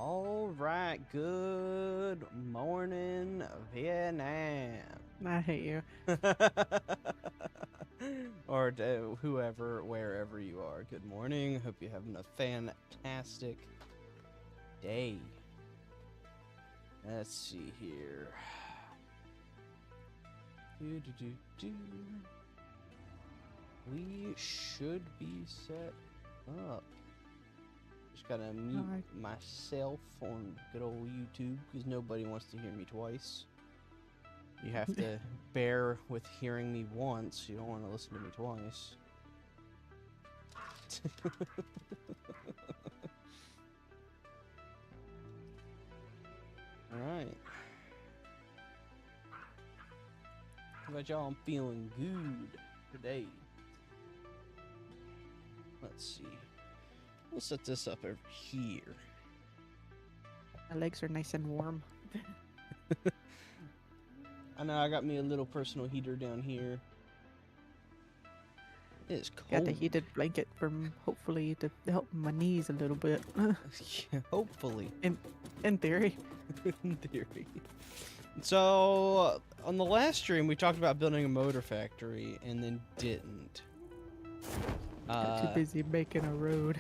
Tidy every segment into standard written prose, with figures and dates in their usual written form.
All right, good morning, Vietnam. I hate you. Or to whoever, wherever you are. Good morning. Hope you're having a fantastic day. Let's see here. We should be set up. Just gotta mute myself on good old YouTube because nobody wants to hear me twice. You have to bear with hearing me once. You don't want to listen to me twice. Alright. How about y'all? I'm feeling good today. Let's see. We'll set this up over here. My legs are nice and warm. I know I got me a little personal heater down here. It's cold. Got the heated blanket from hopefully to help my knees a little bit. Yeah, hopefully. In theory. In theory. So on the last stream we talked about building a motor factory and then didn't. Got too busy making a road.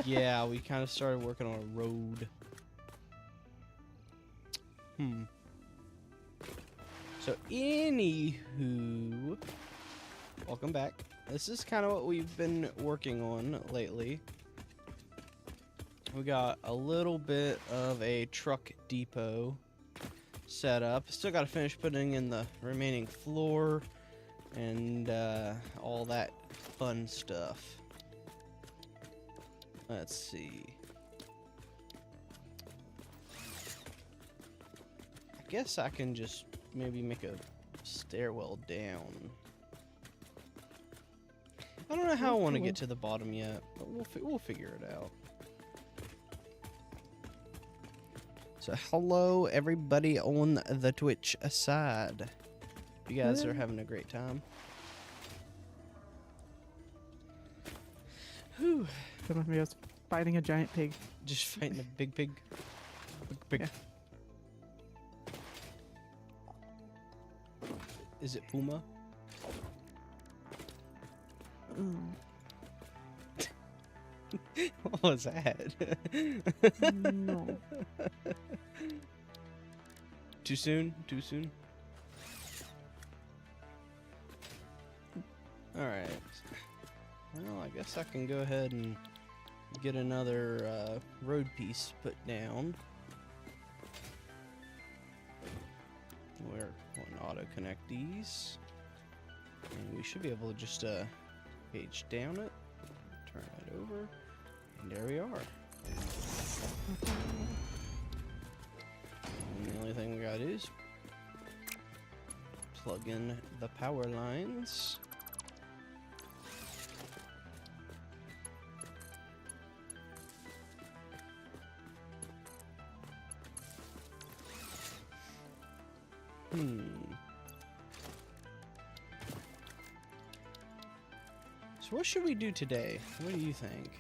Yeah, we kind of started working on a road. So anywho, welcome back. This is kind of what we've been working on lately. We got a little bit of a truck depot set up. Still got to finish putting in the remaining floor and all that fun stuff. Let's see. I guess I can just maybe make a stairwell down. I don't know how I want to get to the bottom yet, but we'll figure it out. So hello everybody on the Twitch side. You guys are having a great time. Whew. Some of me was fighting a giant pig. Just fighting a big pig. Big pig. Yeah. Is it Puma? What was that? No. Too soon? Too soon? Alright. Well, I guess I can go ahead and get another road piece put down. We're going to auto connect these. And we should be able to just page down it, turn it over, and there we are. And the only thing we got is plug in the power lines. So what should we do today? What do you think?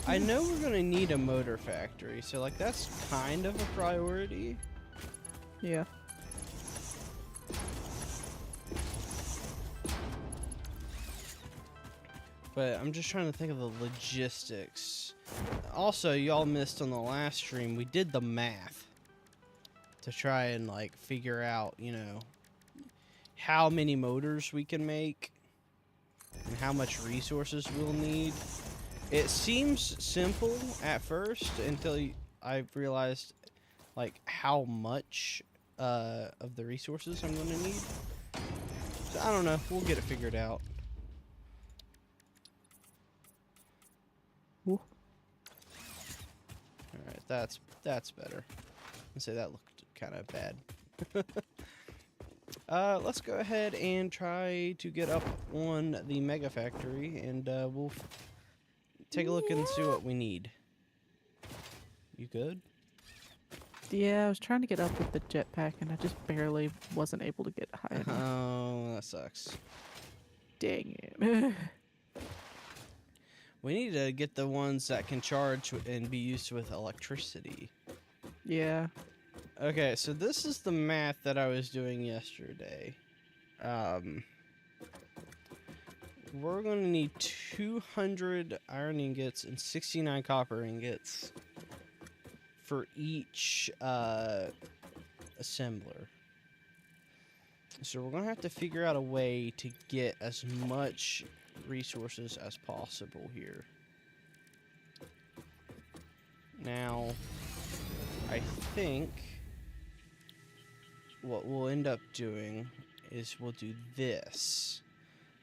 I know we're gonna need a motor factory, so like that's kind of a priority. Yeah. But I'm just trying to think of the logistics. Also, y'all missed on the last stream, we did the math to try and like figure out, you know, how many motors we can make and how much resources we'll need. It seems simple at first until I realized like how much of the resources I'm going to need. So I don't know, we'll get it figured out. Ooh. Alright, that's better. I'd say that looked kind of bad. Let's go ahead and try to get up on the mega factory, and we'll take a look and see what we need. You good? Yeah, I was trying to get up with the jetpack and I just barely wasn't able to get high enough. Oh, that sucks. Dang it. We need to get the ones that can charge and be used with electricity. Yeah. Okay, so this is the math that I was doing yesterday. We're going to need 200 iron ingots and 69 copper ingots for each assembler. So we're going to have to figure out a way to get as much resources as possible here. Now, I think what we'll end up doing is we'll do this.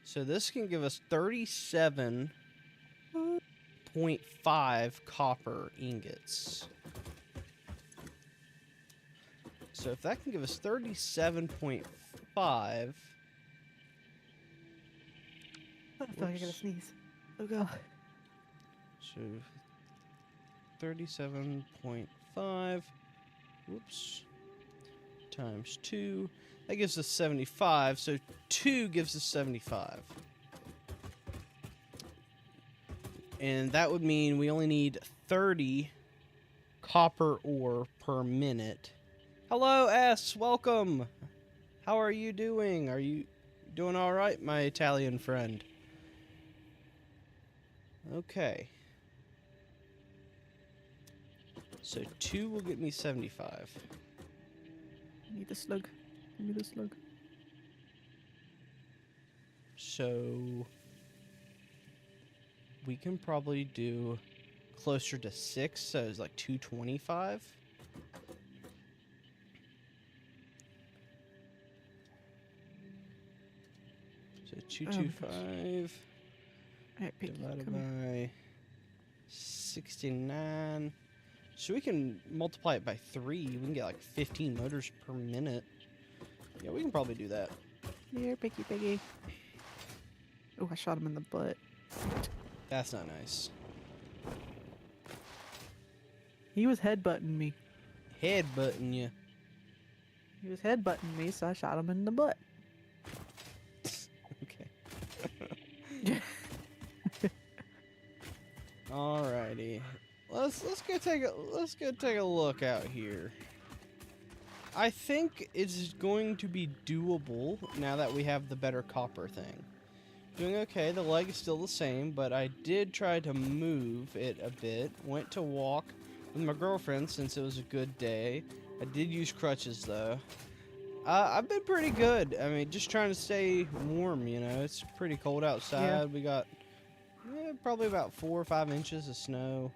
So this can give us 37.5 copper ingots. So if that can give us 37.5... I feel like I gotta sneeze. Oh god. So 37.5, whoops, times 2, that gives us 75, so 2 gives us 75. And that would mean we only need 30 copper ore per minute. Hello, S, welcome! How are you doing? Are you doing alright, my Italian friend? Okay. So 2 will get me 75. I need the slug. Give me the slug. So we can probably do closer to 6, so it's like 225. So 225 Alright, Piggy, divided come here. by 69. So we can multiply it by 3. We can get like 15 motors per minute. Yeah, we can probably do that. Here, Piggy, Piggy. Oh, I shot him in the butt. That's not nice. He was headbutting me. Headbutting you. He was headbutting me, so I shot him in the butt. Okay. Alrighty. Let's go take a look out here. I think it's going to be doable now that we have the better copper thing. Doing okay, the leg is still the same, but I did try to move it a bit. Went to walk with my girlfriend since it was a good day. I did use crutches though. I've been pretty good. I mean, just trying to stay warm, you know. It's pretty cold outside. Yeah. We got probably about 4 or 5 inches of snow,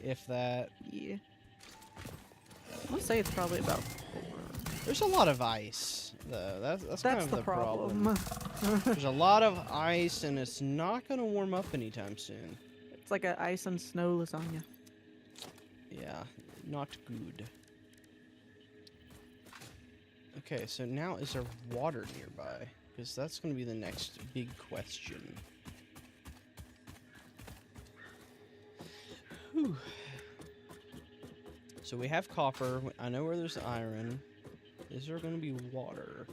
if that. Yeah. I'm gonna say it's probably about 4. There's a lot of ice, though. That's kind of the the problem. There's a lot of ice, and it's not going to warm up anytime soon. It's like an ice and snow lasagna. Yeah, not good. Okay, so now is there water nearby? Because that's going to be the next big question. Whew. So we have copper. I know where there's iron. Is there going to be water?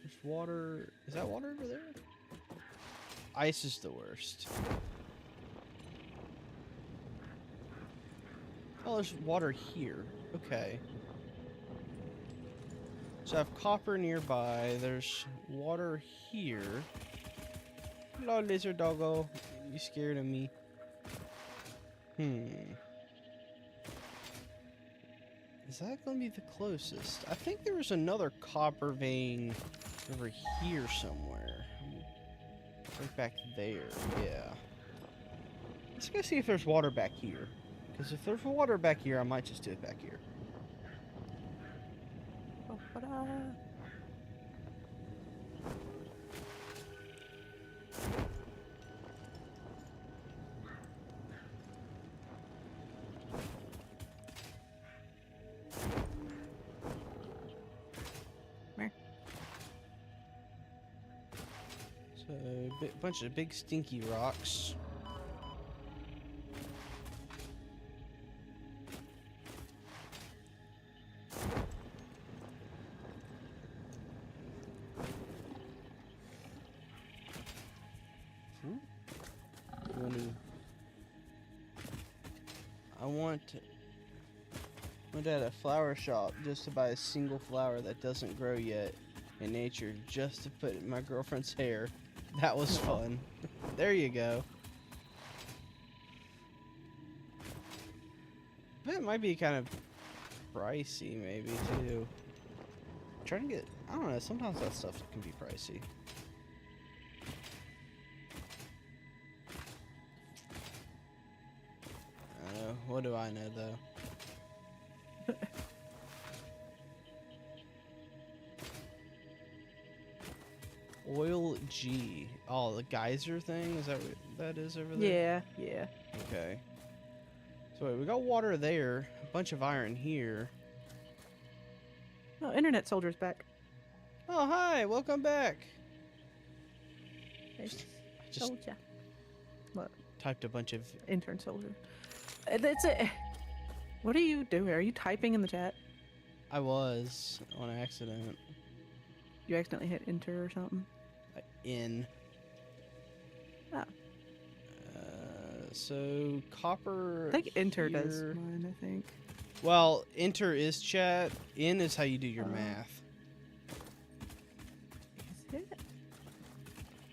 There's water. Is that water over there? Ice is the worst. Oh, there's water here. Okay. So I have copper nearby. There's water here. Hello, lizard doggo. You scared of me? Is that going to be the closest? I think there was another copper vein over here somewhere. Right back there, yeah. Let's go see if there's water back here. Because if there's water back here, I might just do it back here. So, a bunch of big stinky rocks. I went at a flower shop just to buy a single flower that doesn't grow yet in nature, just to put in my girlfriend's hair. That was fun. There you go. But it might be kind of pricey, maybe, too. I'm trying to get... I don't know, sometimes that stuff can be pricey. I don't know. What do I know, though? Oil G. Oh, the geyser thing? Is that what that is over there? Yeah, yeah. Okay. So wait, we got water there, a bunch of iron here. Oh, internet soldier's back. Oh, hi, welcome back. Hey, I just soldier. What? typed a bunch of... Intern soldier. That's it. What are you doing? Are you typing in the chat? I was on accident. You accidentally hit enter or something? In. Oh. So copper. I think enter here. does mine, I think. Well, enter is chat. In is how you do your math. Is it?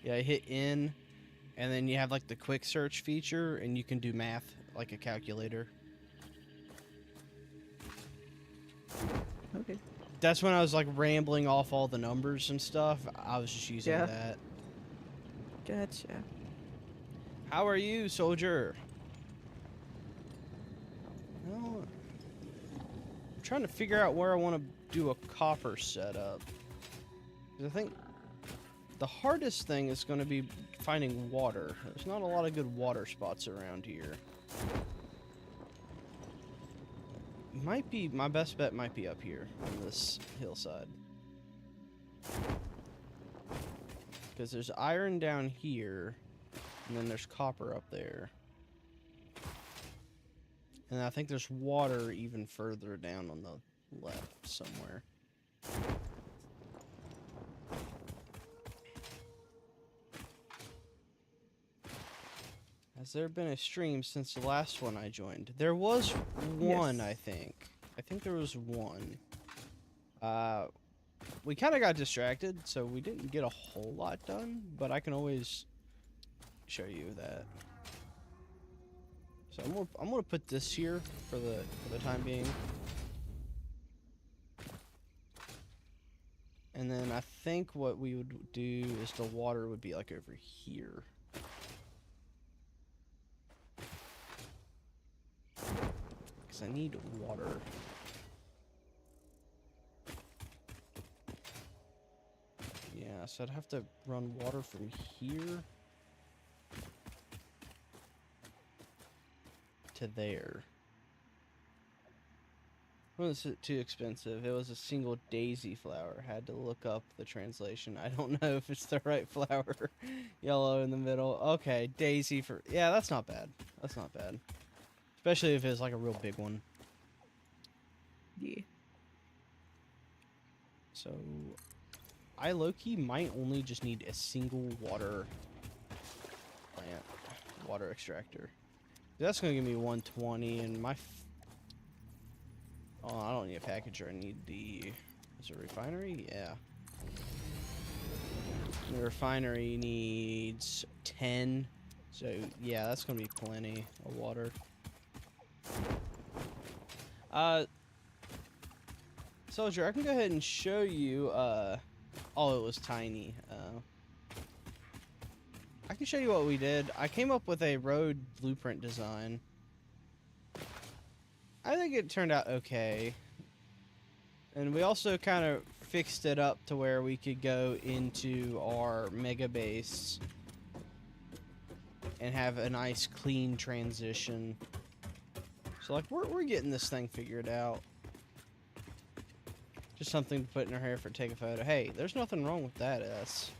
Yeah, hit in, and then you have like the quick search feature, and you can do math like a calculator. Okay. That's when I was like rambling off all the numbers and stuff. I was just using that. Gotcha. How are you, soldier? Well, I'm trying to figure out where I want to do a copper setup. 'Cause I think the hardest thing is going to be finding water. There's not a lot of good water spots around here. Might be, my best bet might be up here on this hillside. Because there's iron down here, and then there's copper up there. And I think there's water even further down on the left somewhere. Has there been a stream since the last one I joined? There was one, Yes. I think. I think there was one. We kind of got distracted, so we didn't get a whole lot done, but I can always show you that. So I'm gonna put this here for the time being. And then I think what we would do is the water would be like over here. Because I need water. Yeah, so I'd have to run water from here to there. Was it too expensive? It was a single daisy flower. Had to look up the translation. I don't know if it's the right flower. Yellow in the middle. Okay, daisy for... Yeah, that's not bad. That's not bad. Especially if it's like a real big one. Yeah. So, I low-key might only just need a single water plant. Water extractor. That's going to give me 120, and my... Oh, I don't need a packager. I need the... Is it a refinery? Yeah. The refinery needs 10. So, yeah, that's going to be plenty of water. Soldier, I can go ahead and show you, oh, it was tiny. I can show you what we did. I came up with a road blueprint design. I think it turned out okay. And we also kind of fixed it up to where we could go into our mega base and have a nice clean transition. So like we're getting this thing figured out. Just something to put in her hair for take a photo. Hey, there's nothing wrong with that, S.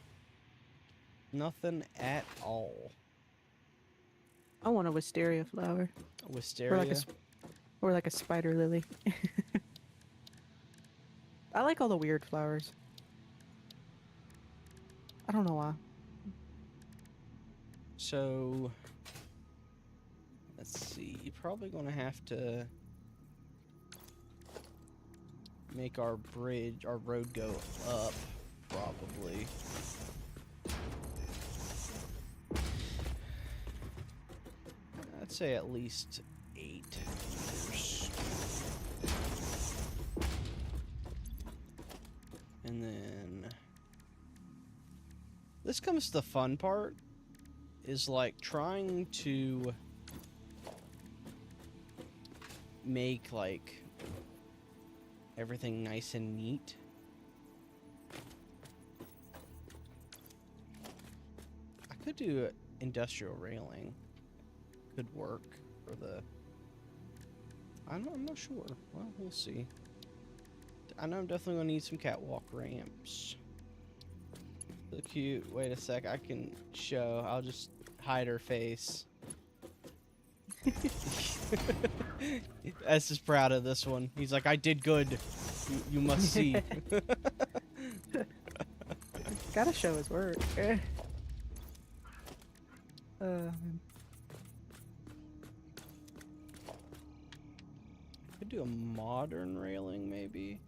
Nothing at all. I want a wisteria flower. Wisteria? Or like a spider lily. I like all the weird flowers. I don't know why. So, Let's see. Probably gonna have to make our bridge, our road go up. Probably. I'd say at least 8 meters. And then this comes to the fun part, is like trying to make like everything nice and neat. I could do industrial railing. Could work for the... I'm not sure. Well, we'll see. I know I'm definitely gonna need some catwalk ramps. Look cute. Wait a sec. I can show. I'll just hide her face. S is proud of this one. He's like, I did good. You must see. Gotta show his work. Could do a modern railing, maybe.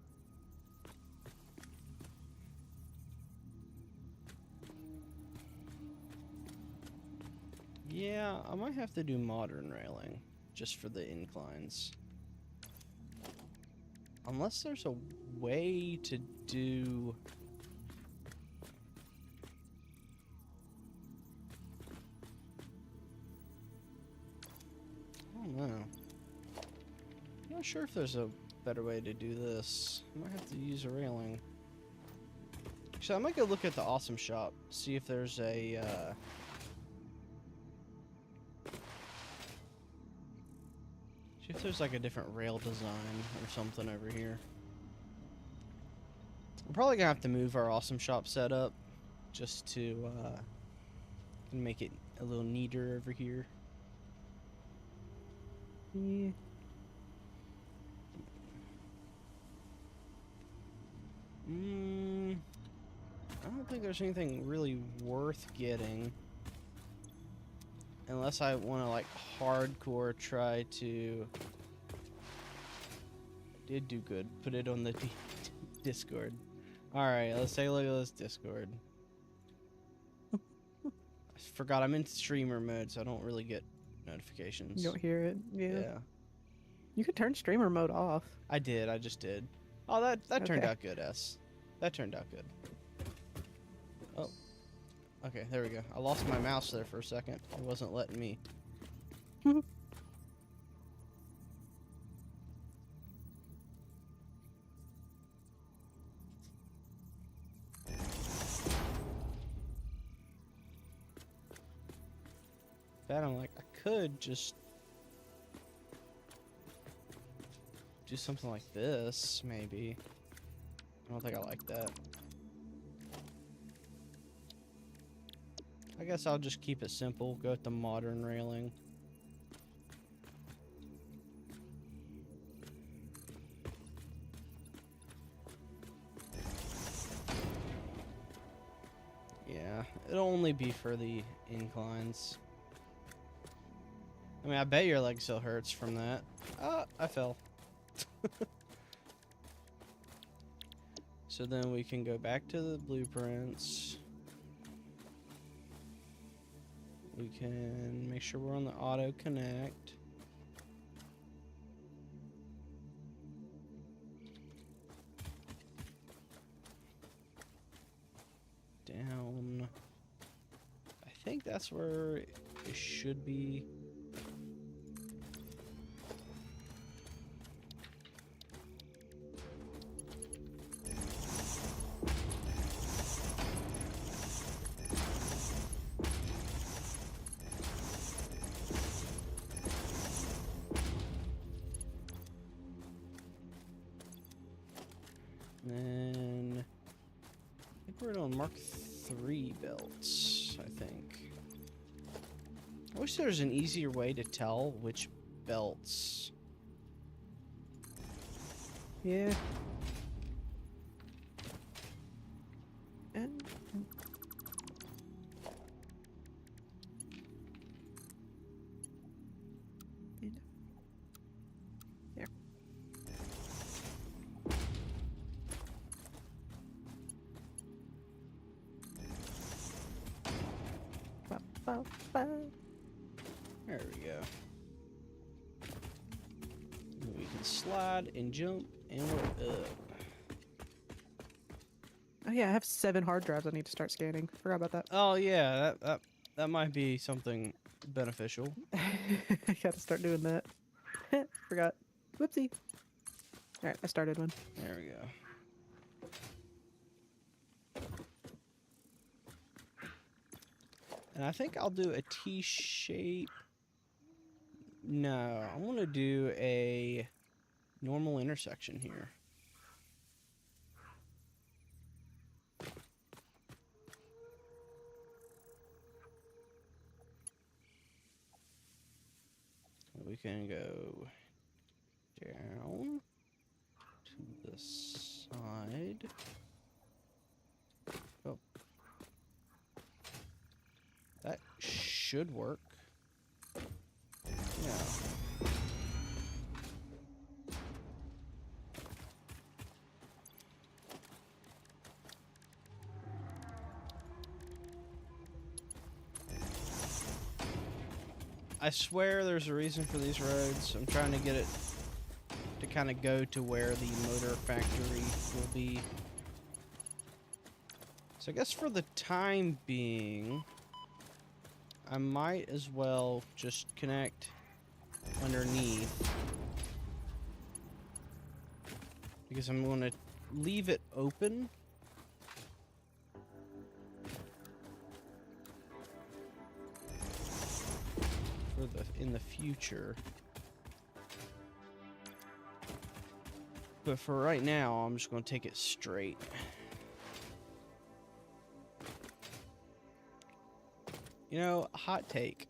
Yeah, I might have to do modern railing, just for the inclines. Unless there's a way to do... I don't know. I'm not sure if there's a better way to do this. I might have to use a railing. Actually, I might go look at the awesome shop, see if there's a... see if there's like a different rail design or something over here. I'm probably gonna have to move our awesome shop setup just to make it a little neater over here. Yeah. I don't think there's anything really worth getting. Unless I want to like hardcore try to... Did do good. Put it on the Discord. Alright, let's take a look at this Discord. I forgot I'm in streamer mode, so I don't really get notifications. You don't hear it? Yeah. You could turn streamer mode off. I did, I just did. Oh, that turned Okay. out good, S. That turned out good. Oh. Okay, there we go. I lost my mouse there for a second. It wasn't letting me. That I'm like, I could just do something like this, maybe. I don't think I like that. I guess I'll just keep it simple, go with the modern railing. Yeah, it'll only be for the inclines. I mean, I bet your leg still hurts from that. Ah, I fell. So then we can go back to the blueprints. We can make sure we're on the auto connect. Down. I think that's where it should be. Then I think we're on Mark III belts, I think. I wish there was an easier way to tell which belts. Yeah. And Bow, bow. There we go. And we can slide and jump, and we're up. Oh yeah, I have 7 hard drives I need to start scanning. Forgot about that. Oh yeah, that might be something beneficial. I gotta start doing that. Forgot. Whoopsie. Alright, I started one. There we go. And I think I'll do a T-shape. No, I want to do a normal intersection here. We can go down to the side. Oh. That should work. Yeah. I swear there's a reason for these roads. I'm trying to get it to kind of go to where the motor factory will be. So I guess for the time being, I might as well just connect underneath. Because I'm going to leave it open. In the future. But for right now, I'm just going to take it straight. You know, hot take.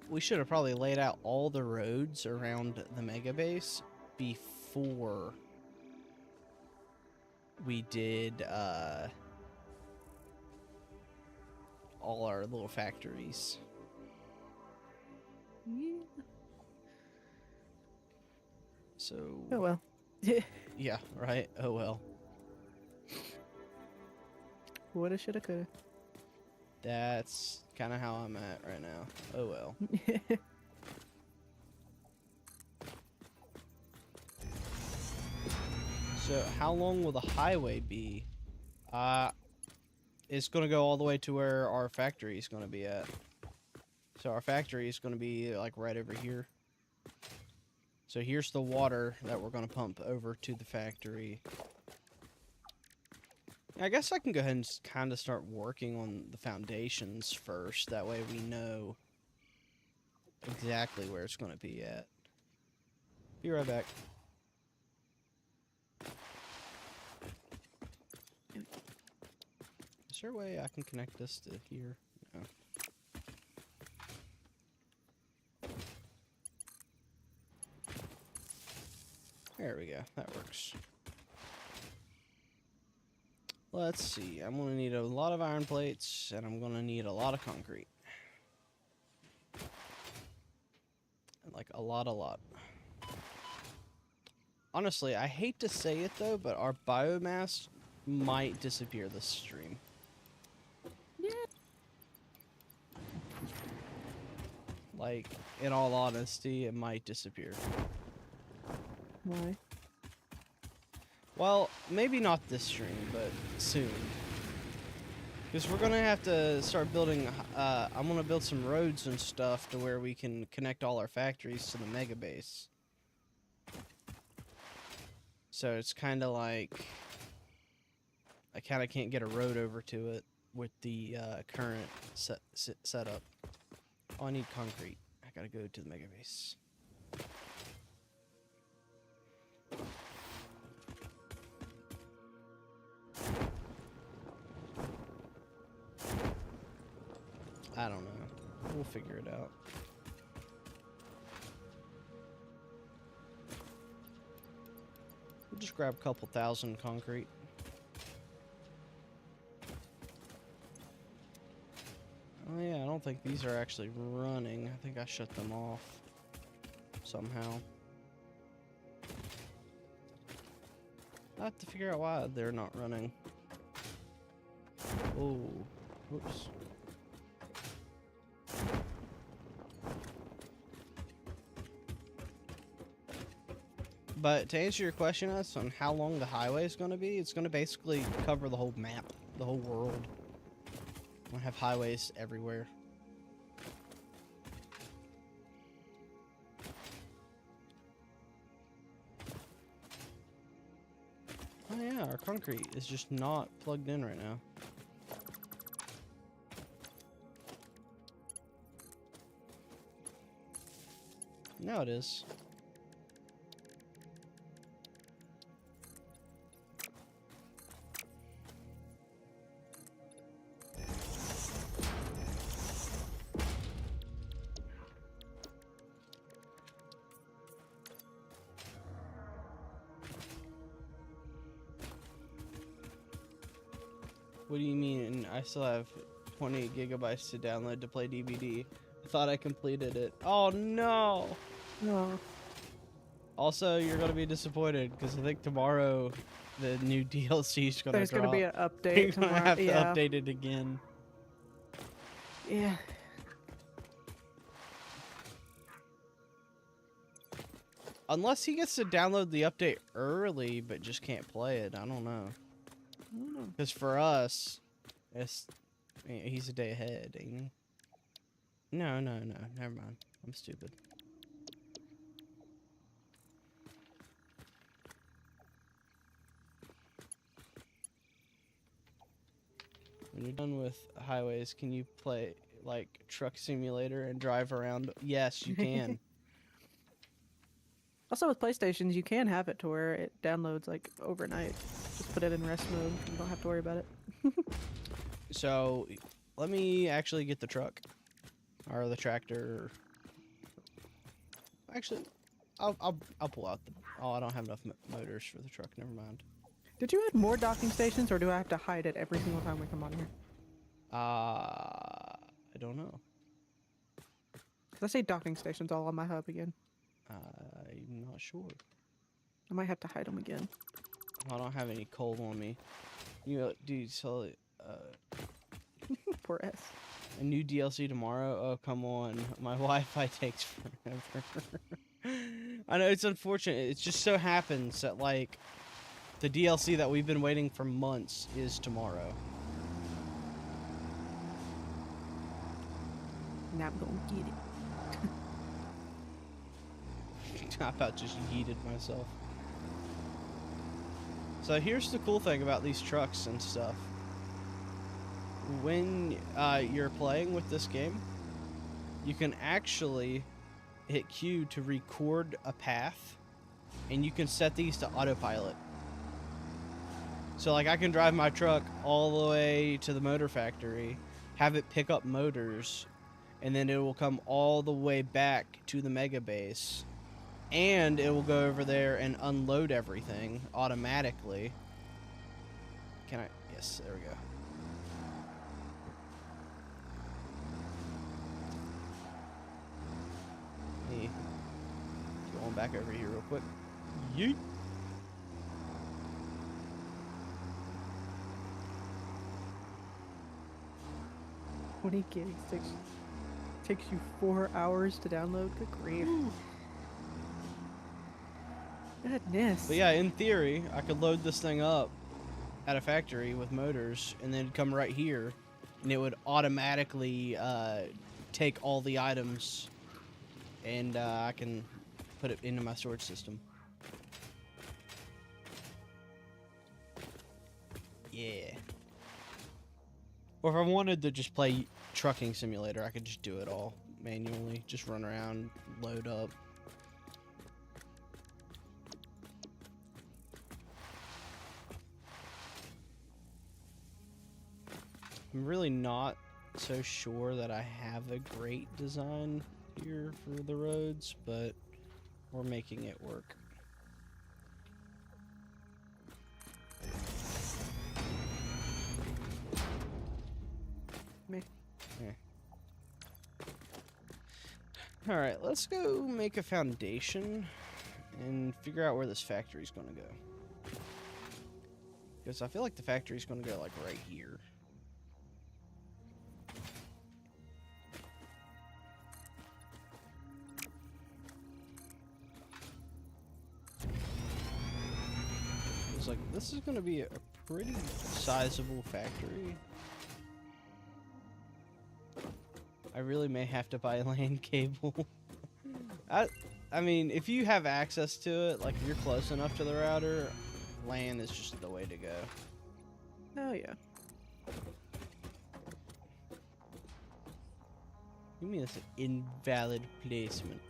We should have probably laid out all the roads around the mega base before we did all our little factories. Yeah. So. Oh well. Yeah, right. Oh well. Woulda, shoulda, coulda. That's kind of how I'm at right now. Oh well. So how long will the highway be? It's going to go all the way to where our factory is going to be at. So our factory is going to be like right over here. So here's the water that we're going to pump over to the factory. I guess I can go ahead and kind of start working on the foundations first. That way we know exactly where it's going to be at. Be right back. Is there a way I can connect this to here? No. There we go. That works. Let's see. I'm going to need a lot of iron plates, and I'm going to need a lot of concrete. And like a lot. Honestly, I hate to say it though, but our biomass might disappear this stream. Yeah. Like, in all honesty, it might disappear. Why? Well, maybe not this stream, but soon. Because we're going to have to start building, I'm going to build some roads and stuff to where we can connect all our factories to the mega base. So it's kind of like, I kind of can't get a road over to it with the current setup. Oh, I need concrete. I gotta go to the mega base. I don't know. We'll figure it out. We'll just grab a couple thousand concrete. Oh yeah, I don't think these are actually running. I think I shut them off somehow. I have to figure out why they're not running. Oh, whoops. But to answer your question as on how long the highway is going to be, it's going to basically cover the whole map, the whole world. We'll have highways everywhere. Oh yeah, our concrete is just not plugged in right now. No, it is. What do you mean? I still have 28 gigabytes to download to play DVD. I thought I completed it. Oh no! No. Also, you're gonna be disappointed because I think tomorrow the new DLC is gonna There's drop. gonna be an You're update gonna tomorrow. have to Yeah. update it again. Yeah. Unless he gets to download the update early, but just can't play it. I don't know. Because for us, it's he's a day ahead, ain't he? No, no, no. Never mind. I'm stupid. When you're done with highways, can you play like Truck Simulator and drive around? Yes, you can. Also, with PlayStations, you can have it to where it downloads like overnight. Just put it in rest mode. You don't have to worry about it. So, let me actually get the truck or the tractor. Actually, I'll pull out the. Oh, I don't have enough motors for the truck. Never mind. Did you add more docking stations, or do I have to hide it every single time we come on here? I don't know. Cause I see docking stations all on my hub again. I'm not sure. I might have to hide them again. I don't have any coal on me. You know, dude, so Poor S. a new DLC tomorrow. Oh, come on. My Wi-Fi takes forever. I know it's unfortunate. It just so happens that like the DLC that we've been waiting for months is tomorrow. Now I'm gonna get it. I about just yeeted myself. So here's the cool thing about these trucks and stuff. When you're playing with this game, you can actually hit Q to record a path, and you can set these to autopilot. So like I can drive my truck all the way to the motor factory, have it pick up motors, and then it will come all the way back to the mega base. And it will go over there and unload everything automatically. Can I? Yes, there we go. Hey, going back over here real quick. Yeet. What are you kidding? Takes you 4 hours to download. Good grief. Goodness. But yeah, in theory, I could load this thing up at a factory with motors, and then come right here, and it would automatically take all the items, and I can put it into my storage system. Yeah. Or if I wanted to just play Trucking Simulator, I could just do it all manually. Just run around, load up. I'm really not so sure that I have a great design here for the roads, but we're making it work. Me. Yeah. Alright, let's go make a foundation and figure out where this factory's gonna go. Because I feel like the factory's gonna go like right here. this is gonna be a pretty sizable factory. I really may have to buy a LAN cable. I mean, if you have access to it, like if you're close enough to the router, LAN is just the way to go. Oh yeah. You mean it's an invalid placement?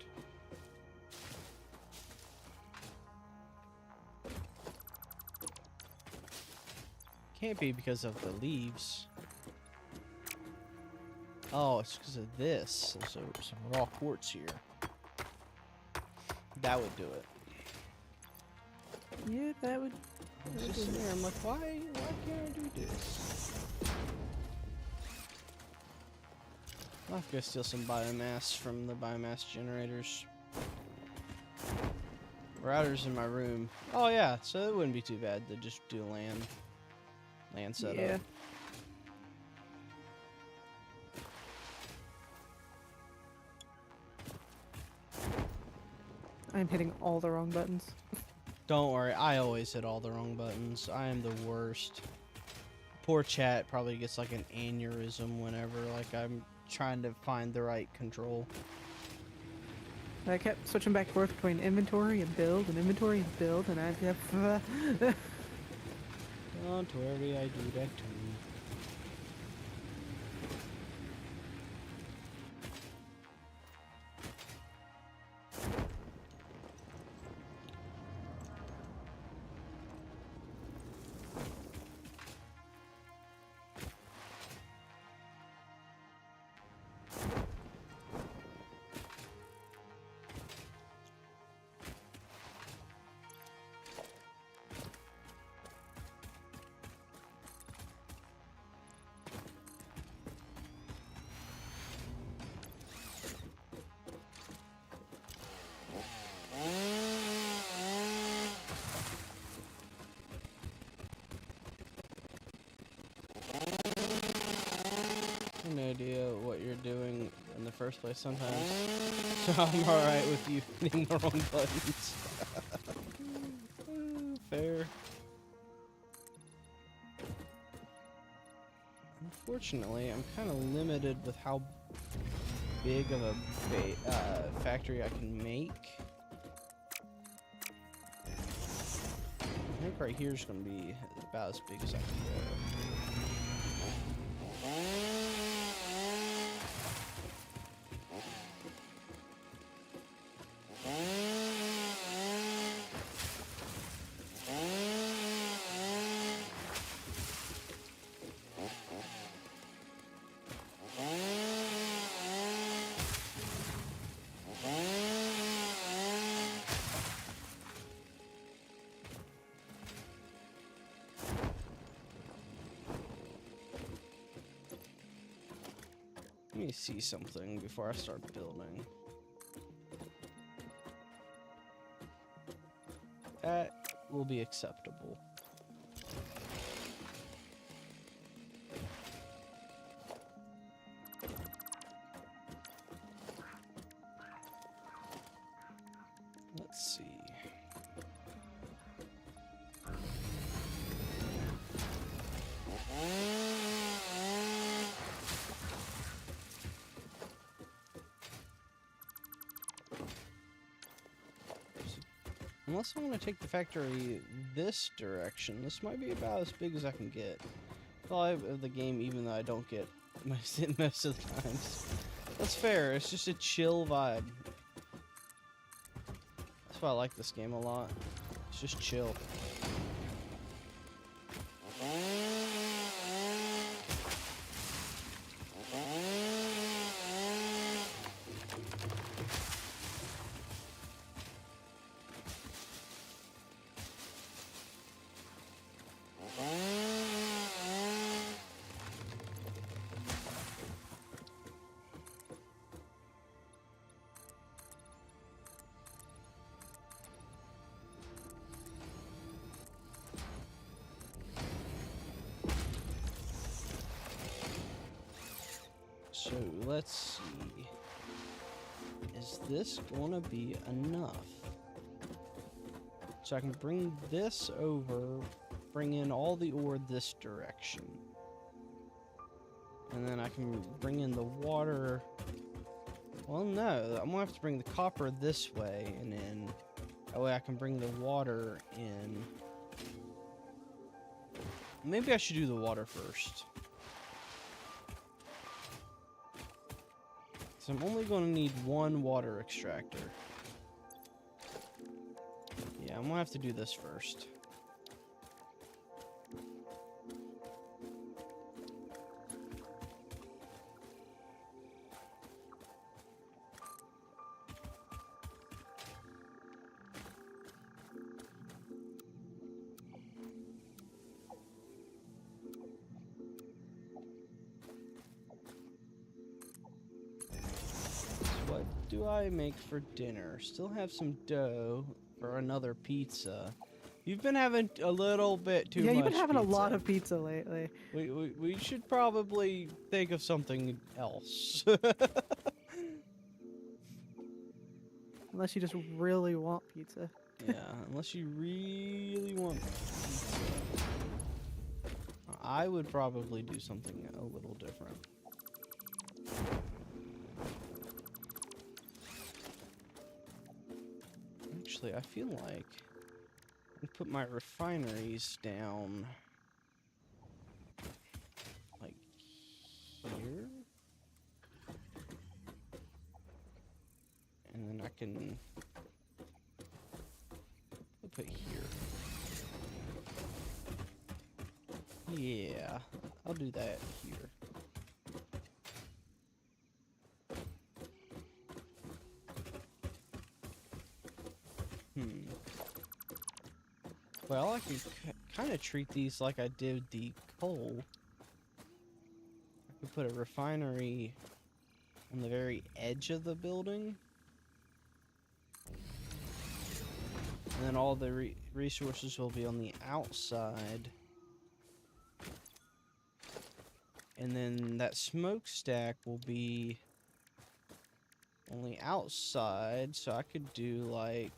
Can't be because of the leaves. Oh, it's because of this. There's some raw quartz here. That would do it. Yeah, that would. It's just sitting there. I'm like, why can't I do this? I'll have to go steal some biomass from the biomass generators. Router's in my room. Oh yeah, so it wouldn't be too bad to just do LAN setup. Yeah. I'm hitting all the wrong buttons. Don't worry, I always hit all the wrong buttons. I am the worst. Poor chat probably gets like an aneurysm whenever like I'm trying to find the right control. I kept switching back and forth between inventory and build and inventory and build, and I kept. Don't worry, I do that too. No idea what you're doing in the first place sometimes. So I'm alright with you hitting the wrong buttons. Fair. Unfortunately, I'm kind of limited with how big of a factory I can make. I think right here is going to be about as big as I can go. Let me see something before I start building. That will be acceptable. Let's see. Unless I want to take the factory this direction, this might be about as big as I can get. Well, of the game, even though I don't get most of the times. That's fair, it's just a chill vibe. That's why I like this game a lot. It's just chill. So let's see. Is this gonna be enough? So I can bring this over bring in all the ore this direction. And then I can bring in the water. Well, no, I'm gonna have to bring the copper this way, and then that way I can bring the water in. Maybe I should do the water first. So I'm only gonna need one water extractor. Yeah, I'm gonna have to do this first. What do I make for dinner? Still have some dough for another pizza. You've been having a little bit too much. Yeah, you've been having pizza. a lot of pizza lately. We should probably think of something else. Unless you just really want pizza. Yeah, unless you really want pizza. I would probably do something a little different. Actually, I feel like I put my refineries down like here. And then I can put here. Yeah, I'll do that here. Well, I could kind of treat these like I did the coal. I could put a refinery on the very edge of the building. And then all the resources will be on the outside. And then that smokestack will be on the outside, so I could do like...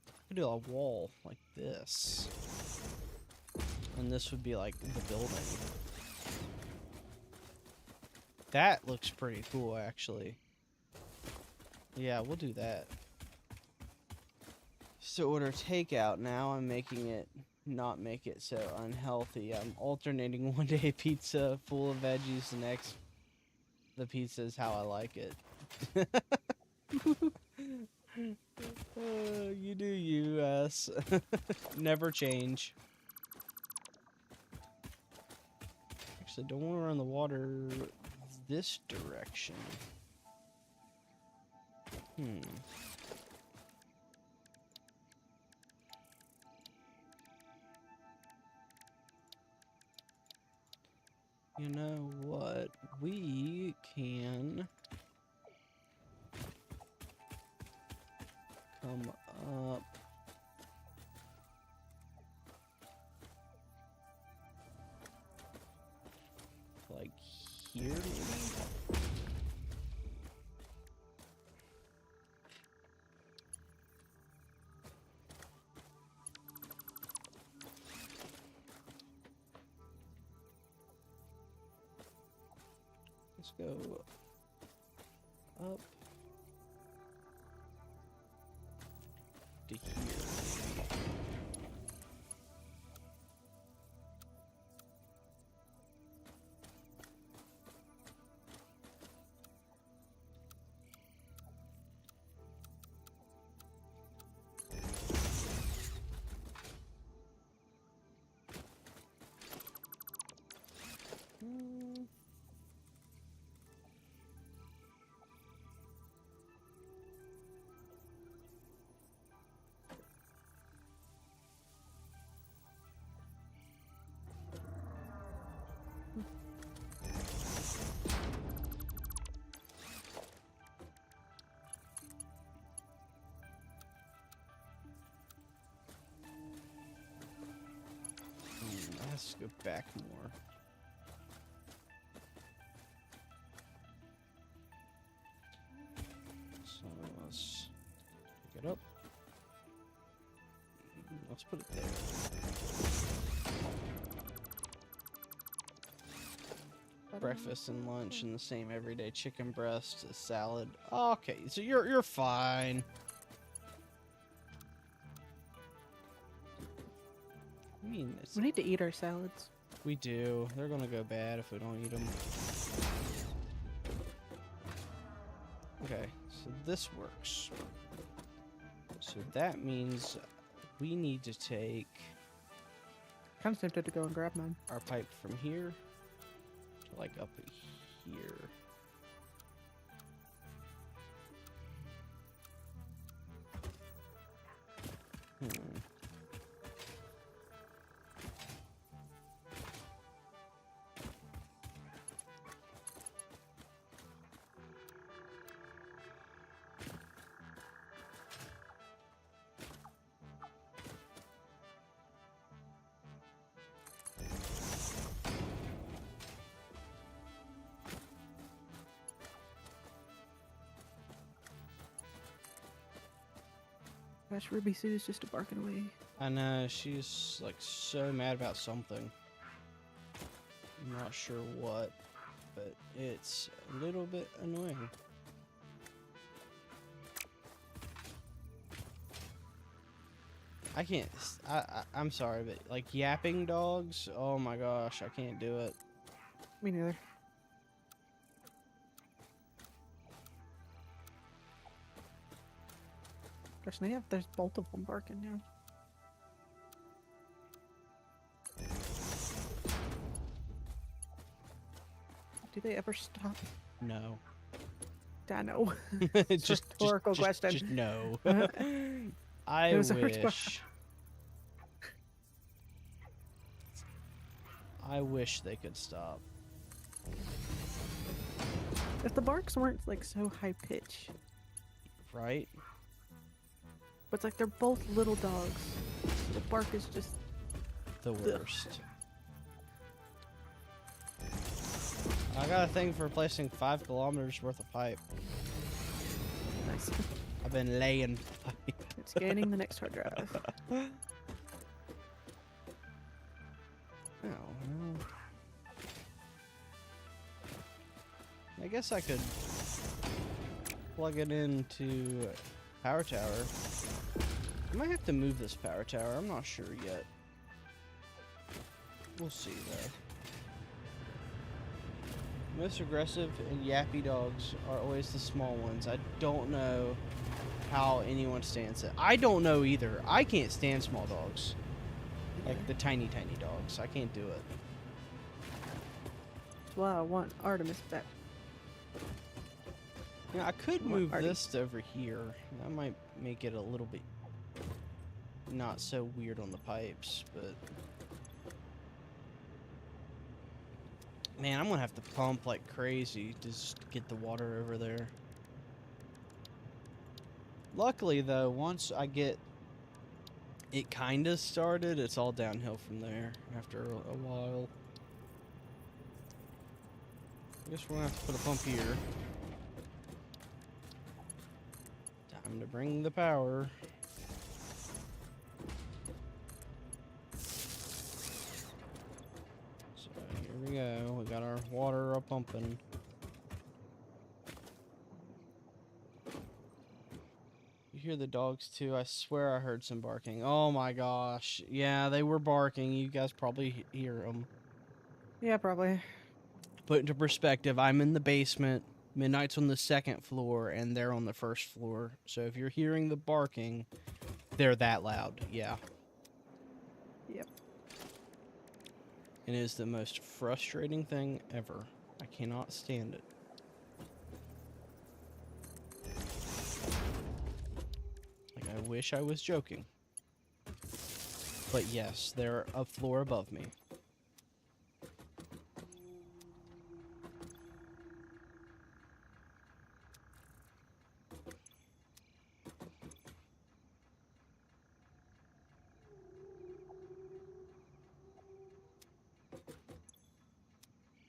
I could do a wall like this. And this would be like the building. That looks pretty cool, actually. Yeah, we'll do that. So order takeout now. I'm making it not make it so unhealthy. I'm alternating one day pizza full of veggies, the next the pizza is how I like it. You do you, ass. Never change. Actually, don't want to run the water this direction. You know what? We can come up like here, maybe? Let's go up to here. Let's go back more. So let's pick it up. Let's put it there. Breakfast and lunch and the same everyday chicken breast, a salad. Okay, so you're fine. I mean, We need to eat our salads. we do. They're gonna go bad if we don't eat them. Okay, so this works. So that means we need to take Kind of tempted to go and grab mine. our pipe from here to like up here. Gosh, Ruby Sue's just a barking away. I know, she's like so mad about something. I'm not sure what, but it's a little bit annoying. I can't, I'm sorry, but like yapping dogs, oh my gosh, I can't do it. Me neither. Gosh, there's both of them barking now. Do they ever stop? No. I know. just rhetorical question. Just no. It I was a wish. I wish they could stop. If the barks weren't like so high pitch, Right? but it's like they're both little dogs. The bark is just The worst. I got a thing for placing 5 kilometers worth of pipe. nice. I've been laying pipe. It's scanning the next hard drive. Oh, well. I guess I could plug it into power tower. I might have to move this power tower. I'm not sure yet. We'll see though. Most aggressive and yappy dogs are always the small ones. I don't know how anyone stands it. I don't know either. I can't stand small dogs. Like the tiny dogs. I can't do it. That's why I want Artemis back. You know, I could I want move Artie. this over here. That might make it a little bit not so weird on the pipes, but man, I'm gonna have to pump like crazy to just get the water over there. Luckily though, once I get it kinda started, it's all downhill from there after a while. I guess we're gonna have to put a pump here. Time to bring the power. So here we go. We got our water up pumping. You hear the dogs too? I swear I heard some barking. Oh my gosh. Yeah, they were barking. You guys probably hear them. Yeah, probably. Put into perspective, I'm in the basement. Midnight's on the 2nd floor, and they're on the 1st floor. So if you're hearing the barking, they're that loud. Yeah. Yep. It is the most frustrating thing ever. I cannot stand it. Like, I wish I was joking. But yes, they're a floor above me.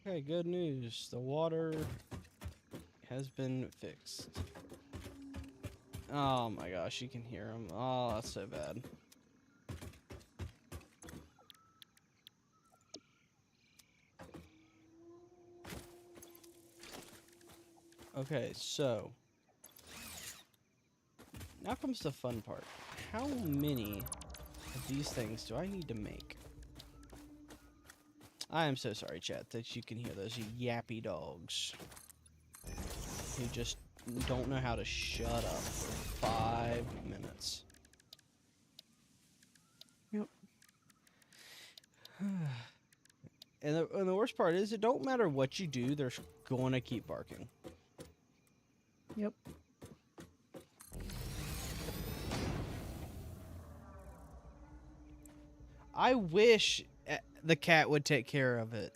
Okay, good news. The water has been fixed. Oh my gosh, you can hear them. Oh, that's so bad. Okay, so now comes the fun part. How many of these things do I need to make? I am so sorry, chat, that you can hear those yappy dogs who just don't know how to shut up for 5 minutes. Yep. And the worst part is, it don't matter what you do, they're going to keep barking. Yep. I wish the cat would take care of it.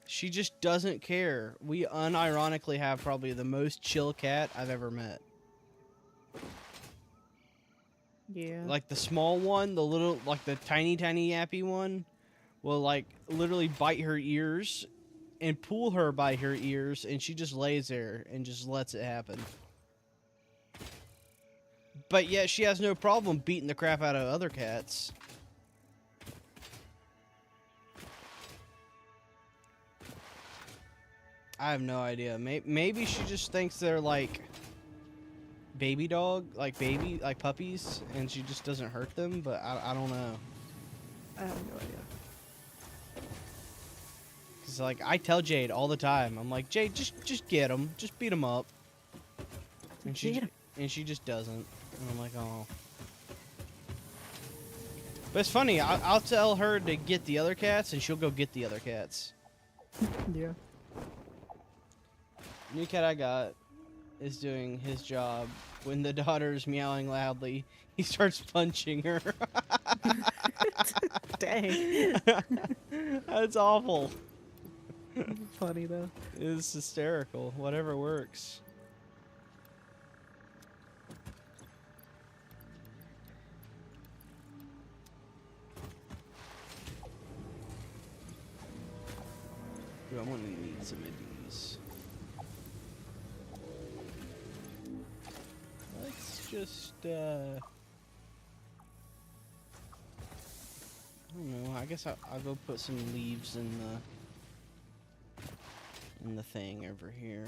She just doesn't care. We unironically have probably the most chill cat I've ever met. Yeah. Like the small one, the little, like the tiny yappy one, will like literally bite her ears and pull her by her ears, and she just lays there and just lets it happen. But yet she has no problem beating the crap out of other cats. I have no idea. Maybe she just thinks they're like baby dog, like puppies, and she just doesn't hurt them, but I don't know. I have no idea. Cause like I tell Jade all the time, I'm like, Jade, just get them, just beat them up, and she just doesn't, and I'm like, oh. But it's funny, I'll tell her to get the other cats, and she'll go get the other cats. Yeah. New cat I got is doing his job. When the daughter's meowing loudly, he starts punching her. Dang. That's awful. Funny though. It's hysterical. Whatever works. Ooh, I'm gonna need some of these. Let's just, I don't know. I guess I'll go put some leaves in the thing over here.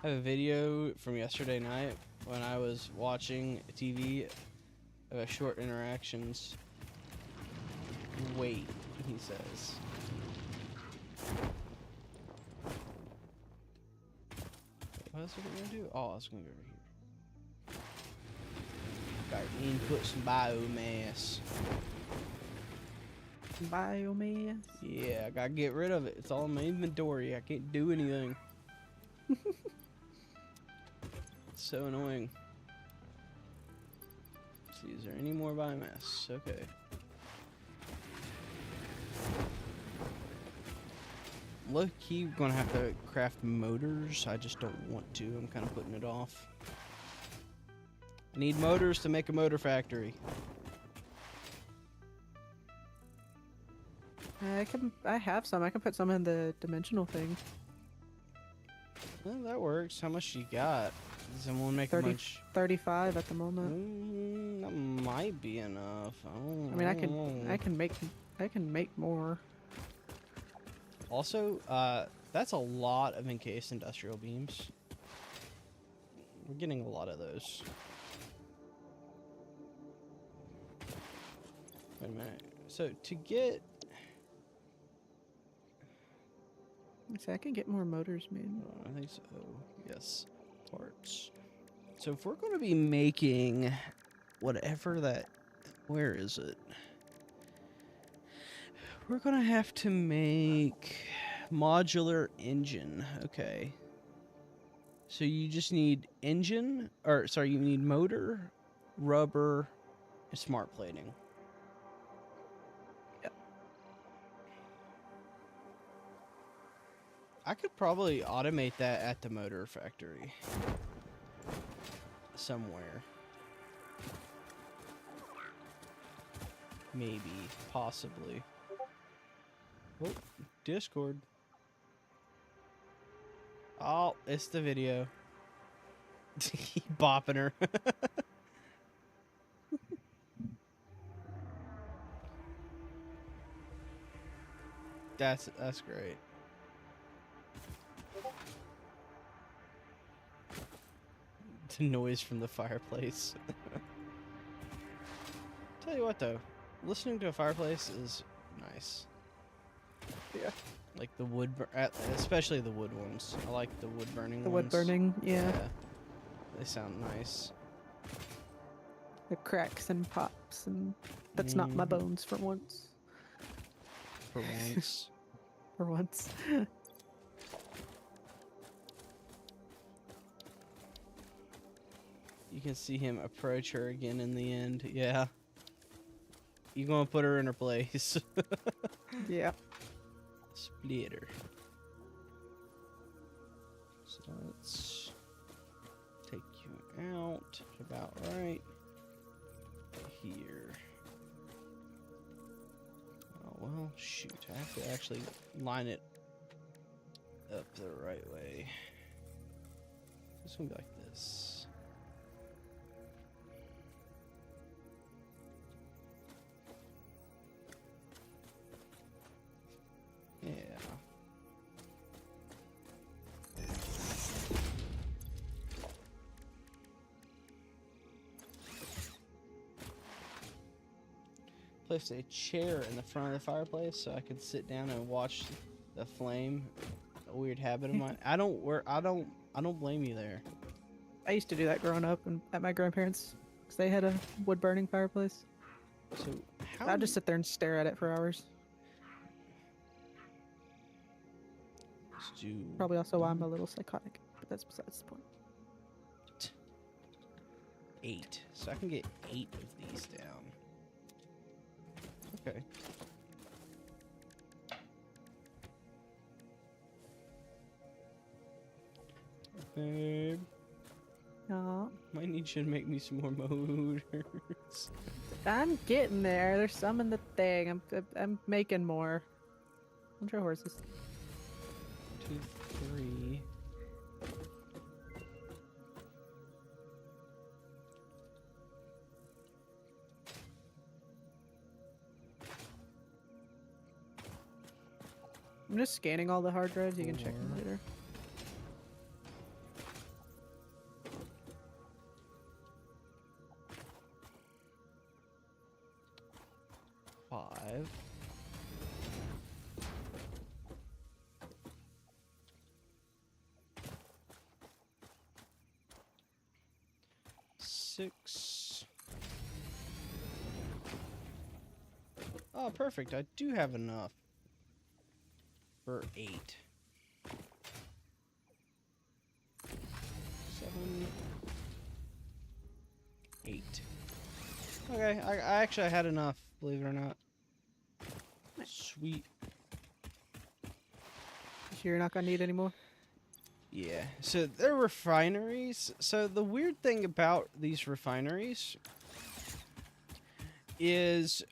I have a video from yesterday night when I was watching TV of short interactions. Wait, he says. What else was I gonna do? Oh, I was gonna go over here. Got input some biomass. Biomass. Yeah, I gotta get rid of it. It's all in my inventory. I can't do anything. It's so annoying. Let's see, is there any more biomass? Okay. Low-key, gonna have to craft motors. I just don't want to. I'm kind of putting it off. I need motors to make a motor factory. I have some. I can put some in the dimensional thing. Well, that works. How much you got? Does someone make a bunch? 35 at the moment. That might be enough. I mean, I can make more. Also, that's a lot of encased industrial beams. We're getting a lot of those. Wait a minute. So to get... See, I can get more motors made. I think so. Yes. Parts. So if we're going to be making whatever that... Where is it? We're going to have to make modular engine. Okay. So you just need engine, or sorry, you need motor, rubber, and smart plating. Yep. I could probably automate that at the motor factory. Somewhere. Maybe. Possibly. Oh, Discord. Oh, it's the video. Bopping her. That's great. The noise from the fireplace. Tell you what though, listening to a fireplace is nice. Yeah. Like the wood, especially the wood ones. I like the wood burning The ones. wood burning, yeah. They sound nice. The cracks and pops, and that's not my bones for once. For once. For once. You can see him approach her again in the end. Yeah. You gonna put her in her place. Yeah. Splitter. So let's take you out about right here. Oh well, shoot. I have to actually line it up the right way. It's gonna be like this. Yeah. Place a chair in the front of the fireplace so I can sit down and watch the flame. A weird habit of mine. I don't blame you there. I used to do that growing up and at my grandparents' because they had a wood burning fireplace. So how I'd just sit there and stare at it for hours. Probably also why I'm a little psychotic, but that's besides the point. 8. So I can get 8 of these down. Okay. Babe, might need you to make me some more motors. I'm getting there. There's some in the thing. I'm making more. Control horses. 2, 3. I'm just scanning all the hard drives. You can check them 4. later. 5. 6. Oh, perfect. I do have enough for 8. 7. 8. Okay, I actually had enough, believe it or not. Sweet. You sure you're not gonna need any more? Yeah, so they're refineries. So the weird thing about these refineries is,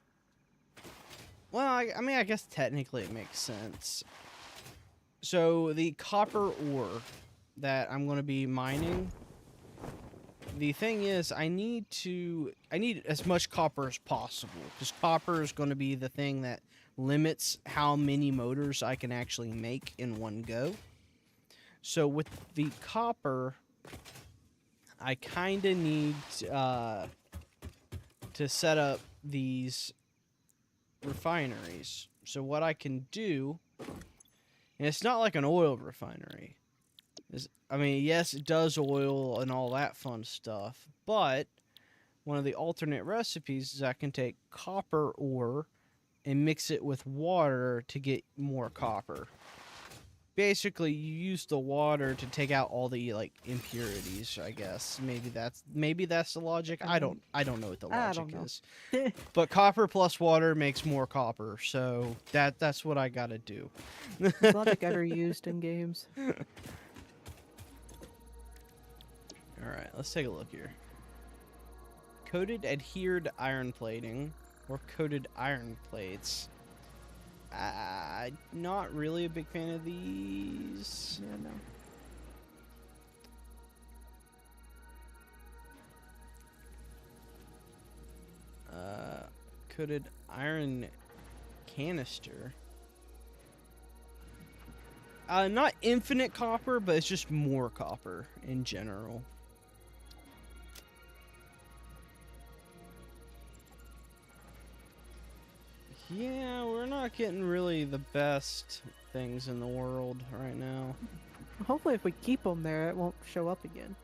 well, I mean, I guess technically it makes sense. So the copper ore that I'm going to be mining, the thing is, I need as much copper as possible, because copper is going to be the thing that limits how many motors I can actually make in one go. So with the copper, I kind of need to set up these refineries. So what I can do, and it's not like an oil refinery. I mean, yes, it does oil and all that fun stuff, but one of the alternate recipes is I can take copper ore and mix it with water to get more copper. Basically, you use the water to take out all the like impurities, I guess. Maybe that's the logic. I don't know what the logic is. But copper plus water makes more copper, so that's what I gotta do. It's logic ever used in games. Alright, let's take a look here. Coated adhered iron plating, or coated iron plates. Not really a big fan of these. Yeah, no. Coated iron canister. Not infinite copper, but it's just more copper in general. Yeah, we're not getting really the best things in the world right now. Hopefully if we keep them there, it won't show up again.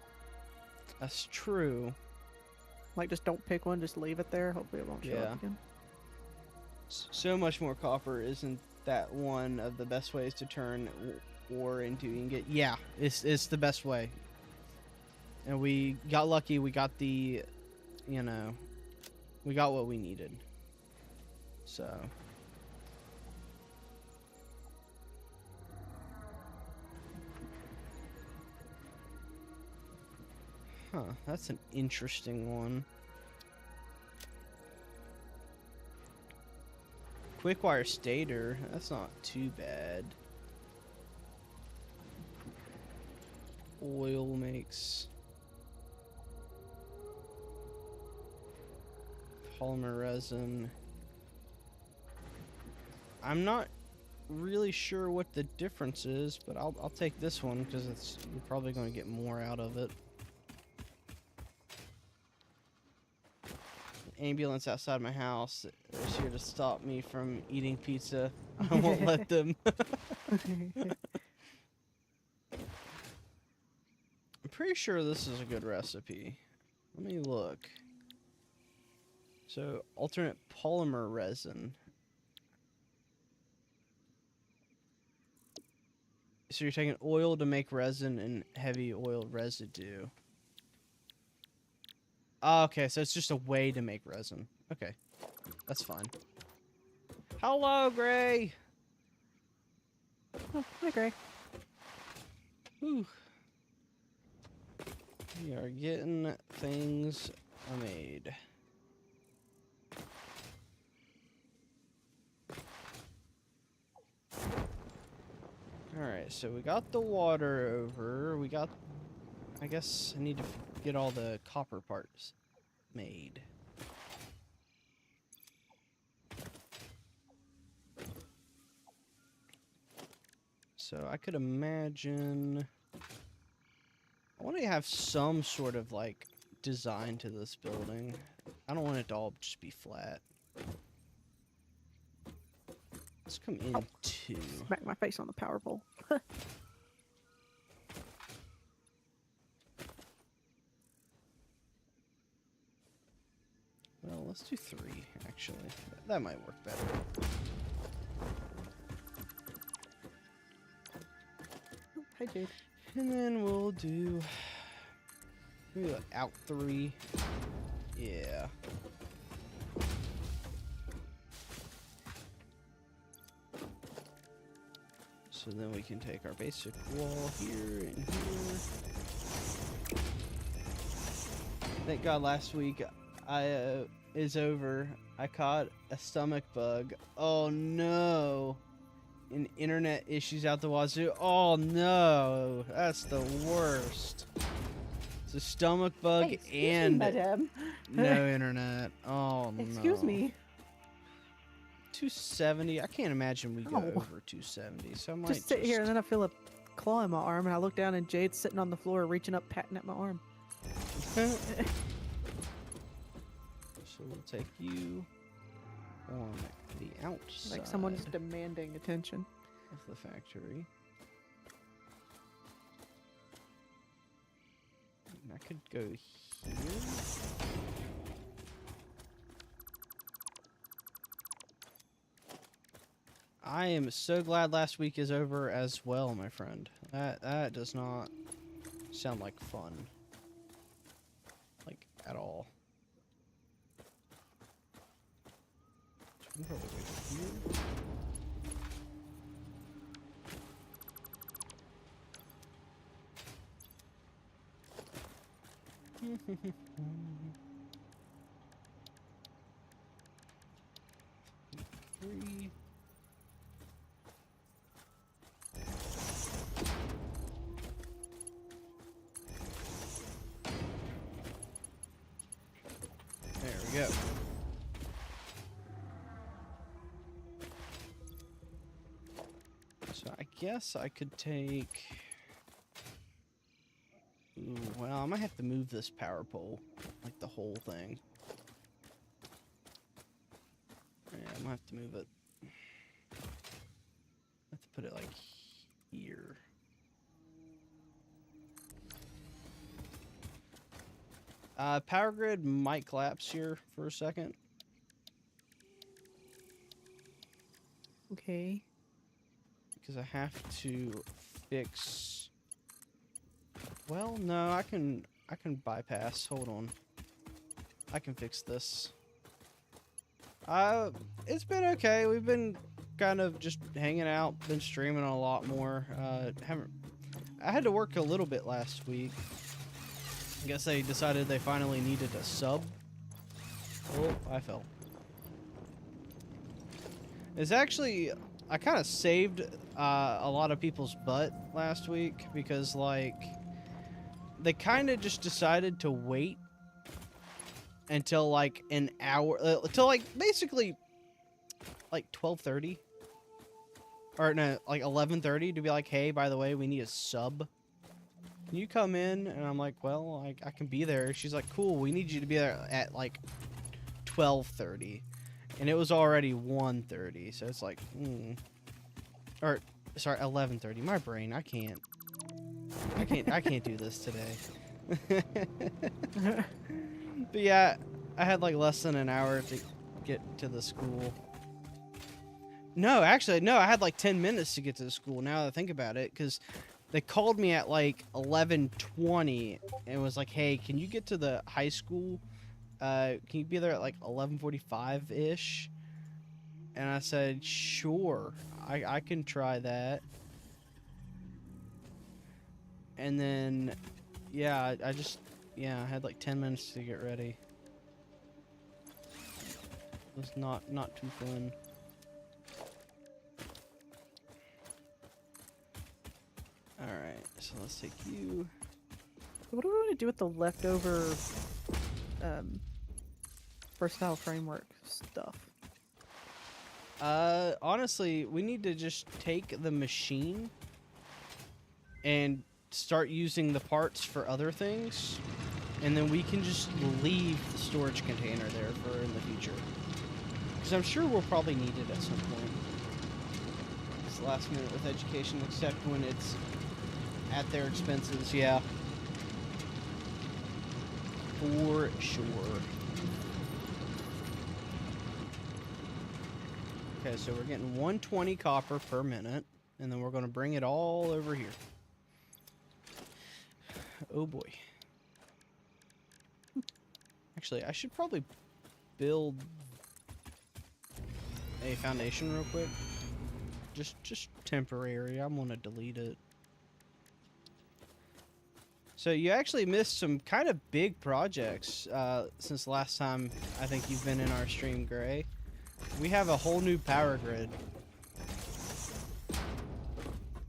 That's true. Like, just don't pick one, just leave it there. Hopefully it won't show up again. So much more copper isn't that one of the best ways to turn ore into ingot? Yeah, it's the best way. And we got lucky. We got the, you know, we got what we needed. So. Huh, that's an interesting one. Quick wire stator, that's not too bad. Oil makes polymer resin. I'm not really sure what the difference is, but I'll take this one because you're probably going to get more out of it. Ambulance outside my house is here to stop me from eating pizza. I won't let them. I'm pretty sure this is a good recipe. Let me look. So, alternate polymer resin. So you're taking oil to make resin and heavy oil residue. Oh, okay, so it's just a way to make resin. Okay, that's fine. Hello, Gray! Oh, hi, Gray. Whew. We are getting things made. Alright, so we got the water over. We got... I guess I need to get all the copper parts made. So I could imagine... I want to have some sort of, like, design to this building. I don't want it to all just be flat. Let's come in too. Smack my face on the power pole. Well, let's do 3, actually. That might work better. Hi, Jade. And then we'll do... maybe like out 3. Yeah. So then we can take our basic wall here and here. Thank God last week is over. I caught a stomach bug. Oh no. And internet issues out the wazoo. Oh no. That's the worst. It's a stomach bug and no internet. Oh no. Excuse me. 270. I can't imagine we go over 270. So I might just sit here and then I feel a claw in my arm and I look down and Jade's sitting on the floor reaching up patting at my arm. So we'll take you on the outside. Like someone's demanding attention. Of the factory. And I could go here. I am so glad last week is over as well, my friend. That does not sound like fun. Like, at all. So we can probably wait here. Three. There we go. So I guess I could take... Ooh, well, I might have to move this power pole. Like the whole thing. Yeah, I might have to move it. I have to put it like here. Power grid might collapse here for a second. Okay. Because I have to fix... Well, no, I can bypass. Hold on. I can fix this. It's been okay. We've been kind of just hanging out, been streaming a lot more. I had to work a little bit last week. I guess they decided they finally needed a sub. Oh, I fell. It's actually, I kind of saved a lot of people's butt last week because, like, they kind of just decided to wait until, like, an hour, till, like, basically, like, 12:30. Or, no, like, 11:30 to be like, hey, by the way, we need a sub. Can you come in? And I'm like, well, I can be there. She's like, cool, we need you to be there at, like, 12:30. And it was already 1:30, so it's like, Or, sorry, 11:30. My brain, I can't do this today. But yeah, I had like less than an hour to get to the school. No, actually, no, I had like 10 minutes to get to the school, now that I think about it, because they called me at like 11:20 and was like, hey, can you get to the high school? Can you be there at like 11:45-ish? And I said, sure, I can try that. And then, yeah, I had like 10 minutes to get ready. It was not too fun. Alright, so let's take you. What do we want to do with the leftover versatile framework stuff? Honestly, we need to just take the machine and start using the parts for other things, and then we can just leave the storage container there for in the future. Because I'm sure we'll probably need it at some point. It's last minute with education, except when it's at their expenses, yeah. For sure. Okay, so we're getting 120 copper per minute, and then we're going to bring it all over here. Oh boy. Actually, I should probably build a foundation real quick. Just temporary. I'm going to delete it. So you actually missed some kind of big projects since last time I think you've been in our stream, Gray. We have a whole new power grid.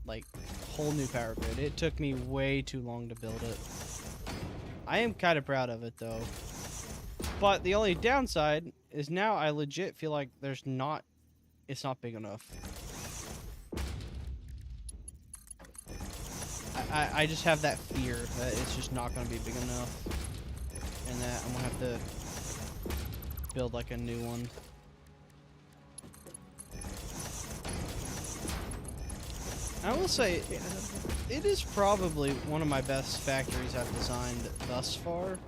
Like, whole new power grid. It took me way too long to build it. I am kind of proud of it, though. But the only downside is now I legit feel like it's not big enough. I just have that fear that it's just not going to be big enough. And that I'm going to have to build like a new one. I will say, it is probably one of my best factories I've designed thus far.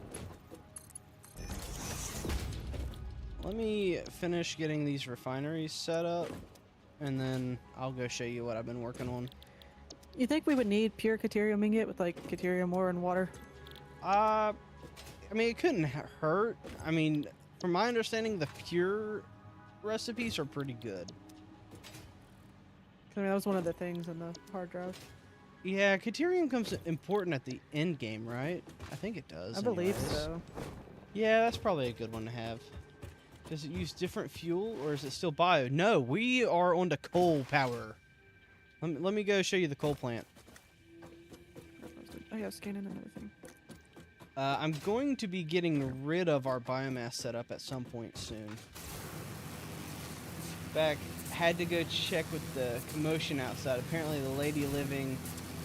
Let me finish getting these refineries set up, and then I'll go show you what I've been working on. You think we would need pure Caterium ingot with like Caterium ore and water? I mean, it couldn't hurt. I mean, from my understanding, the pure recipes are pretty good. I mean, that was one of the things in the hard drive. Yeah, Caterium comes important at the end game, right? I think it does. I believe anyways. so. Yeah, that's probably a good one to have. Does it use different fuel, or is it still bio? No, we are on the coal power. Let me go show you the coal plant. Oh yeah, scanning another thing. I'm going to be getting rid of our biomass setup at some point soon. In fact, had to go check with the commotion outside. Apparently the lady living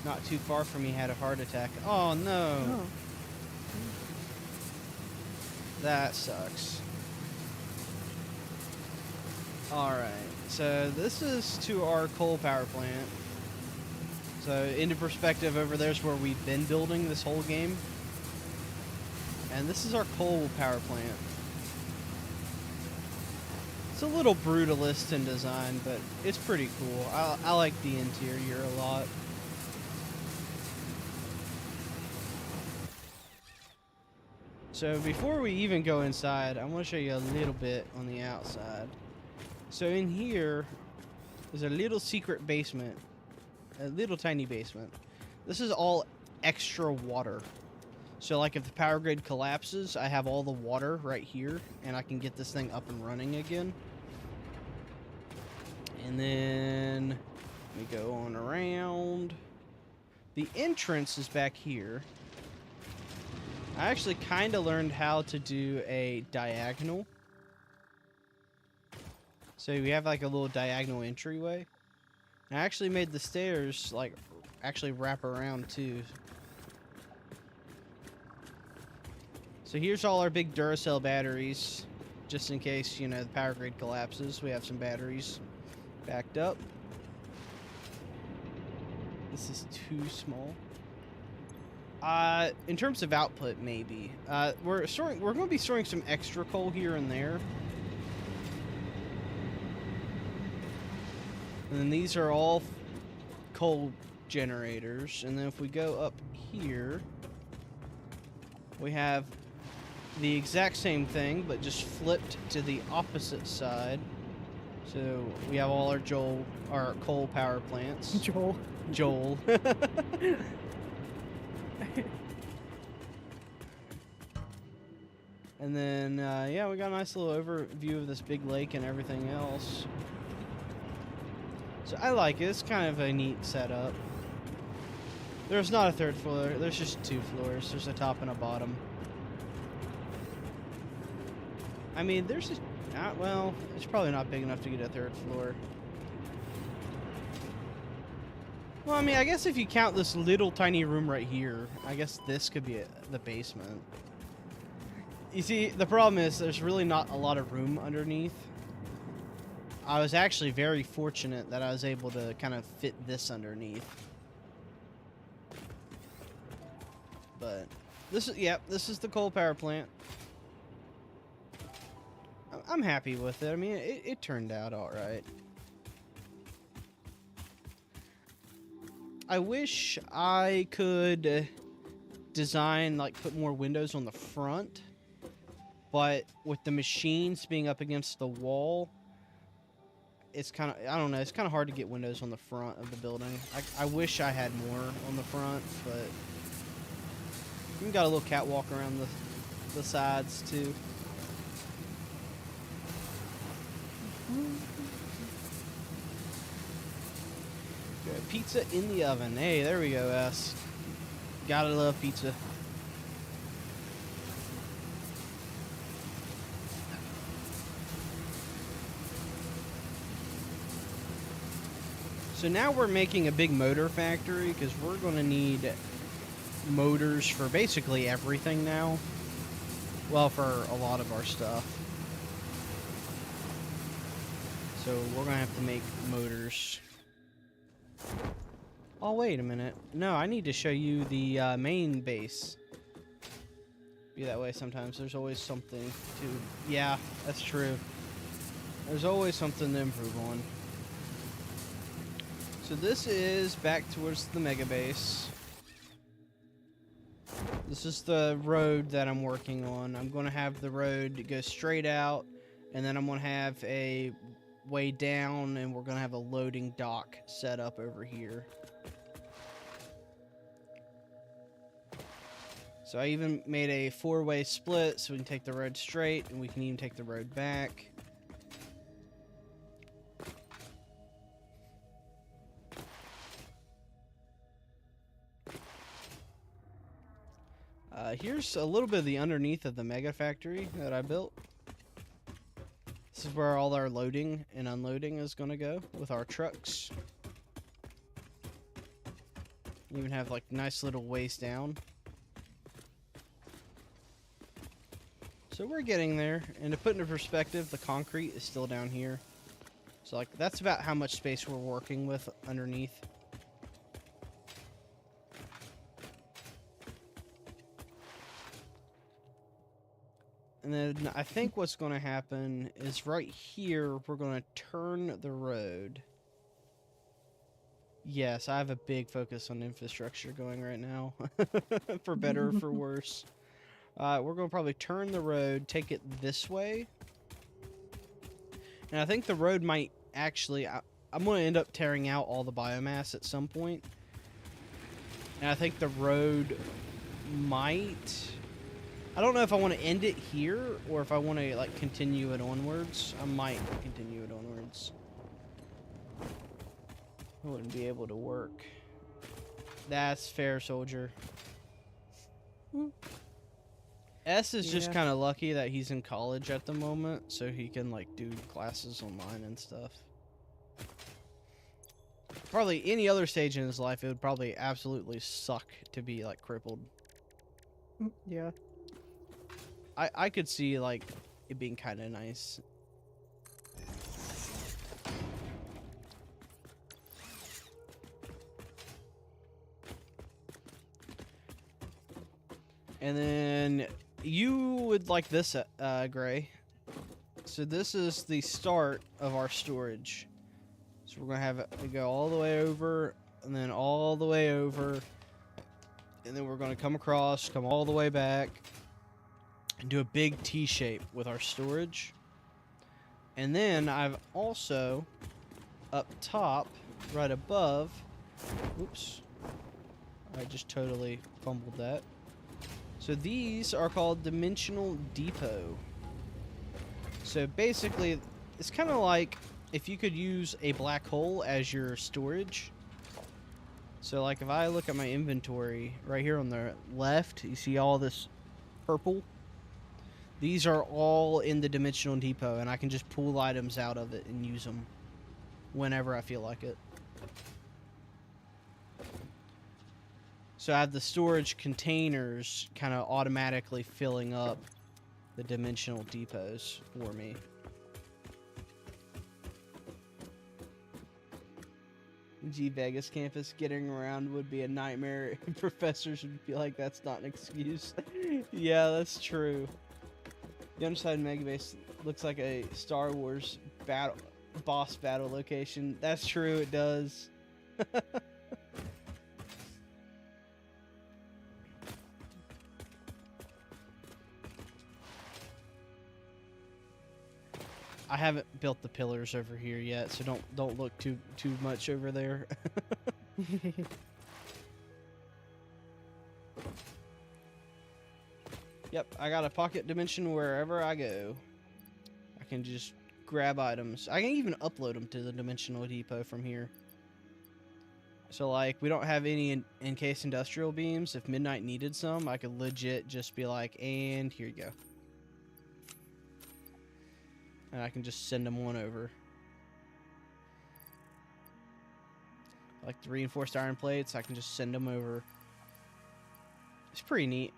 not too far from me had a heart attack. Oh no. Oh. That sucks. Alright, so this is to our coal power plant. So into perspective, over there's where we've been building this whole game. And this is our coal power plant. It's a little brutalist in design, but it's pretty cool. I like the interior a lot. So before we even go inside, I want to show you a little bit on the outside. So in here, there's a little secret basement. A little tiny basement. This is all extra water. So like if the power grid collapses, I have all the water right here, and I can get this thing up and running again. And then we go on around. The entrance is back here. I actually kind of learned how to do a diagonal. So we have like a little diagonal entryway. I actually made the stairs like actually wrap around too. So here's all our big Duracell batteries, just in case, you know, the power grid collapses. We have some batteries backed up. This is too small. In terms of output, maybe. We're going to be storing some extra coal here and there. And then these are all coal generators. And then if we go up here, we have the exact same thing, but just flipped to the opposite side. So we have all our coal power plants. Joel. And then, yeah, we got a nice little overview of this big lake and everything else. So I like it. It's kind of a neat setup. There's not a third floor. There's just 2 floors. There's a top and a bottom. I mean, there's a... well, it's probably not big enough to get a 3rd floor. Well, I mean, I guess if you count this little tiny room right here, I guess this could be the basement. You see, the problem is there's really not a lot of room underneath. I was actually very fortunate that I was able to kind of fit this underneath. But this is, yeah, this is the coal power plant. I'm happy with it. I mean, it turned out all right. I wish I could design, like, put more windows on the front. But with the machines being up against the wall, it's kind of, I don't know, it's kind of hard to get windows on the front of the building. I wish I had more on the front, but we got a little catwalk around the sides too. Good. Pizza in the oven. Hey, there we go, S. Gotta love pizza. So now we're making a big motor factory because we're going to need motors for basically everything now. Well, for a lot of our stuff. So we're going to have to make motors. Oh, wait a minute. No, I need to show you the main base. Be that way sometimes. There's always something to... Yeah, that's true. There's always something to improve on. So this is back towards the mega base. This is the road that I'm working on. I'm going to have the road go straight out, and then I'm going to have a way down, and we're going to have a loading dock set up over here. So I even made a 4-way split so we can take the road straight, and we can even take the road back. Here's a little bit of the underneath of the mega factory that I built. This is where all our loading and unloading is going to go with our trucks. You even have like nice little ways down. So we're getting there, and to put into perspective, the concrete is still down here. So like that's about how much space we're working with underneath. And then I think what's going to happen is right here, we're going to turn the road. Yes, I have a big focus on infrastructure going right now, for better or for worse. We're going to probably turn the road, take it this way. And I think the road might actually... I'm going to end up tearing out all the biomass at some point. And I think the road might... I don't know if I want to end it here or if I want to like continue it onwards. I might continue it onwards. I wouldn't be able to work. That's fair, soldier. S is just kind of lucky that he's in college at the moment, so he can like do classes online and stuff. Probably any other stage in his life, it would probably absolutely suck to be like crippled. Yeah. I could see like it being kind of nice. And then you would like this, Gray. So this is the start of our storage. So we're gonna have it go all the way over, and then all the way over, and then we're gonna come across, come all the way back, and do a big T shape with our storage. And then I've also up top, right above, oops, I just totally fumbled that. So these are called dimensional depot. So basically, it's kind of like if you could use a black hole as your storage. So like if I look at my inventory right here on the left, you see all this purple? These are all in the dimensional depot, and I can just pull items out of it and use them whenever I feel like it. So I have the storage containers kind of automatically filling up the dimensional depots for me. G Vegas campus getting around would be a nightmare. Professors would be like, that's not an excuse. Yeah, that's true. The underside megabase looks like a Star Wars boss battle location. That's true, it does. I haven't built the pillars over here yet, so don't look too much over there. Yep, I got a pocket dimension wherever I go. I can just grab items. I can even upload them to the dimensional depot from here. So like, we don't have any encased industrial beams. If Midnight needed some, I could legit just be like, and here you go. And I can just send them one over. Like the reinforced iron plates, I can just send them over. It's pretty neat.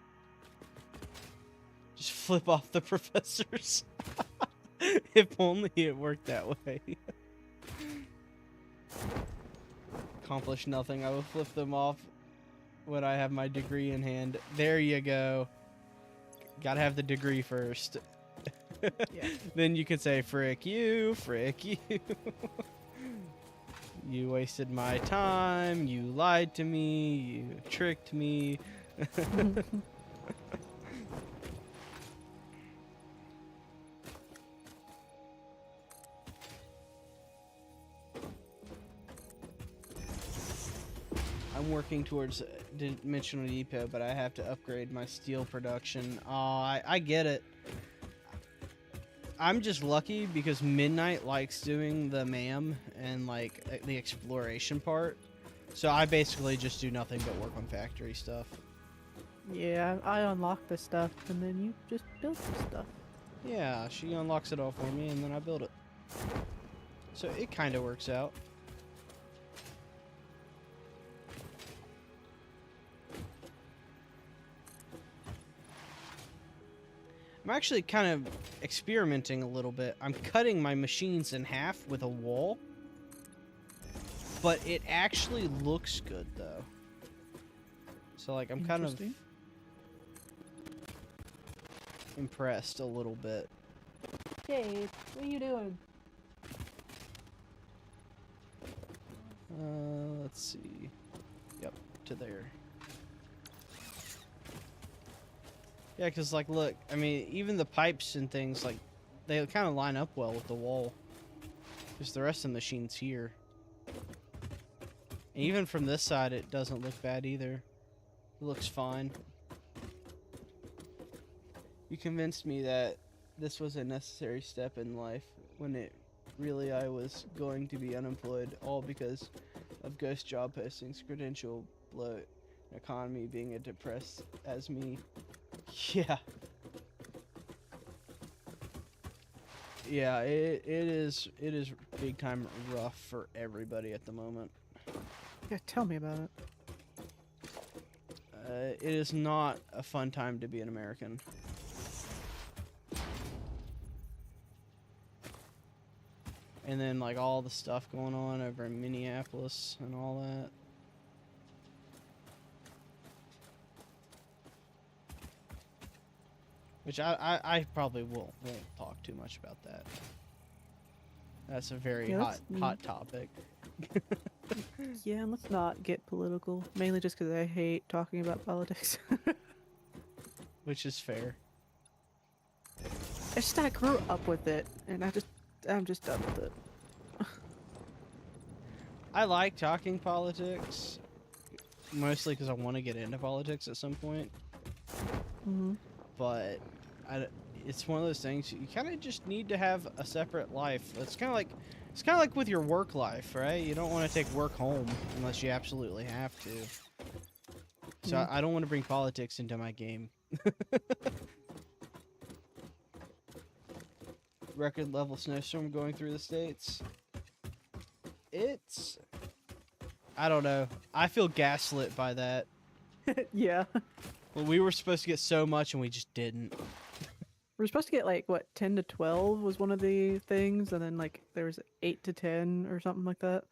Just flip off the professors. If only it worked that way. Accomplish nothing. I will flip them off when I have my degree in hand. There you go. Gotta have the degree first. Yeah. Then you could say, frick you, frick you. You wasted my time, you lied to me, you tricked me. I'm working towards dimensional depot, but I have to upgrade my steel production. I get it. I'm just lucky because Midnight likes doing the MAM and like the exploration part. So I basically just do nothing but work on factory stuff. Yeah, I unlock the stuff and then you just build the stuff. Yeah, she unlocks it all for me, and then I build it. So it kind of works out. I'm actually kind of experimenting a little bit. I'm cutting my machines in half with a wall. But it actually looks good, though. So, like, I'm kind of impressed a little bit. Hey, what are you doing? Let's see. Yep, to there. Yeah, because, like, look, I mean, even the pipes and things, like, they kind of line up well with the wall. Because the rest of the machine's here. And even from this side, it doesn't look bad either. It looks fine. You convinced me that this was a necessary step in life when it really I was going to be unemployed, all because of ghost job postings, credential bloat, economy being as depressed as me. Yeah. Yeah, it is big time rough for everybody at the moment. Yeah, tell me about it. It is not a fun time to be an American. And then, like, all the stuff going on over in Minneapolis and all that. Which I probably won't talk too much about that. That's a very hot topic. Yeah, and let's not get political. Mainly just because I hate talking about politics. Which is fair. It's just I grew up with it, and I'm just done with it. I like talking politics, mostly because I want to get into politics at some point. Mm-hmm. But it's one of those things you kind of just need to have a separate life. It's kind of like with your work life, right? You don't want to take work home unless you absolutely have to. So I don't want to bring politics into my game. Record level snowstorm going through the states. It's, I don't know. I feel gaslit by that. Yeah. Well, we were supposed to get so much and we just didn't. We're supposed to get like what 10 to 12 was one of the things, and then like there was 8 to 10 or something like that.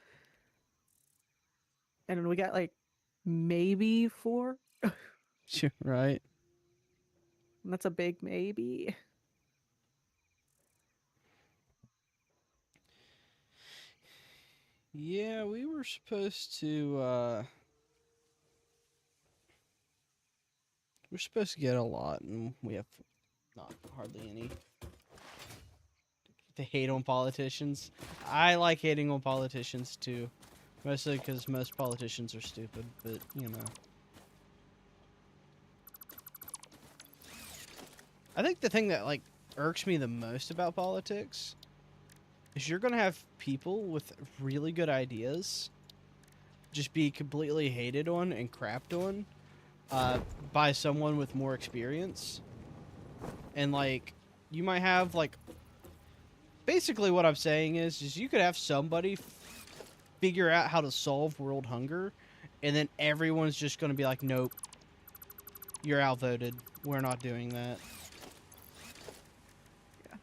And then we got like maybe 4. Right. And that's a big maybe. Yeah, we were supposed to we're supposed to get a lot, and we have not hardly any. To hate on politicians. I like hating on politicians too. Mostly because most politicians are stupid, but you know. I think the thing that like irks me the most about politics is you're gonna have people with really good ideas just be completely hated on and crapped on by someone with more experience. And like you might have like basically what I'm saying is you could have somebody figure out how to solve world hunger, and then everyone's just going to be like, nope, you're outvoted. We're not doing that. Yeah.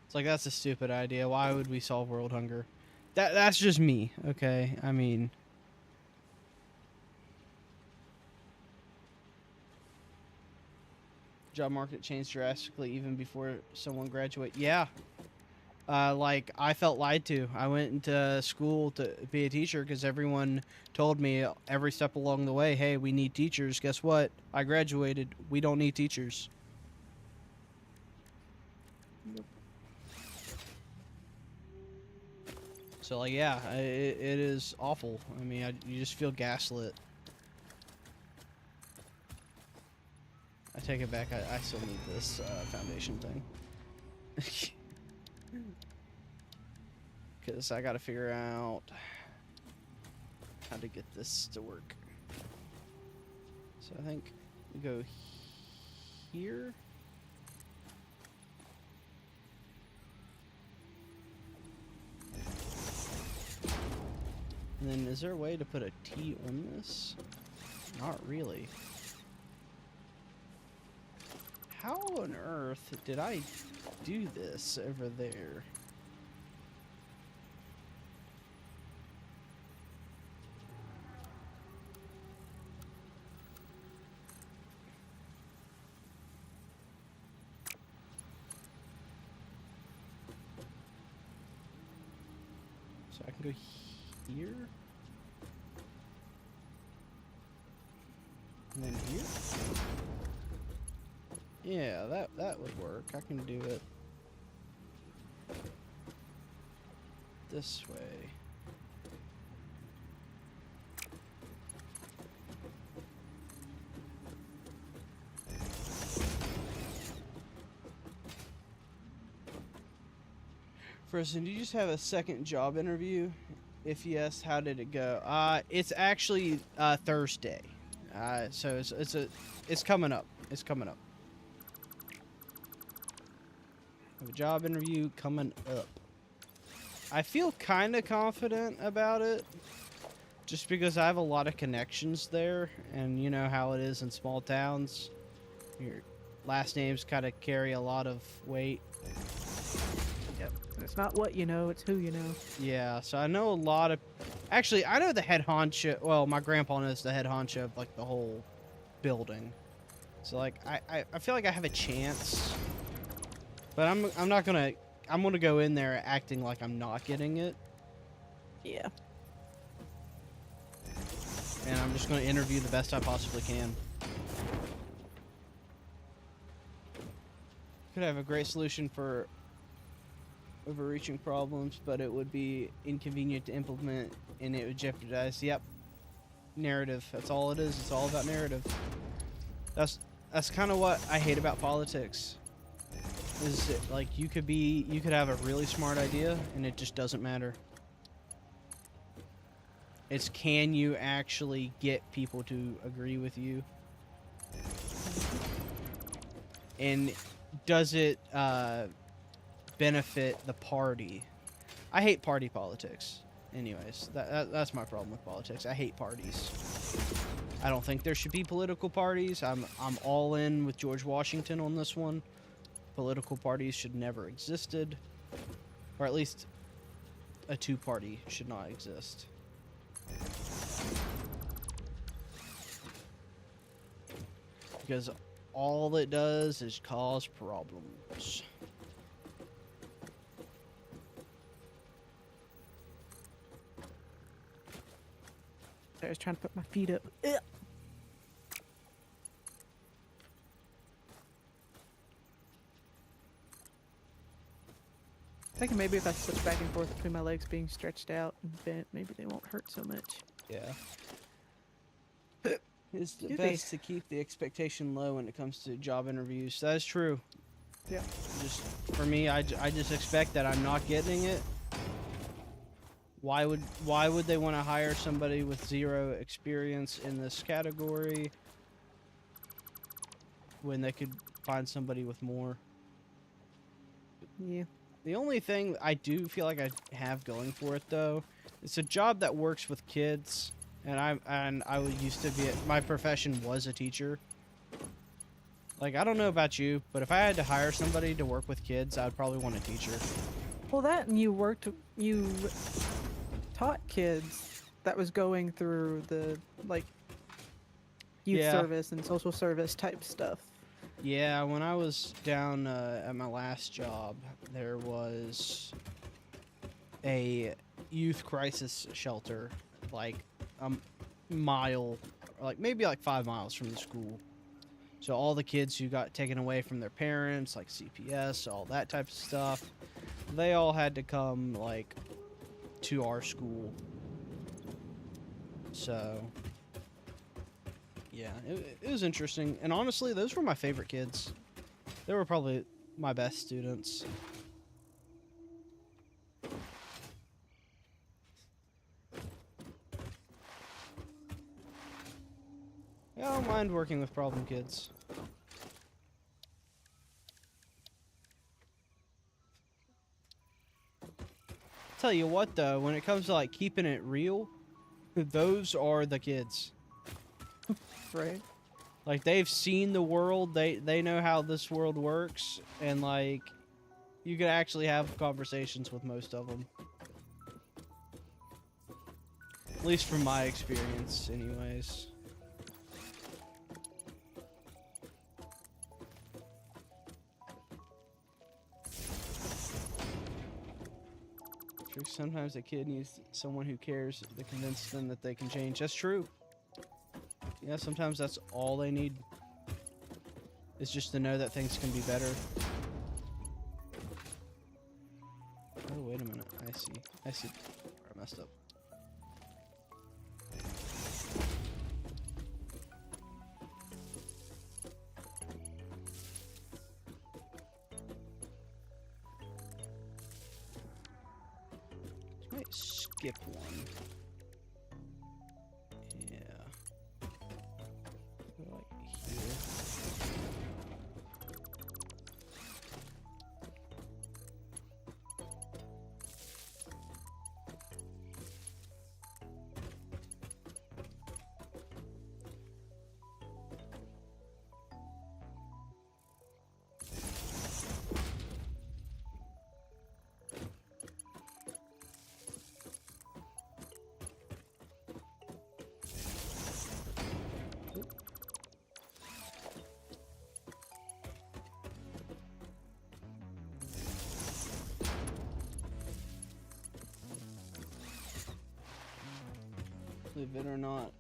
It's like, that's a stupid idea. Why would we solve world hunger? That's just me, okay? I mean, job market changed drastically even before someone graduate. Yeah. Like, I felt lied to. I went into school to be a teacher because everyone told me every step along the way, hey, we need teachers. Guess what? I graduated. We don't need teachers. Yep. So, like, yeah, it is awful. I mean, you just feel gaslit. I take it back. I still need this foundation thing. Because I got to figure out how to get this to work. So I think We go here. And then is there a way to put a T on this? Not really. How on earth did I do this over there? So I can go here. And then here? Yeah, that would work. I can do it this way. Person, do you just have a second job interview? If yes, how did it go? It's actually Thursday. So it's coming up. It's coming up. I have a job interview coming up. I feel kind of confident about it, just because I have a lot of connections there, and you know how it is in small towns. Your last names kind of carry a lot of weight. Yep. It's not what you know, it's who you know. Yeah, so I know a lot of... Actually, I know the head honcho... Well, my grandpa knows the head honcho of, like, the whole building. So, like, I feel like I have a chance. But I'm not gonna... I'm gonna go in there acting like I'm not getting it. Yeah. And I'm just gonna interview the best I possibly can. Could have a great solution for overreaching problems, but it would be inconvenient to implement, and it would jeopardize. Yep, narrative. That's all it is. It's all about narrative. That's kind of what I hate about politics. Is that, like, you could have a really smart idea, and it just doesn't matter. It's, can you actually get people to agree with you? And does it benefit the party? I hate party politics. Anyways, that's my problem with politics. I hate parties. I don't think there should be political parties. I'm all in with George Washington on this one. Political parties should never existed, or at least a two-party should not exist. Because all it does is cause problems. I was trying to put my feet up. Ugh. Thinking maybe if I switch back and forth between my legs being stretched out and bent, maybe they won't hurt so much. Yeah. It's the best to keep the expectation low when it comes to job interviews. That is true. Yeah. Just for me, I just expect that I'm not getting it. Why would they want to hire somebody with 0 experience in this category when they could find somebody with more? Yeah. The only thing I do feel like I have going for it, though, it's a job that works with kids, and I used to be my profession was a teacher. Like, I don't know about you, but if I had to hire somebody to work with kids, I'd probably want a teacher. Well, that and you taught kids that was going through the, like, youth service and social service type stuff. Yeah, when I was down at my last job, there was a youth crisis shelter, like a mile, or like maybe like 5 miles from the school. So all the kids who got taken away from their parents, like CPS, all that type of stuff, they all had to come, like, to our school. So yeah, it was interesting. And honestly, those were my favorite kids. They were probably my best students. Oh, mind working with problem kids. Tell you what though, when it comes to like keeping it real, those are the kids. Right. Like they've seen the world, they know how this world works, and like you can actually have conversations with most of them. At least from my experience, anyways. Sometimes a kid needs someone who cares to convince them that they can change. That's true. Yeah, sometimes that's all they need. Is just to know that things can be better. Oh, wait a minute. I see. I see. I messed up. Might skip one. Yeah. Go like here. Believe it or not,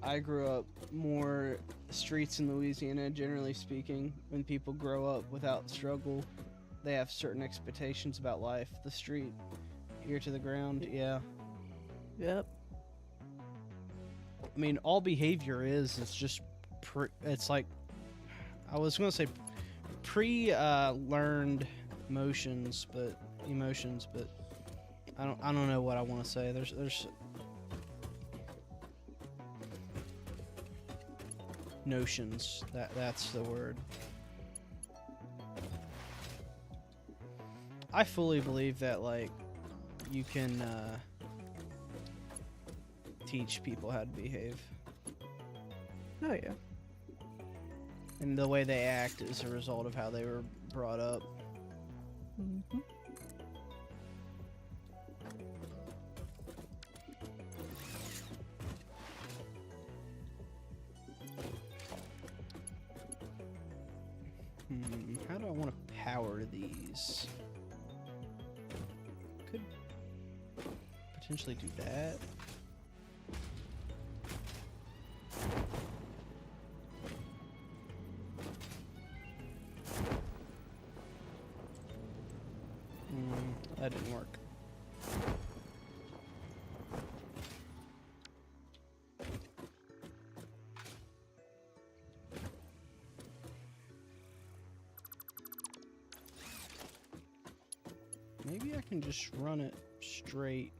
I grew up more streets in Louisiana, generally speaking. When people grow up without struggle, they have certain expectations about life. The street, ear to the ground, yeah. Yep. I mean, all behavior is, it's just, it's like, I was going to say pre-learned emotions, but I don't know what I want to say. There's notions, that's the word. I fully believe that like you can teach people how to behave, Oh yeah. and the way they act is a result of how they were brought up. Mm-hmm. How do I want to power these? Could potentially do that. That didn't work. Maybe I can just run it straight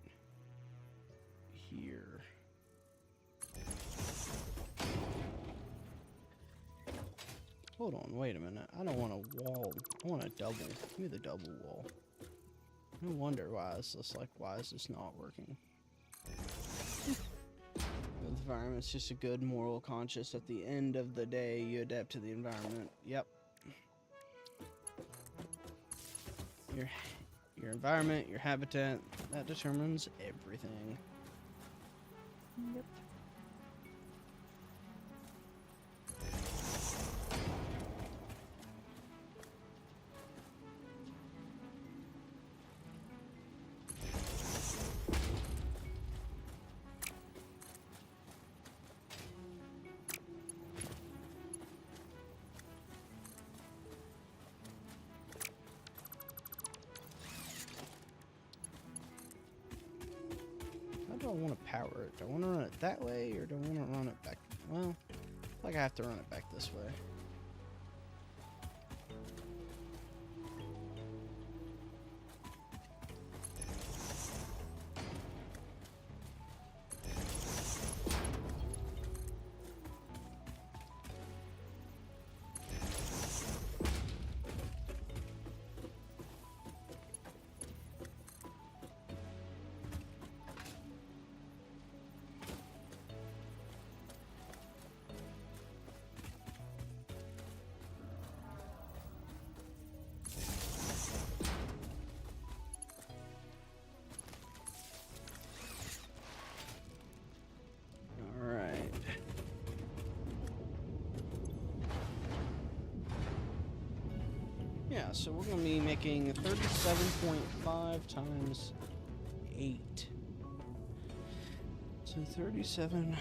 here. Hold on, wait a minute. I don't want a wall. I want a double. Give me the double wall. No wonder why is this like, why is this not working? The environment's just a good moral conscience. At the end of the day, you adapt to the environment. Yep. Your environment, your habitat, that determines everything. Yep. Do I want to power it? Do I want to run it that way, or do I want to run it back? Well, like I have to run it back this way. Yeah, so we're going to be making 37.5 times 8. So 37.5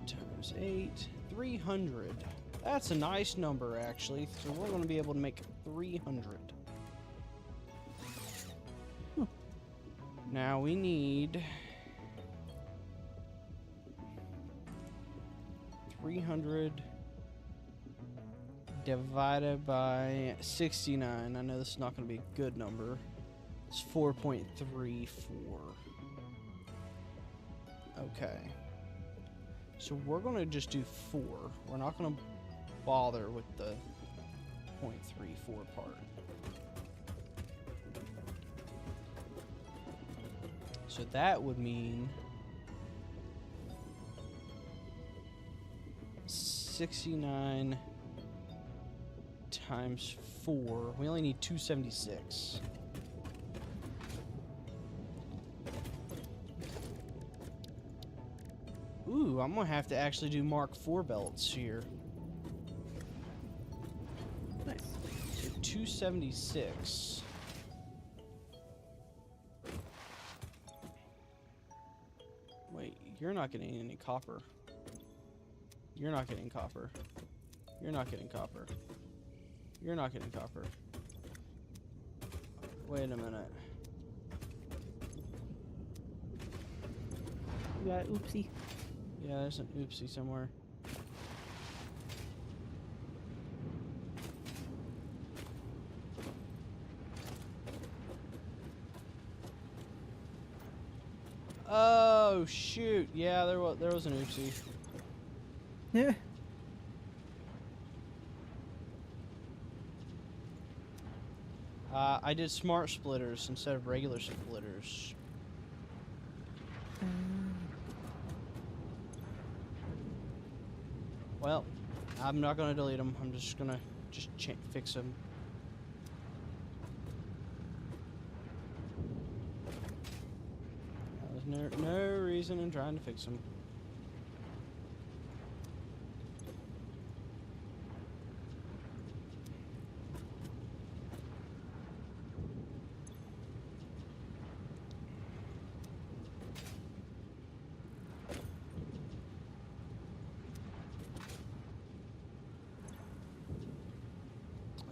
times 8, 300. That's a nice number, actually. So we're going to be able to make 300. Now we need 300 divided by 69. I know this is not going to be a good number. It's 4.34. Okay. So we're going to just do 4. We're not going to bother with the 0.34 part. So that would mean 69 times 4. We only need 276. Ooh, I'm gonna have to actually do Mark IV belts here. Nice. So 276. Wait, you're not getting any copper. You're not getting copper. You're not getting copper. You're not getting copper. Wait a minute. You got oopsie. Yeah, there's an oopsie somewhere. Oh shoot! Yeah, there was an oopsie. Yeah. I did smart splitters instead of regular splitters. Well, I'm not gonna delete them. I'm just gonna fix them. There's no reason in trying to fix them.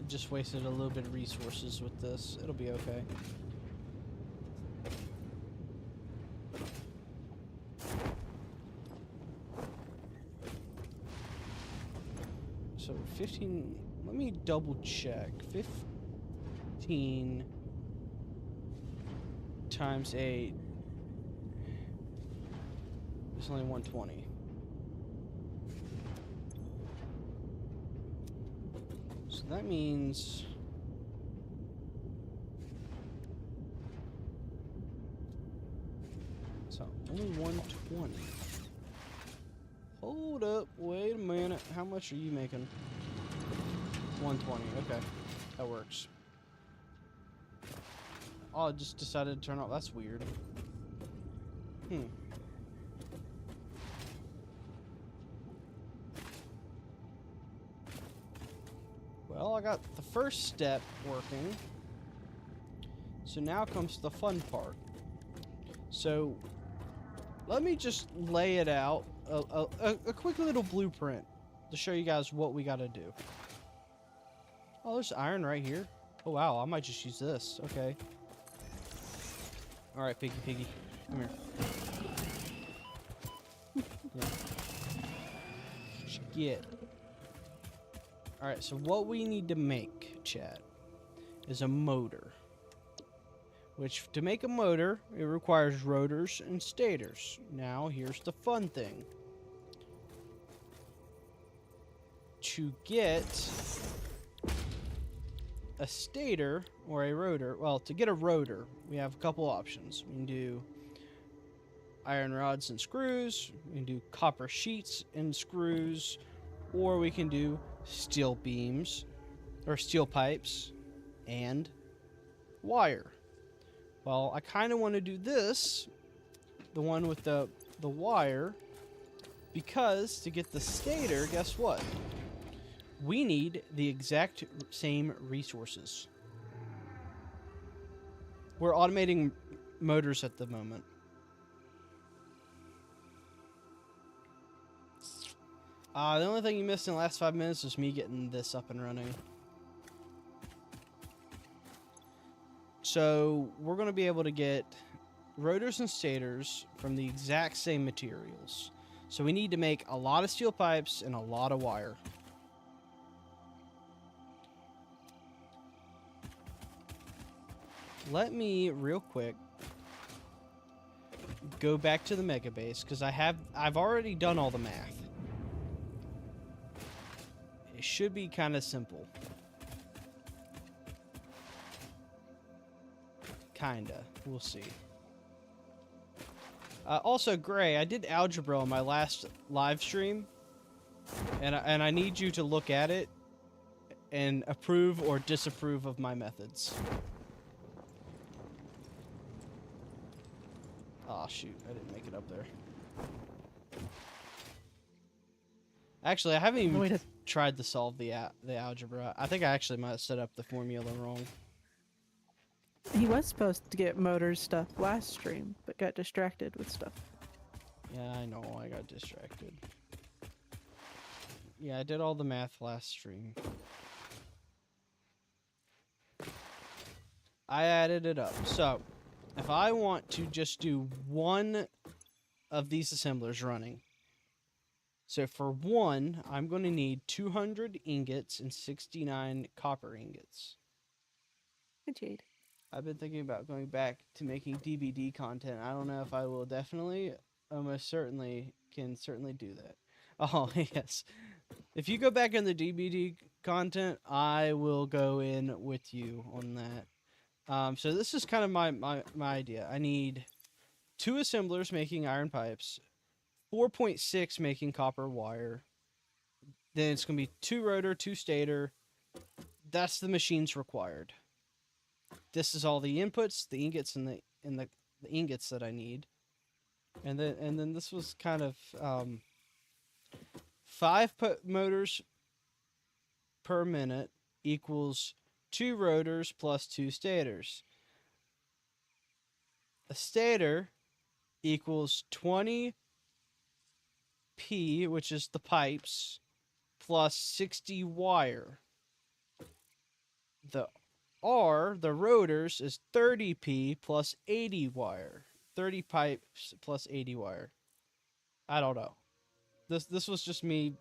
Just wasted a little bit of resources with this. It'll be okay. So 15, let me double check. 15 times 8 is only 120. So that means so only 120. Hold up, wait a minute. How much are you making? 120. Okay, that works. Oh, it just decided to turn off. That's weird. Well, I got the first step working. So now comes the fun part. So let me just lay it out, a quick little blueprint to show you guys what we got to do. Oh, there's iron right here. Oh, wow, I might just use this. Okay. All right, Piggy, come here. Yeah. Get. All right, so what we need to make, chat, is a motor. Which, to make a motor, it requires rotors and stators. Now, here's the fun thing. To get a stator or a rotor, well, to get a rotor, we have a couple options. We can do iron rods and screws, we can do copper sheets and screws, or we can do steel beams, or steel pipes, and wire. Well, I kind of want to do this, the one with the wire, because to get the stator, guess what? We need the exact same resources. We're automating motors at the moment. The only thing you missed in the last 5 minutes was me getting this up and running. So we're going to be able to get rotors and stators from the exact same materials. So we need to make a lot of steel pipes and a lot of wire. Let me real quick go back to the mega base because I've already done all the math. It should be kind of simple. Kinda. We'll see. Also, Gray, I did algebra on my last live stream, and I need you to look at it and approve or disapprove of my methods. Oh shoot, I didn't make it up there. Actually, I haven't even tried to solve the algebra. I think I actually might have set up the formula wrong. He was supposed to get motors stuff last stream, but got distracted with stuff. Yeah, I know. I got distracted. Yeah, I did all the math last stream. I added it up. So, if I want to just do one of these assemblers running, so for one, I'm going to need 200 ingots and 69 copper ingots. Hey, Jade. I've been thinking about going back to making DVD content. I don't know if I will definitely, almost certainly, can certainly do that. Oh, yes. If you go back in the DVD content, I will go in with you on that. So this is kind of my idea. I need 2 assemblers making iron pipes, 4.6 making copper wire. Then it's going to be 2 rotor, 2 stator. That's the machines required. This is all the inputs, the ingots, and the ingots that I need. And then this was kind of 5 motors per minute equals 2 rotors plus 2 stators. A stator equals 20 P, which is the pipes, plus 60 wire. The R, the rotors, is 30P plus 80 wire. 30 pipes plus 80 wire. I don't know. This was just me.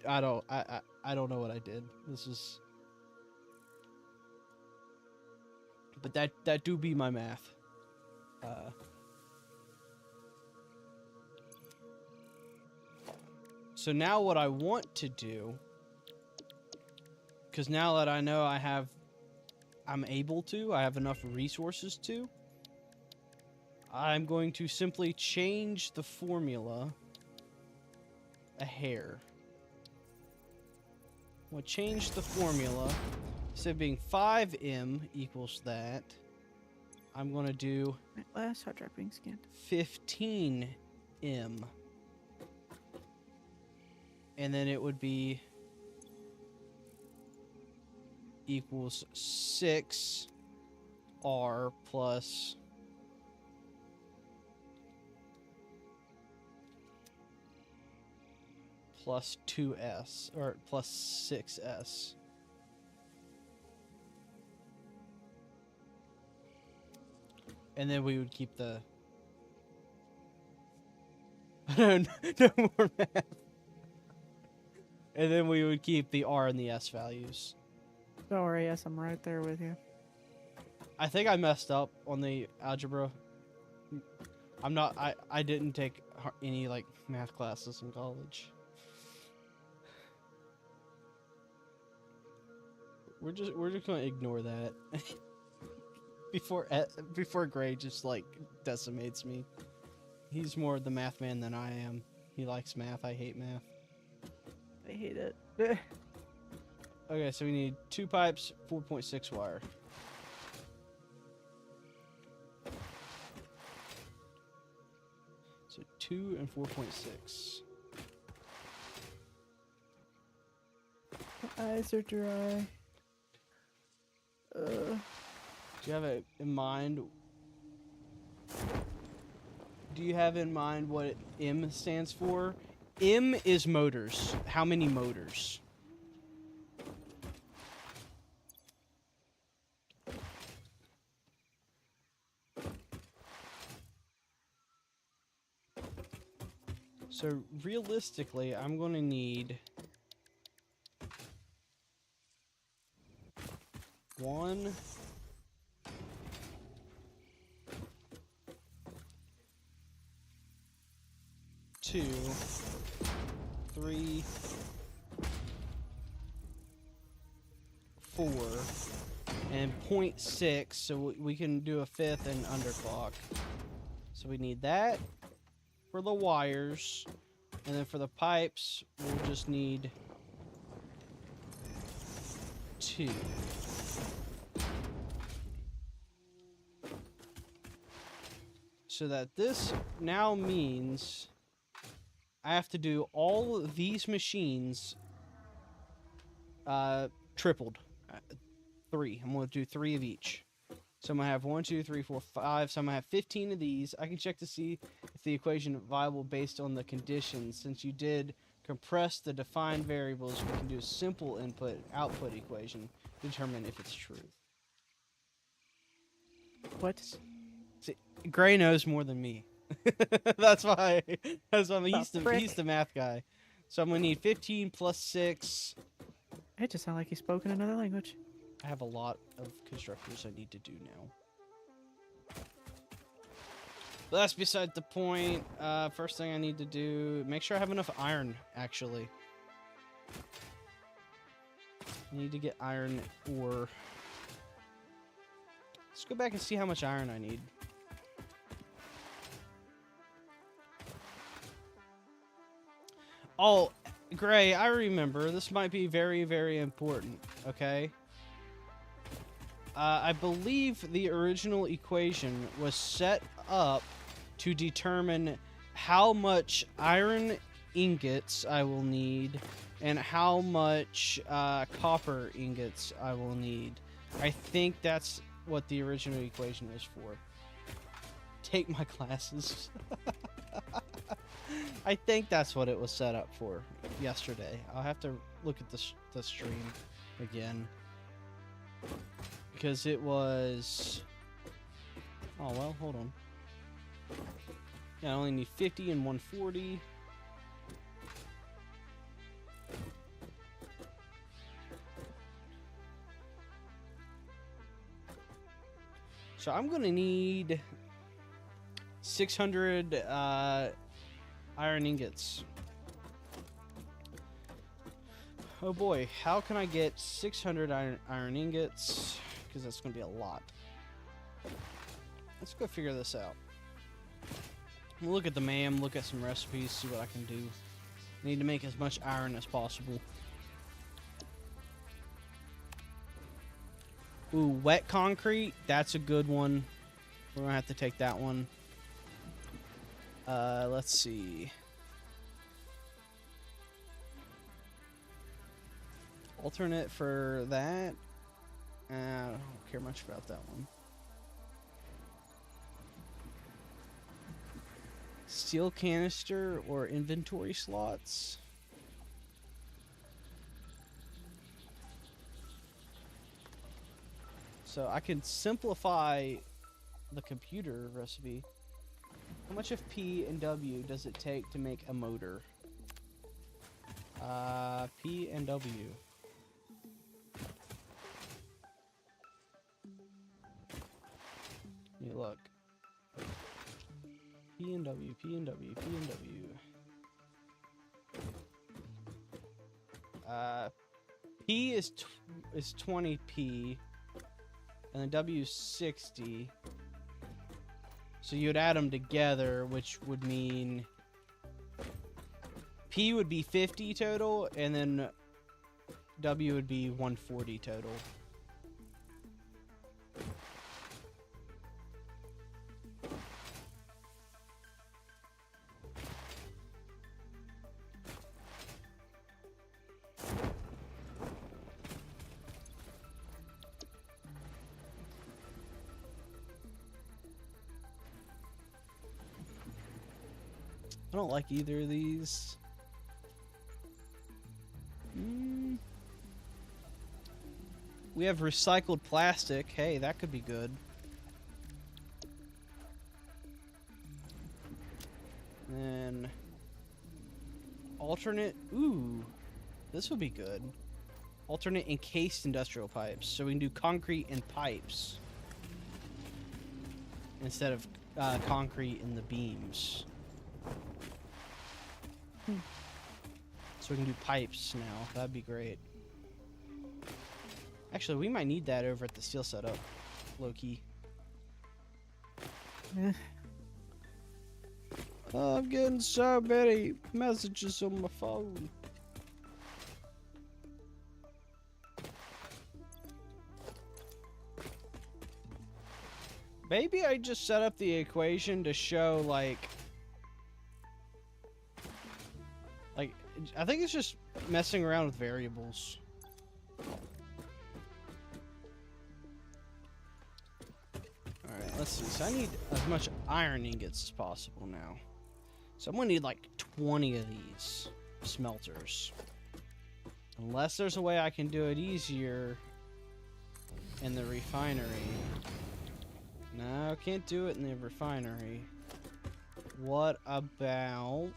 I don't know what I did. This is, but that do be my math. So now what I want to do, because now that I know I have enough resources to, I'm going to simply change the formula a hair. We'll change the formula. Instead of being 5M equals that, I'm going to do Last hard drive being scanned. 15M. And then it would be equals 6R plus plus 2S, or plus 6S. And then we would keep the... no more math. And then we would keep the R and the S values. Don't worry, yes, I'm right there with you. I think I messed up on the algebra. I didn't take any, like, math classes in college. We're just gonna ignore that. before Gray just, like, decimates me. He's more the math man than I am. He likes math. I hate math. I hate it. Okay, so we need 2 pipes, 4.6 wire. So 2 and 4.6. Eyes are dry. Do you have it in mind? Do you have in mind what M stands for? M is motors. How many motors? So realistically, I'm going to need 1, 2, 3, 4, and 0.6, so we can do a fifth and underclock. So we need that for the wires, and then for the pipes, we'll just need 2. So that this now means I have to do all of these machines tripled. 3. I'm going to do 3 of each. So I'm going to have 1, 2, 3, 4, 5. So I'm going to have 15 of these. I can check to see if the equation is viable based on the conditions. Since you did compress the defined variables, we can do a simple input-output equation to determine if it's true. What? See, Gray knows more than me. That's why. He's the math guy. So I'm going to need 15 plus 6. It just sounds like he spoke in another language. I have a lot of constructors I need to do now. But that's beside the point. First thing I need to do, make sure I have enough iron, actually. I need to get iron ore. Let's go back and see how much iron I need. Oh, Gray, I remember. This might be very, very important, okay? I believe the original equation was set up to determine how much iron ingots I will need and how much copper ingots I will need. I think that's what the original equation was for. Take my classes. I think that's what it was set up for yesterday. I'll have to look at the stream again. Because it was... Oh, well, hold on. Yeah, I only need 50 and 140. So I'm going to need 600 iron ingots. Oh boy, how can I get 600 iron ingots? Because that's going to be a lot. Let's go figure this out. Look at the MAM, look at some recipes, see what I can do. I need to make as much iron as possible. Ooh, wet concrete, that's a good one. We're going to have to take that one. Let's see. Alternate for that. I don't care much about that one. Steel canister or inventory slots. So I can simplify the computer recipe. How much of P and W does it take to make a motor? P and W. Let me look. P and W, P and W, P and W. P is 20p, and then W is 60. So you'd add them together, which would mean P would be 50 total, and then W would be 140 total. I don't like either of these. We have recycled plastic. Hey, that could be good. And alternate. Ooh, this would be good. Alternate encased industrial pipes. So we can do concrete and pipes instead of concrete in the beams. So we can do pipes now. That'd be great. Actually, we might need that over at the steel setup. Low key. Eh. Oh, I'm getting so many messages on my phone. Maybe I just set up the equation to show like I think it's just messing around with variables. Alright, let's see. So I need as much iron ingots as possible now. So I'm gonna need like 20 of these smelters. Unless there's a way I can do it easier in the refinery. No, can't do it in the refinery. What about...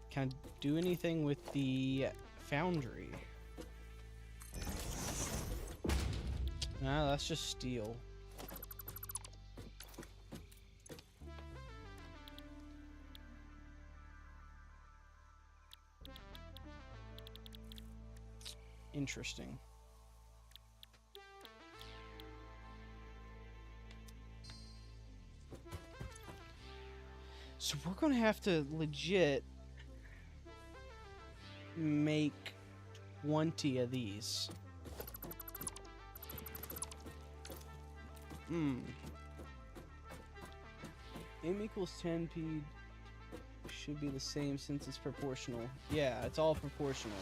Can I do anything with the foundry? No, that's just steel. Interesting. So we're gonna have to legit make 20 of these. M equals 10p should be the same since it's proportional. Yeah, it's all proportional.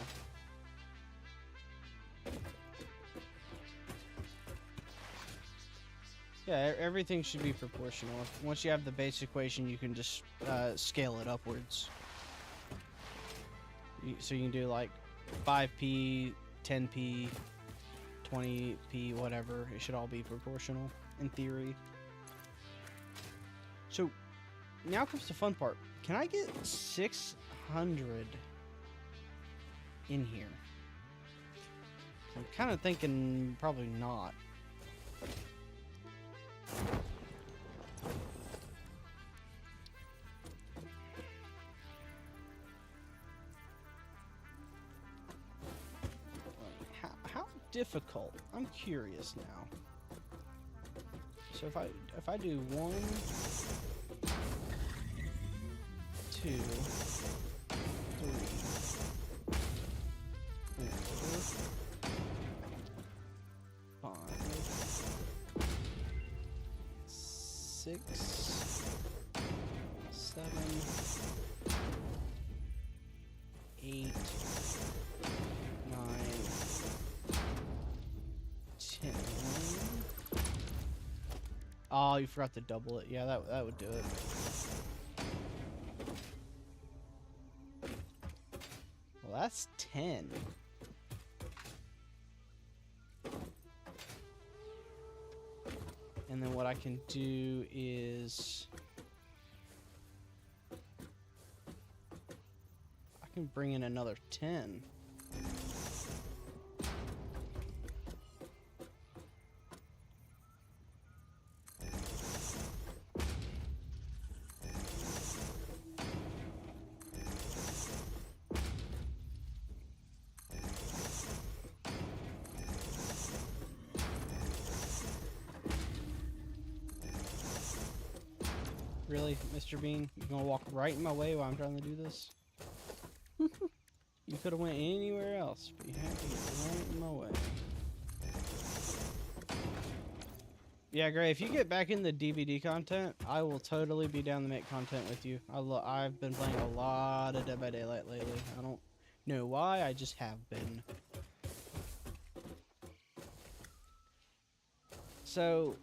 Yeah, everything should be proportional. Once you have the base equation, you can just scale it upwards. So you can do like 5p, 10p, 20p, whatever. It should all be proportional in theory. So now comes the fun part. Can I get 600 in here? I'm kind of thinking probably not. How difficult? I'm curious now. So if I do 1, 2, 3, 4, 5, 6, 7, 8, 9, 10. Oh, you forgot to double it. Yeah, that would do it. Well, that's 10. And then what I can do is I can bring in another 10. Really, Mr. Bean? You're gonna walk right in my way while I'm trying to do this? You could have went anywhere else, but you have to get right in my way. Yeah, Gray, if you get back in the DVD content, I will totally be down to make content with you. I've been playing a lot of Dead by Daylight lately. I don't know why, I just have been. So...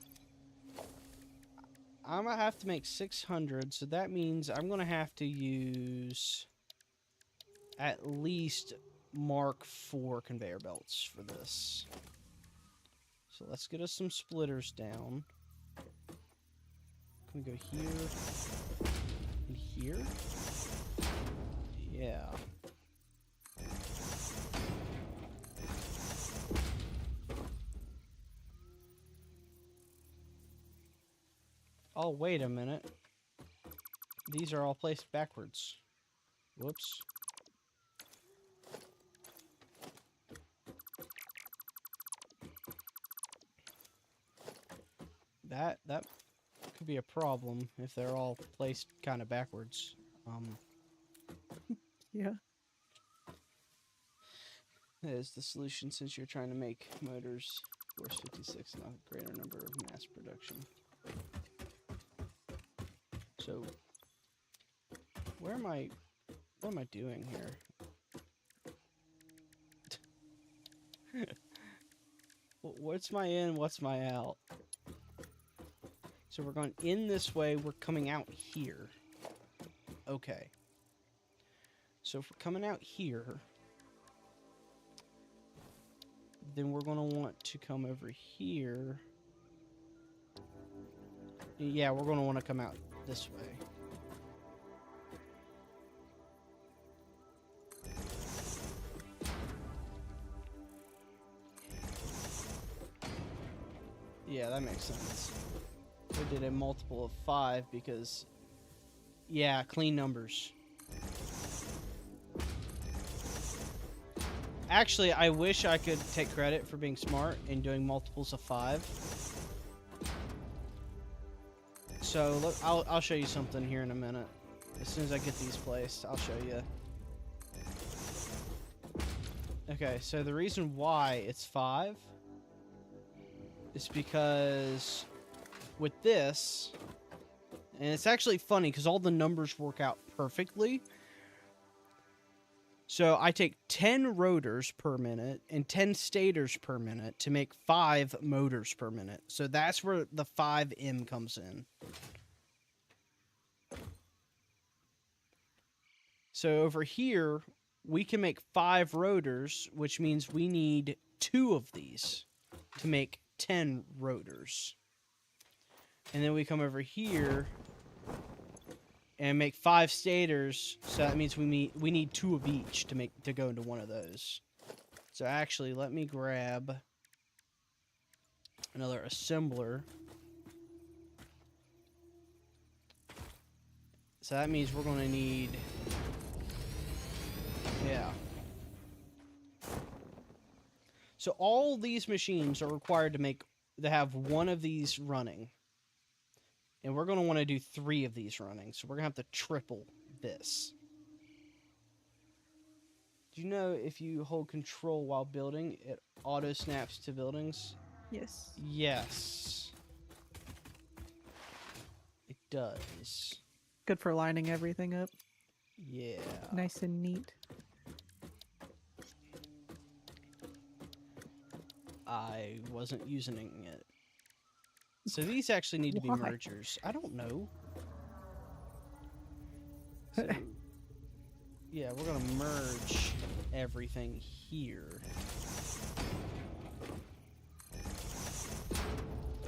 I'm gonna have to make 600, so that means I'm gonna have to use at least Mark 4 conveyor belts for this. So let's get us some splitters down. Can we go here and here? Yeah. Oh, wait a minute. These are all placed backwards. Whoops. That could be a problem if they're all placed kind of backwards. Yeah. That is the solution since you're trying to make motors force 56 and a greater number of mass production. So, what am I doing here? What's my in, what's my out? So we're going in this way, we're coming out here. Okay. So if we're coming out here, then we're going to want to come over here. Yeah, we're going to want to come out this way. Yeah, that makes sense. We did a multiple of 5 because, yeah, clean numbers. Actually, I wish I could take credit for being smart and doing multiples of 5. So, look, I'll show you something here in a minute. As soon as I get these placed, I'll show you. Okay, so the reason why it's 5 is because with this, and it's actually funny because all the numbers work out perfectly. So I take 10 rotors per minute and 10 stators per minute to make 5 motors per minute. So that's where the 5M comes in. So over here, we can make 5 rotors, which means we need 2 of these to make 10 rotors. And then we come over here and make 5 stators, so that means we need 2 of each to go into one of those. So actually, let me grab another assembler. So that means we're going to need, yeah. So all these machines are required to have 1 of these running. And we're going to want to do 3 of these running. So we're going to have to triple this. Do you know if you hold control while building, it auto snaps to buildings? Yes. Yes. It does. Good for lining everything up. Yeah. Nice and neat. I wasn't using it. So these actually need to be mergers. I don't know. So, yeah, we're going to merge everything here.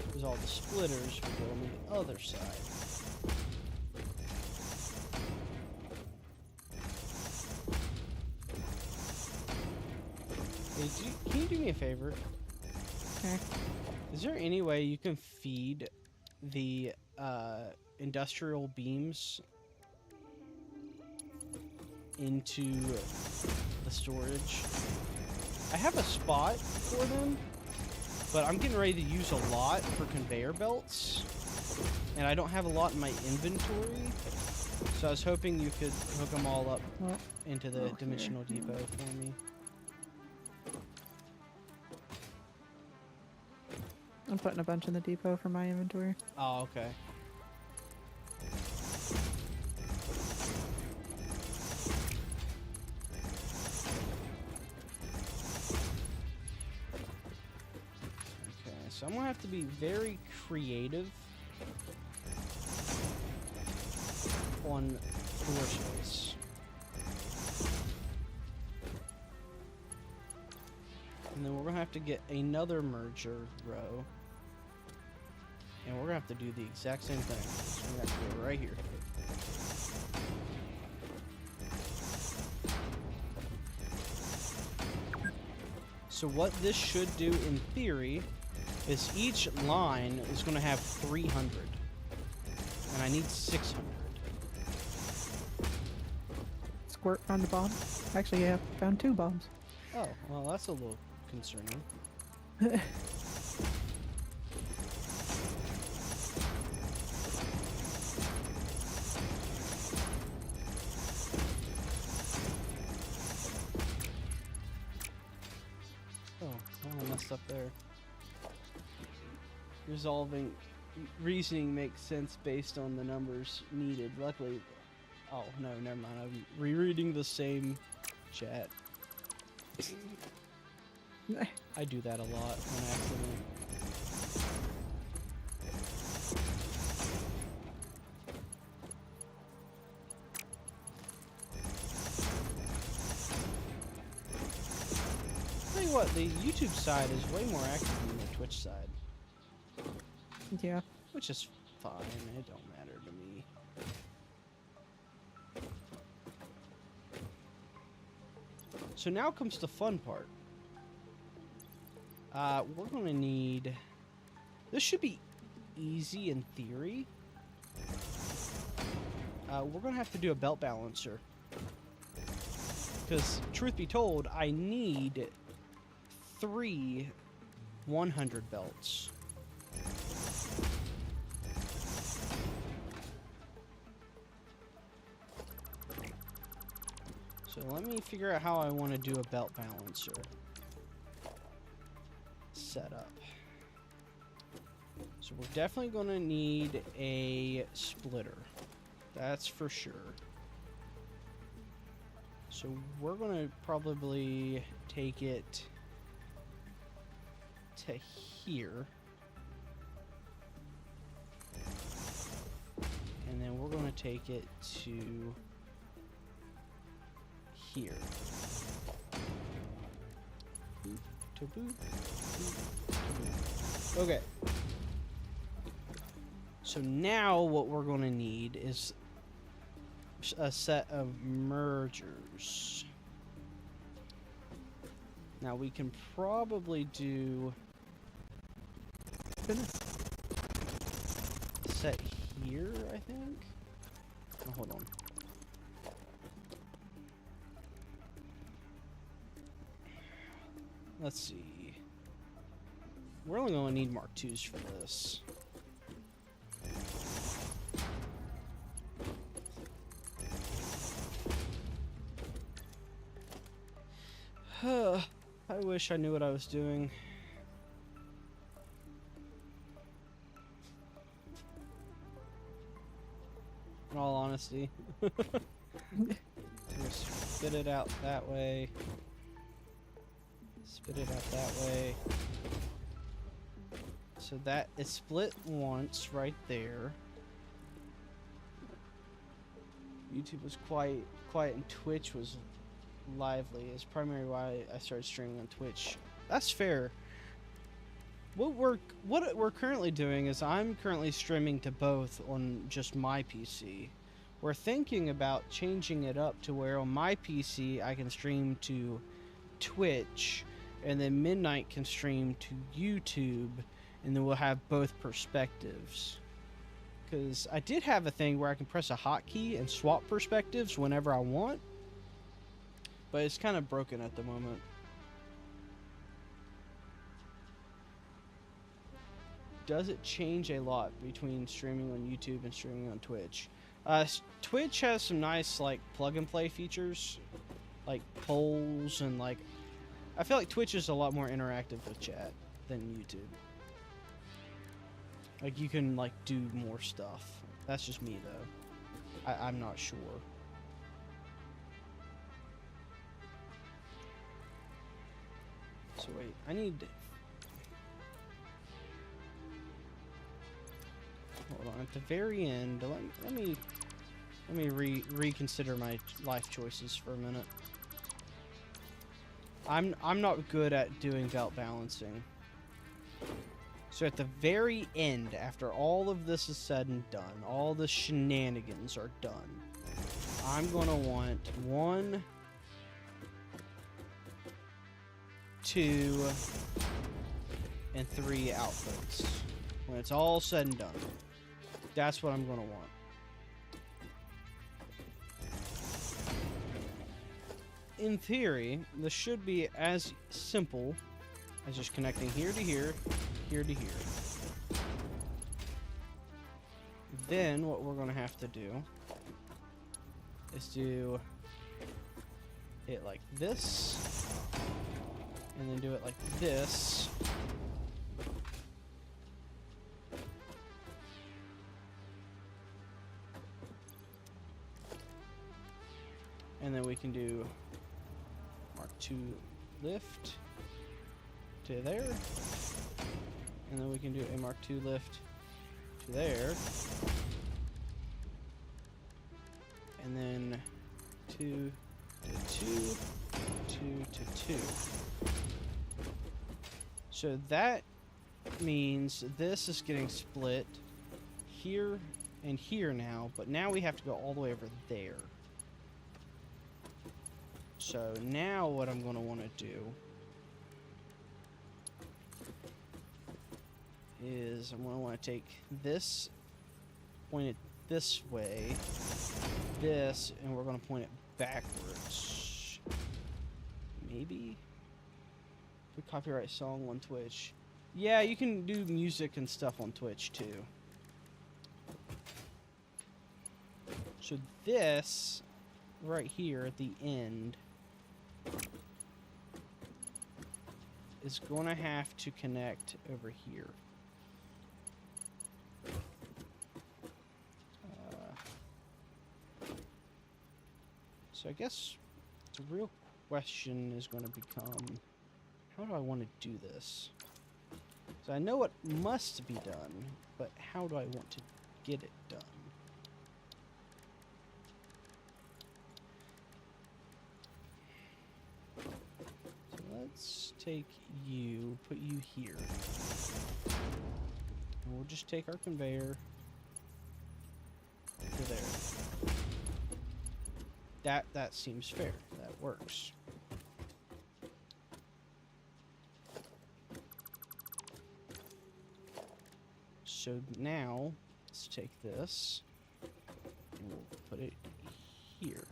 Because all the splitters will go on the other side. Hey, can you do me a favor? Okay. Is there any way you can feed the industrial beams into the storage? I have a spot for them, but I'm getting ready to use a lot for conveyor belts, and I don't have a lot in my inventory, so I was hoping you could hook them all up into the dimensional depot for me. I'm putting a bunch in the depot for my inventory. Oh, okay. Okay, so I'm gonna have to be very creative on floor space. And then we're gonna have to get another merger row. And we're gonna have to do the exact same thing. So we're gonna have to go right here. So what this should do in theory is each line is gonna have 300. And I need 600. Squirt found a bomb. Actually, yeah, found 2 bombs. Oh, well, that's a little concerning. Oh, I messed up there. Reasoning makes sense based on the numbers needed. Luckily, oh no, never mind. I'm rereading the same chat. I do that a lot on accident. Tell you what, the YouTube side is way more active than the Twitch side. Yeah. Which is fine, it don't matter to me. So now comes the fun part. We're gonna need... This should be easy in theory. We're gonna have to do a belt balancer. Because, truth be told, I need 3 100 belts. So let me figure out how I want to do a belt balancer setup. So we're definitely going to need a splitter. That's for sure. So we're going to probably take it to here. And then we're going to take it to here. Boop to boop. Boop to boop. Okay. So now what we're going to need is a set of mergers. Now we can probably do set here, I think. Oh, hold on. Let's see. We're only going to need Mark IIs for this. I wish I knew what I was doing. In all honesty. So spit it out that way. Spit it out that way. So that is split once right there. YouTube was quiet and Twitch was lively. It's primarily why I started streaming on Twitch. That's fair. What we're currently doing is I'm currently streaming to both on just my PC. We're thinking about changing it up to where on my PC I can stream to Twitch, and then Midnight can stream to YouTube, and then we'll have both perspectives. Because I did have a thing where I can press a hotkey and swap perspectives whenever I want, but it's kind of broken at the moment. Does it change a lot between streaming on YouTube and streaming on Twitch? Twitch has some nice like plug and play features, like polls, and like I feel like Twitch is a lot more interactive with chat than YouTube. Like you can like do more stuff. That's just me though. I'm not sure. So wait, I need... Hold on, at the very end, let me Let me reconsider my life choices for a minute. I'm not good at doing belt balancing. So at the very end, after all of this is said and done, all the shenanigans are done, I'm gonna want 1, 2, and 3 outputs. When it's all said and done, that's what I'm gonna want. In theory, this should be as simple as just connecting here to here, here to here. Then what we're gonna have to do is do it like this, and then do it like this. And then we can do Mark II lift to there. And then we can do a Mark II lift to there. And then 2 to 2, 2 to 2. So that means this is getting split here and here now, but now we have to go all the way over there. So now what I'm going to want to do is I'm going to want to take this, point it this way, this, and we're going to point it backwards. Maybe? We copyright song on Twitch. Yeah, you can do music and stuff on Twitch too. So this right here at the end is going to have to connect over here. So I guess the real question is going to become, how do I want to do this? So I know what must be done, but how do I want to get it done? So let's take you, put you here. And we'll just take our conveyor to there. That seems fair. That works. So now, let's take this, and we'll put it here.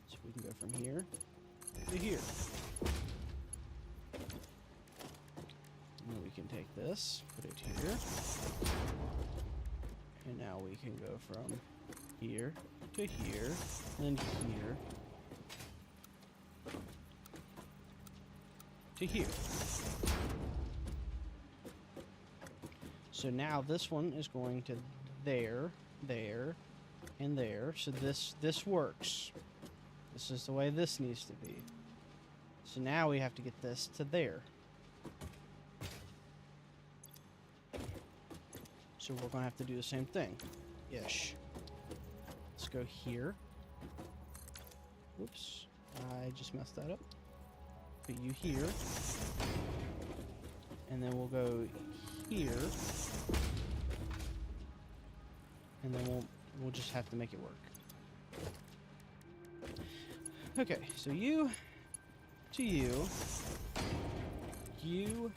So we can go from here to here. And then we can take this, put it here. And now we can go from here to here, and here to here. So now this one is going to there, there, and there. So this works. This is the way this needs to be. So now we have to get this to there. So we're going to have to do the same thing. Ish. Let's go here. Whoops. I just messed that up. Put you here. And then we'll go here. And then we'll just have to make it work. Okay, so you to you. You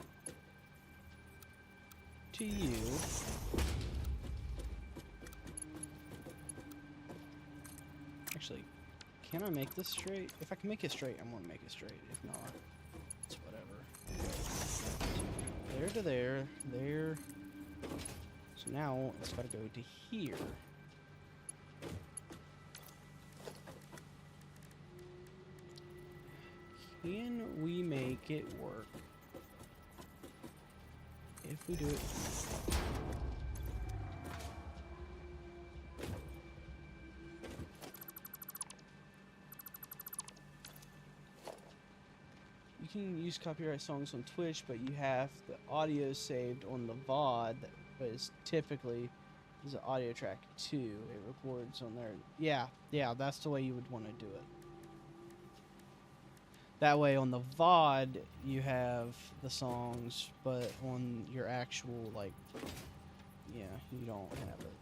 to you. Actually, can I make this straight? If I can make it straight, I'm gonna make it straight. If not, it's whatever. There to there, there. So now it's gotta go to here. Can we make it work? If we do it here. You can use copyright songs on Twitch, but you have the audio saved on the VOD that is typically Is it audio track 2? It records on there. Yeah, that's the way you would want to do it. That way on the VOD you have the songs, but on your actual, like, yeah, you don't have it.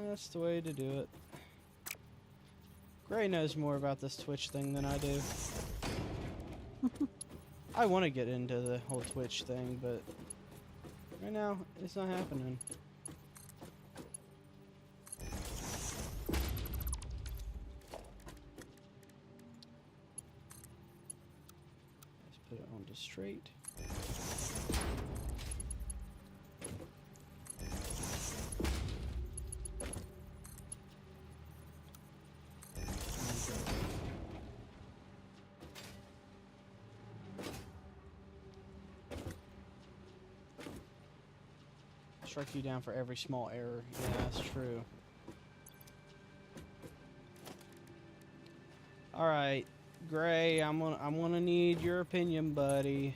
That's the way to do it. Gray knows more about this Twitch thing than I do. I want to get into the whole Twitch thing, but right now it's not happening. Let's put it on to straight. Strike you down for every small error. Yeah, that's true. All right, Gray, I'm gonna need your opinion, buddy.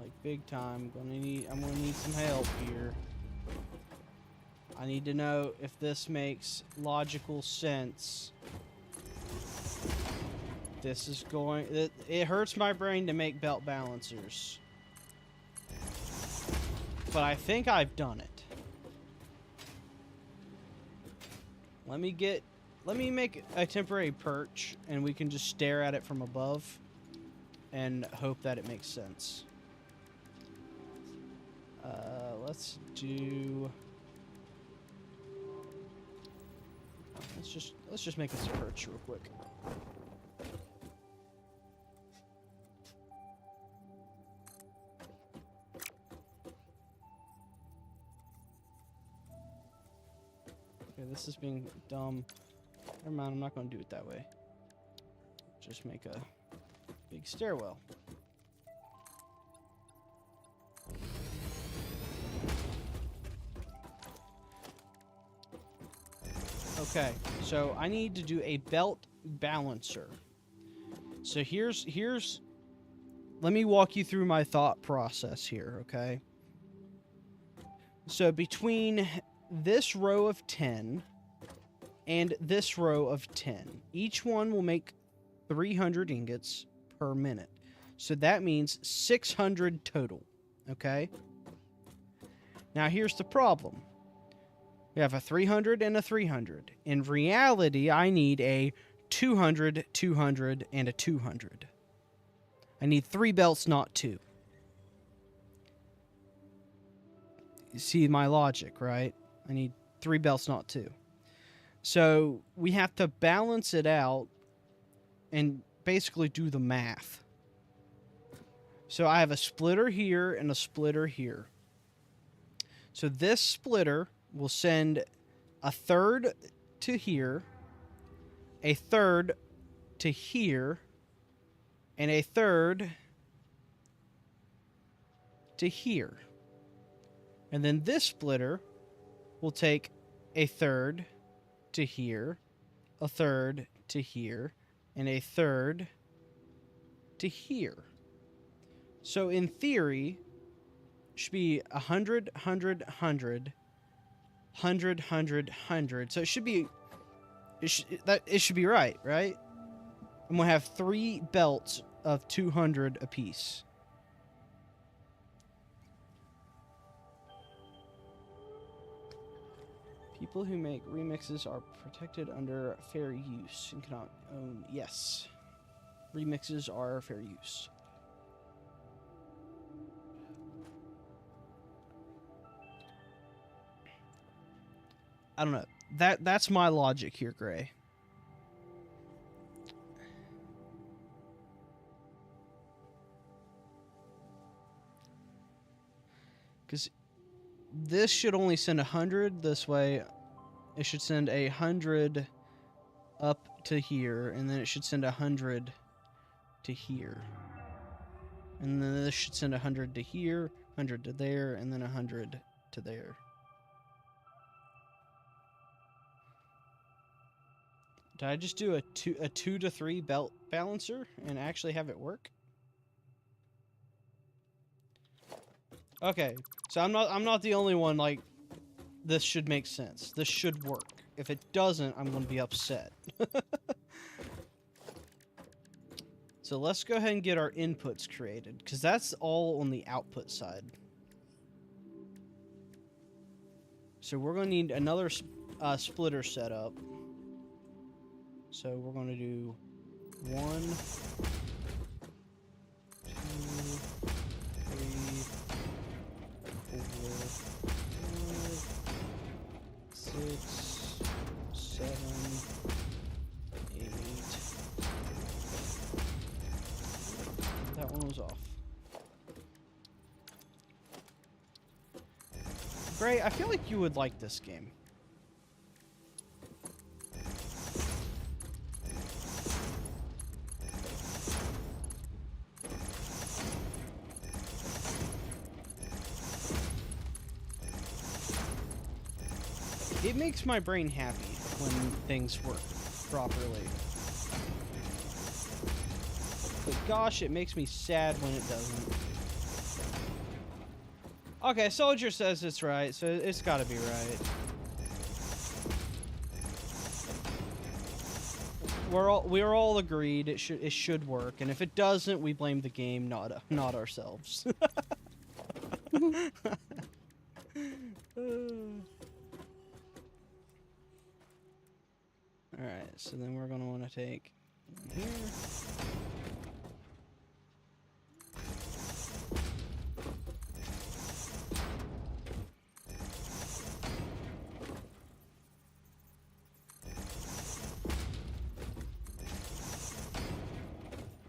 Like big time. I'm gonna need some help here. I need to know if this makes logical sense. This is going... It hurts my brain to make belt balancers. But I think I've done it. Let me make a temporary perch, and we can just stare at it from above and hope that it makes sense. Let's do... Let's just make this a perch real quick. Okay, this is being dumb. Never mind, I'm not going to do it that way. Just make a big stairwell. Okay, so I need to do a belt balancer. So here's let me walk you through my thought process here, okay? So between this row of 10 and this row of 10, each one will make 300 ingots per minute. So that means 600 total, okay? Now here's the problem. We have a 300 and a 300. In reality, I need a 200, 200, and a 200. I need 3 belts, not 2. You see my logic, right? I need 3 belts, not 2. So we have to balance it out and basically do the math. So I have a splitter here and a splitter here. So this splitter will send a third to here, a third to here, and a third to here. And then this splitter will take a third to here, a third to here, and a third to here. So in theory, it should be 100, 100, 100, 100, 100, 100. So it should be, it should be right? And we'll have 3 belts of 200 apiece. People who make remixes are protected under fair use and cannot own. Yes. Remixes are fair use. I don't know. That's my logic here, Gray. Because this should only send 100 this way. It should send 100 up to here, and then it should send 100 to here. And then this should send 100 to here, 100 to there, and then 100 to there. Did I just do a 2 to 3 belt balancer and actually have it work? Okay, so I'm not the only one, like, this should make sense. This should work. If it doesn't, I'm gonna be upset. So let's go ahead and get our inputs created, because that's all on the output side. So we're gonna need another splitter setup. So we're gonna do 1, 2, 3, 4, 5, 6, 7, 8. That one was off. Gray, I feel like you would like this game. It makes my brain happy when things work properly. But gosh, it makes me sad when it doesn't. Okay, Soldier says it's right, so it's gotta be right. We're all agreed it should work, and if it doesn't, we blame the game, not ourselves. Alright, so then we're gonna want to take here.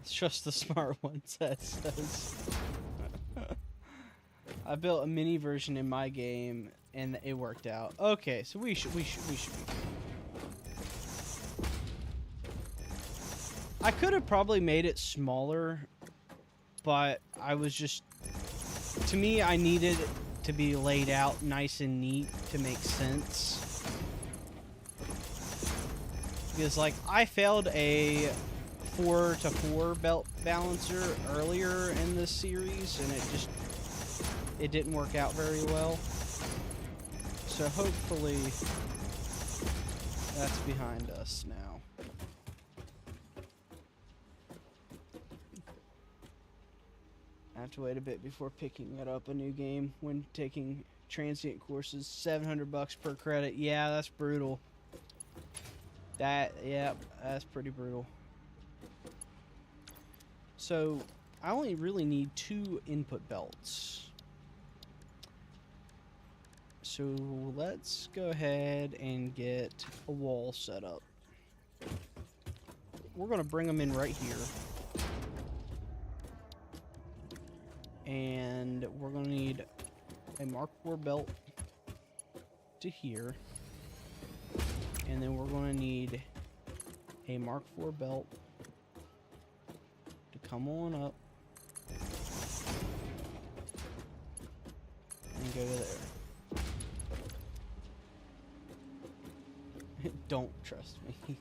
It's just the smart ones, that says. I built a mini version in my game, and it worked out. Okay, so we should be. I could have probably made it smaller, but I was just, to me, I needed it to be laid out nice and neat to make sense. Because, like, I failed a 4-to-4 belt balancer earlier in this series, and it didn't work out very well. So hopefully that's behind us now. I have to wait a bit before picking it up a new game when taking transient courses. $700 per credit. Yeah, that's brutal. Yeah, that's pretty brutal. So I only really need 2 input belts. So let's go ahead and get a wall set up. We're gonna bring them in right here. And we're going to need a Mark IV belt to here. And then we're going to need a Mark IV belt to come on up and go to there. Don't trust me.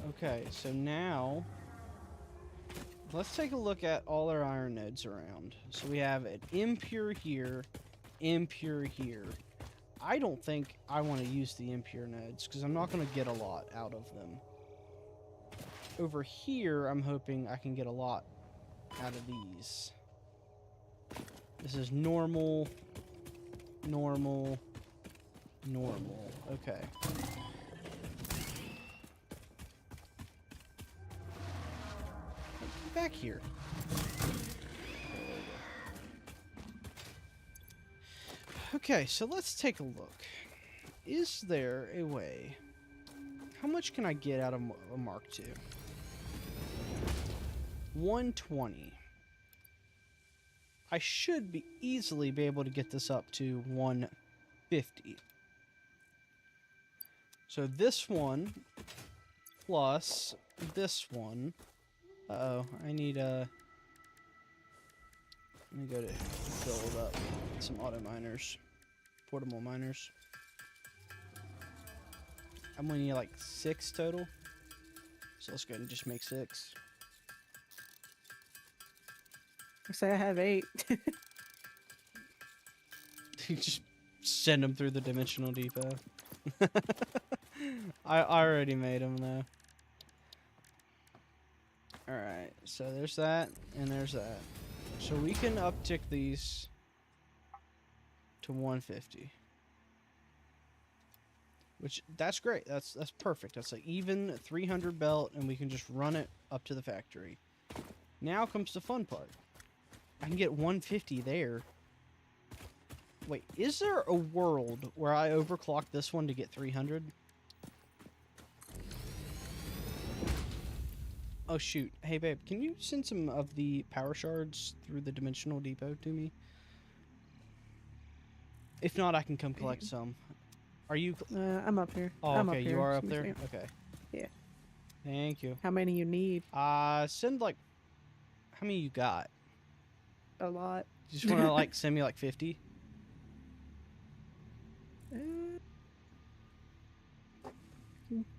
Okay, so now let's take a look at all our iron nodes around. So we have an impure here, impure here. I don't think I want to use the impure nodes because I'm not going to get a lot out of them. Over here, I'm hoping I can get a lot out of these. This is normal, normal, normal. Okay. Back here. Okay, so let's take a look. Is there a way? How much can I get out of a Mark II? 120. I should easily be able to get this up to 150. So this one plus this one. Uh-oh, I need let me go to build up some auto miners, portable miners. I'm gonna need like 6 total. So let's go ahead and just make 6. I say I have 8. You just send them through the dimensional depot. I already made them though. Alright, so there's that, and there's that. So we can uptick these to 150. Which, that's great. That's perfect. That's an even 300 belt, and we can just run it up to the factory. Now comes the fun part. I can get 150 there. Wait, is there a world where I overclock this one to get 300? Oh shoot. Hey babe, can you send some of the power shards through the dimensional depot to me? If not, I can come collect some. Are you... I'm up here. Oh, I'm okay, up here. you are up Excuse there? me. Okay. Yeah. Thank you. How many you need? Send like... How many you got? A lot. You just want to like send me like 50?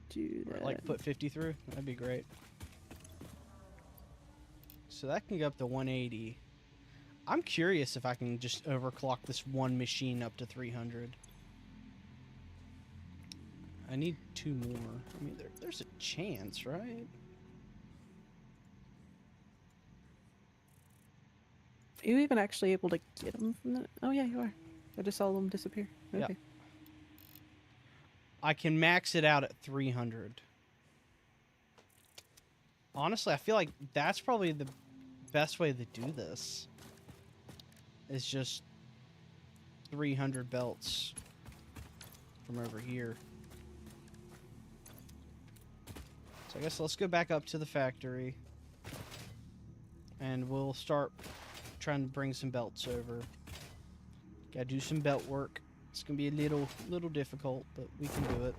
Do that. Or like put 50 through? That'd be great. So that can go up to 180. I'm curious if I can just overclock this one machine up to 300. I need 2 more. I mean, there's a chance, right? Are you even actually able to get them from the... Oh yeah, you are. I just saw them disappear. Okay. Yep. I can max it out at 300. Honestly, I feel like that's probably the best way to do this. Is just 300 belts from over here. So I guess let's go back up to the factory. And we'll start trying to bring some belts over. Gotta do some belt work. It's gonna be a little difficult, but we can do it.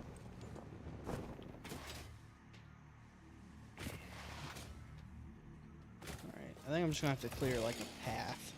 Alright, I think I'm just gonna have to clear like a path.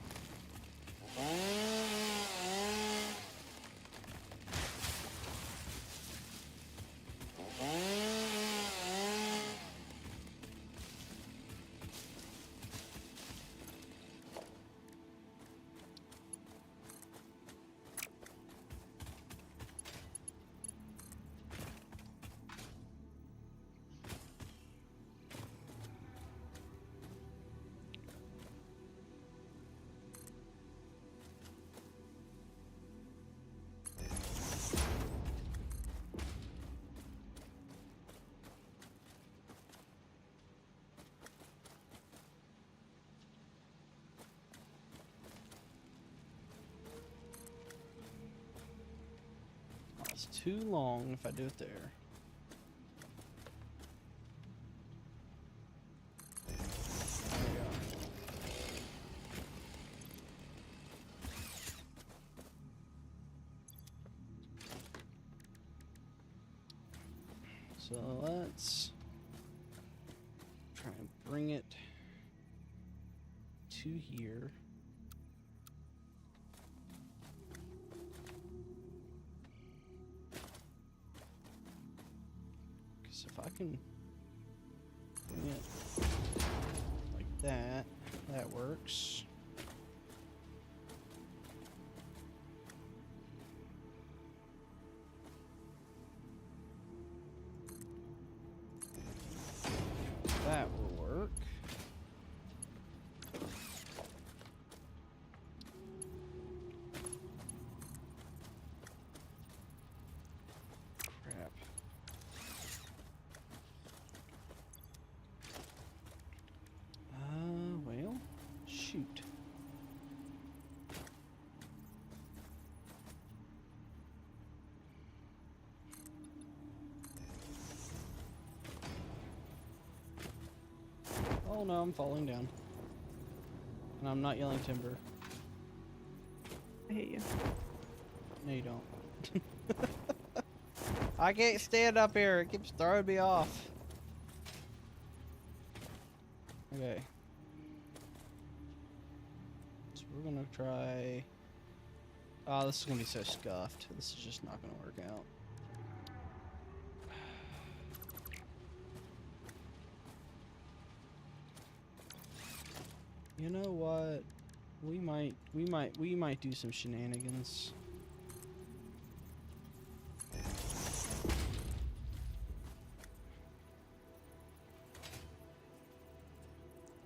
It's too long if I do it there. There we go. So let's try and bring it to here. Because if I can bring it like that, that works. That will work. Crap. Well, shoot. Oh no, I'm falling down. And I'm not yelling timber. I hate you. No, you don't. I can't stand up here. It keeps throwing me off. Okay. So we're gonna try... Oh, this is gonna be so scuffed. This is just not gonna work out. You know what? We might do some shenanigans.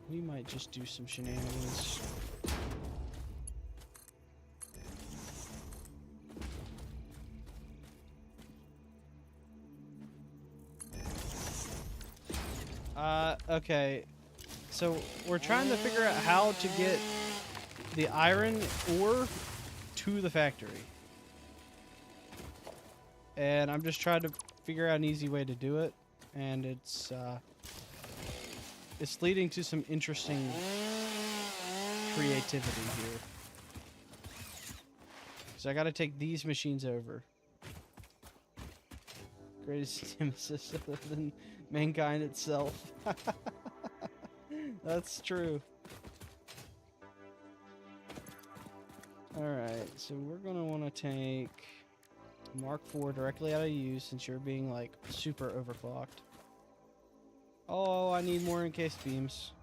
We might just do some shenanigans. Okay. So we're trying to figure out how to get the iron ore to the factory. And I'm just trying to figure out an easy way to do it. And it's leading to some interesting creativity here. So I gotta take these machines over. Greatest nemesis other than mankind itself. That's true. Alright, so we're gonna want to take Mark IV directly out of use since you're being like super overclocked. Oh, I need more encased beams.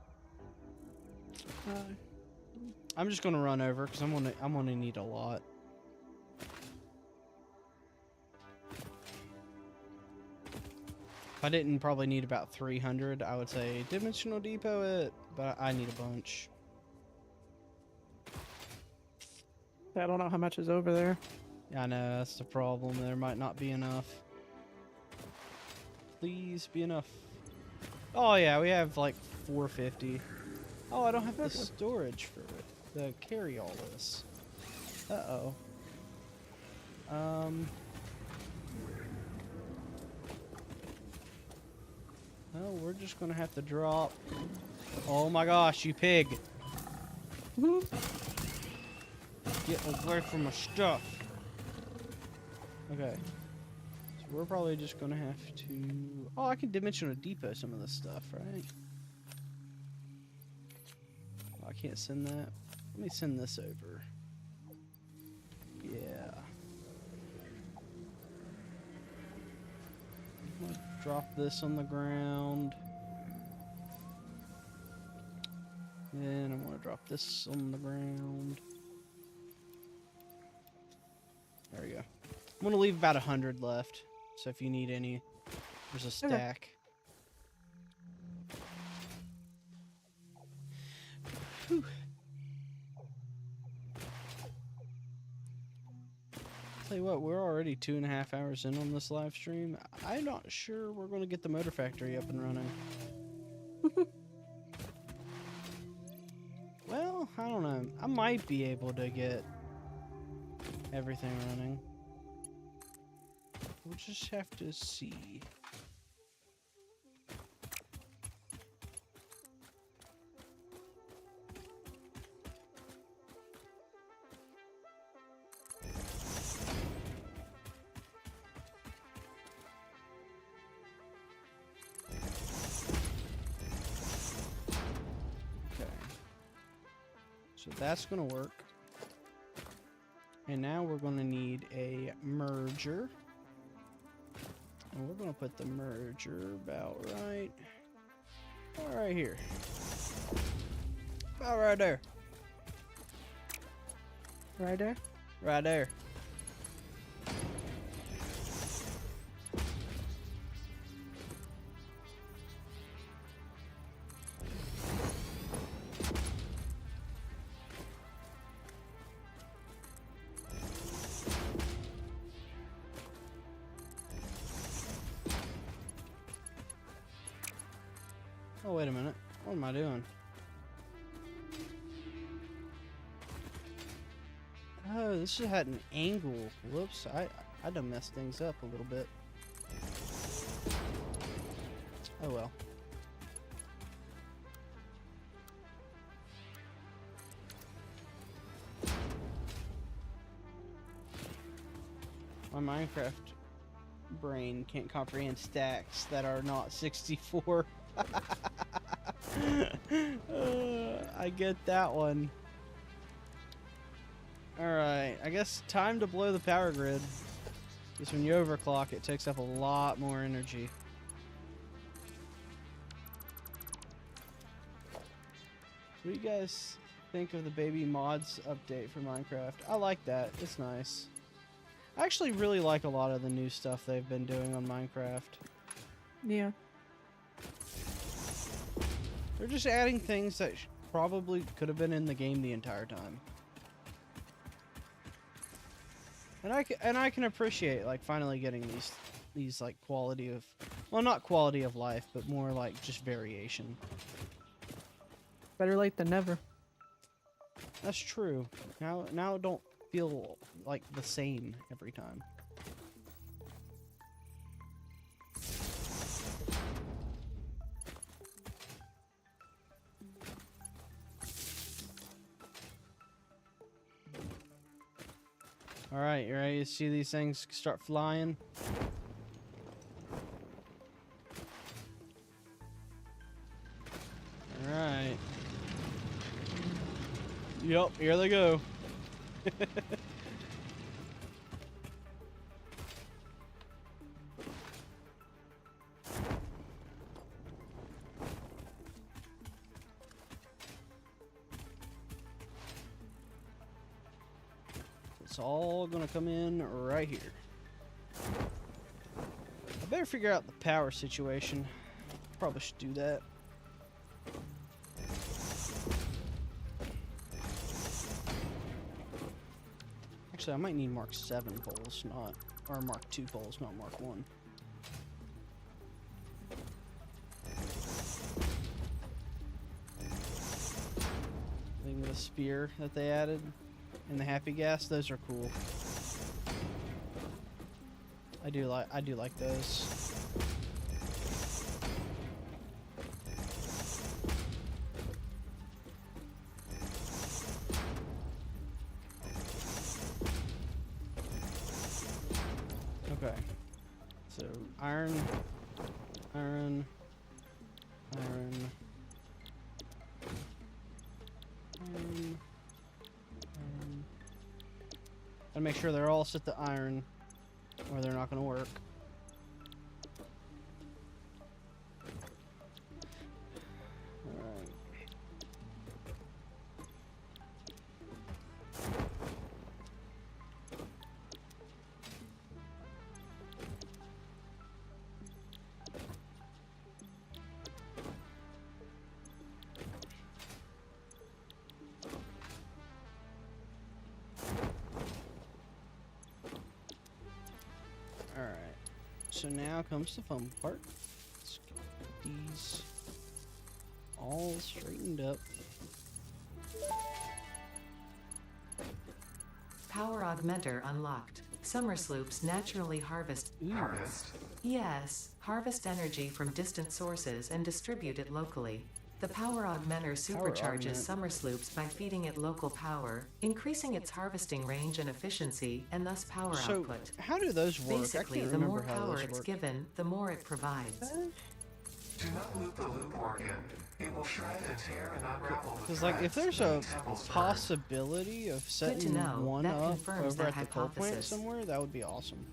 I'm just gonna run over because I'm gonna need a lot. If I didn't probably need about 300, I would say dimensional depot it, but I need a bunch. I don't know how much is over there. Yeah, I know, that's the problem. There might not be enough. Please be enough. Oh yeah, we have like 450. Oh, I don't have the storage for it. To carry all this. Uh-oh. Well, we're just gonna have to drop. Oh my gosh, you pig! Get away from my stuff. Okay. So we're probably just gonna have to. Oh, I can dimensional depot some of this stuff, right? Oh, I can't send that. Let me send this over. Yeah. I'm gonna drop this on the ground. And I'm gonna drop this on the ground. There we go. I'm gonna leave about 100 left. So if you need any, there's a stack. Whew. Tell you what, we're already 2.5 hours in on this live stream. I'm not sure we're gonna get the motor factory up and running. Well, I don't know. I might be able to get everything running. We'll just have to see. So that's going to work. And now we're going to need a merger. And we're going to put the merger about right here. About right there. Right there? Right there. Oh, wait a minute. What am I doing? Oh, this just had an angle. Whoops. I done messed things up a little bit. Oh well. My Minecraft brain can't comprehend stacks that are not 64. I get that one. Alright, I guess time to blow the power grid. Because when you overclock, it takes up a lot more energy. What do you guys think of the baby mods update for Minecraft? I like that. It's nice. I actually really like a lot of the new stuff they've been doing on Minecraft. Yeah. They're just adding things that probably could have been in the game the entire time. And I can appreciate like finally getting these like quality of, well, not quality of life, but more like just variation. Better late than never. That's true. Now it don't feel like the same every time. All right, you ready to see these things start flying? All right. Yep, here they go. It's all gonna come in right here. I better figure out the power situation. Probably should do that. Actually, I might need Mark 7 poles, or Mark 2 poles, not Mark 1. I think the spear that they added and the happy gas, those are cool. I do like those. Okay. So iron. Gotta make sure they're all set to iron, or they're not gonna work. Alright. Alright, so now comes the fun part. Let's get these all straightened up. Power augmenter unlocked. Summer sloops naturally harvest. Harvest? Yes, harvest energy from distant sources and distribute it locally. The power augmenter supercharges augment. summer sloops by feeding it local power, increasing its harvesting range and efficiency, and thus power So, output. how do those work? Basically, I can't the more remember how power those it's work. given, the more it provides. Do not loop the loop organ. It will shred and tear and unravel the Because, like, if threads there's a many temples burn. possibility of setting know. one That up confirms over that at the coal plant hypothesis. somewhere, that would be awesome.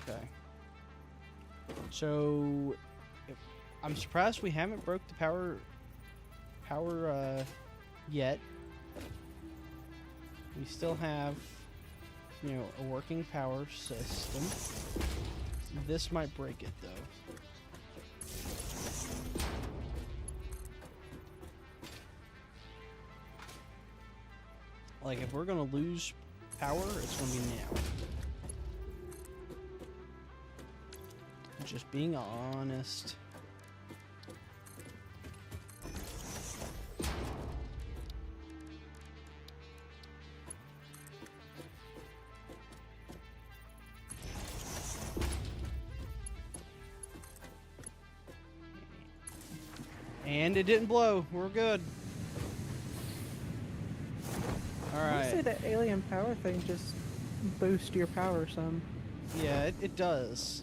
Okay. So, I'm surprised we haven't broke the power yet. We still have, you know, a working power system. This might break it though. Like if we're gonna lose power, it's gonna be now. Just being honest. And it didn't blow. We're good. All I would say right. that alien power thing just boost your power some. Yeah, it does.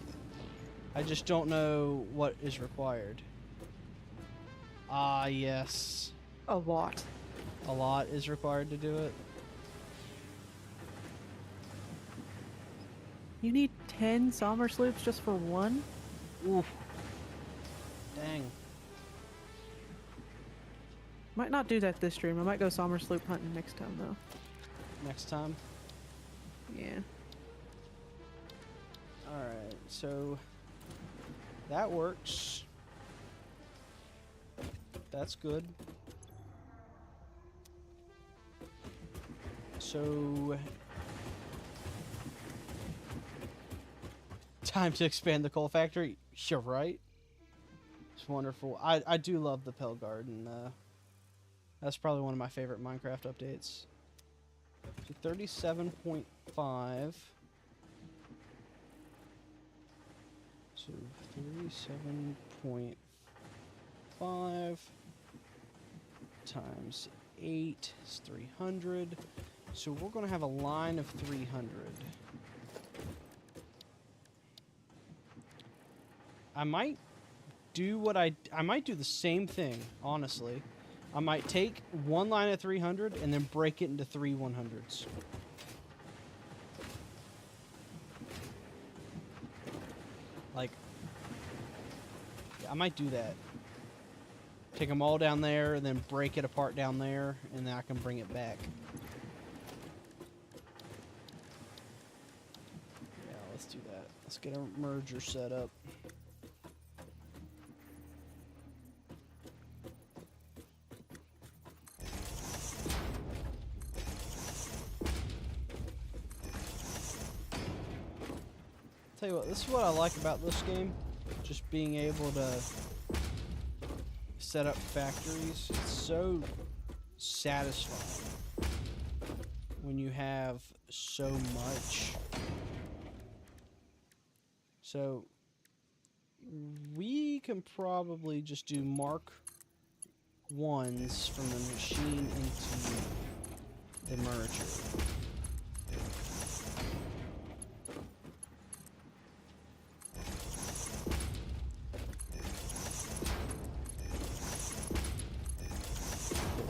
I just don't know what is required. Ah, yes. A lot. A lot is required to do it. You need 10 Sommer sloops just for one? Oof. Dang. Might not do that this stream. I might go Sommer sloop hunting next time though. Next time. Yeah. Alright, so that works. That's good. So time to expand the coal factory. You're right. It's wonderful. I do love the Pell Garden. That's probably one of my favorite Minecraft updates. So 37.5. So 37.5 times 8 is 300. So we're going to have a line of 300. I might do what I might do the same thing, honestly. I might take one line of 300 and then break it into 3 100s. Like, yeah, I might do that. Take them all down there and then break it apart down there, and then I can bring it back. Yeah, let's do that. Let's get a merger set up. Tell you what, this is what I like about this game. Just being able to set up factories. It's so satisfying when you have so much. So we can probably just do Mark 1s from the machine into the merger.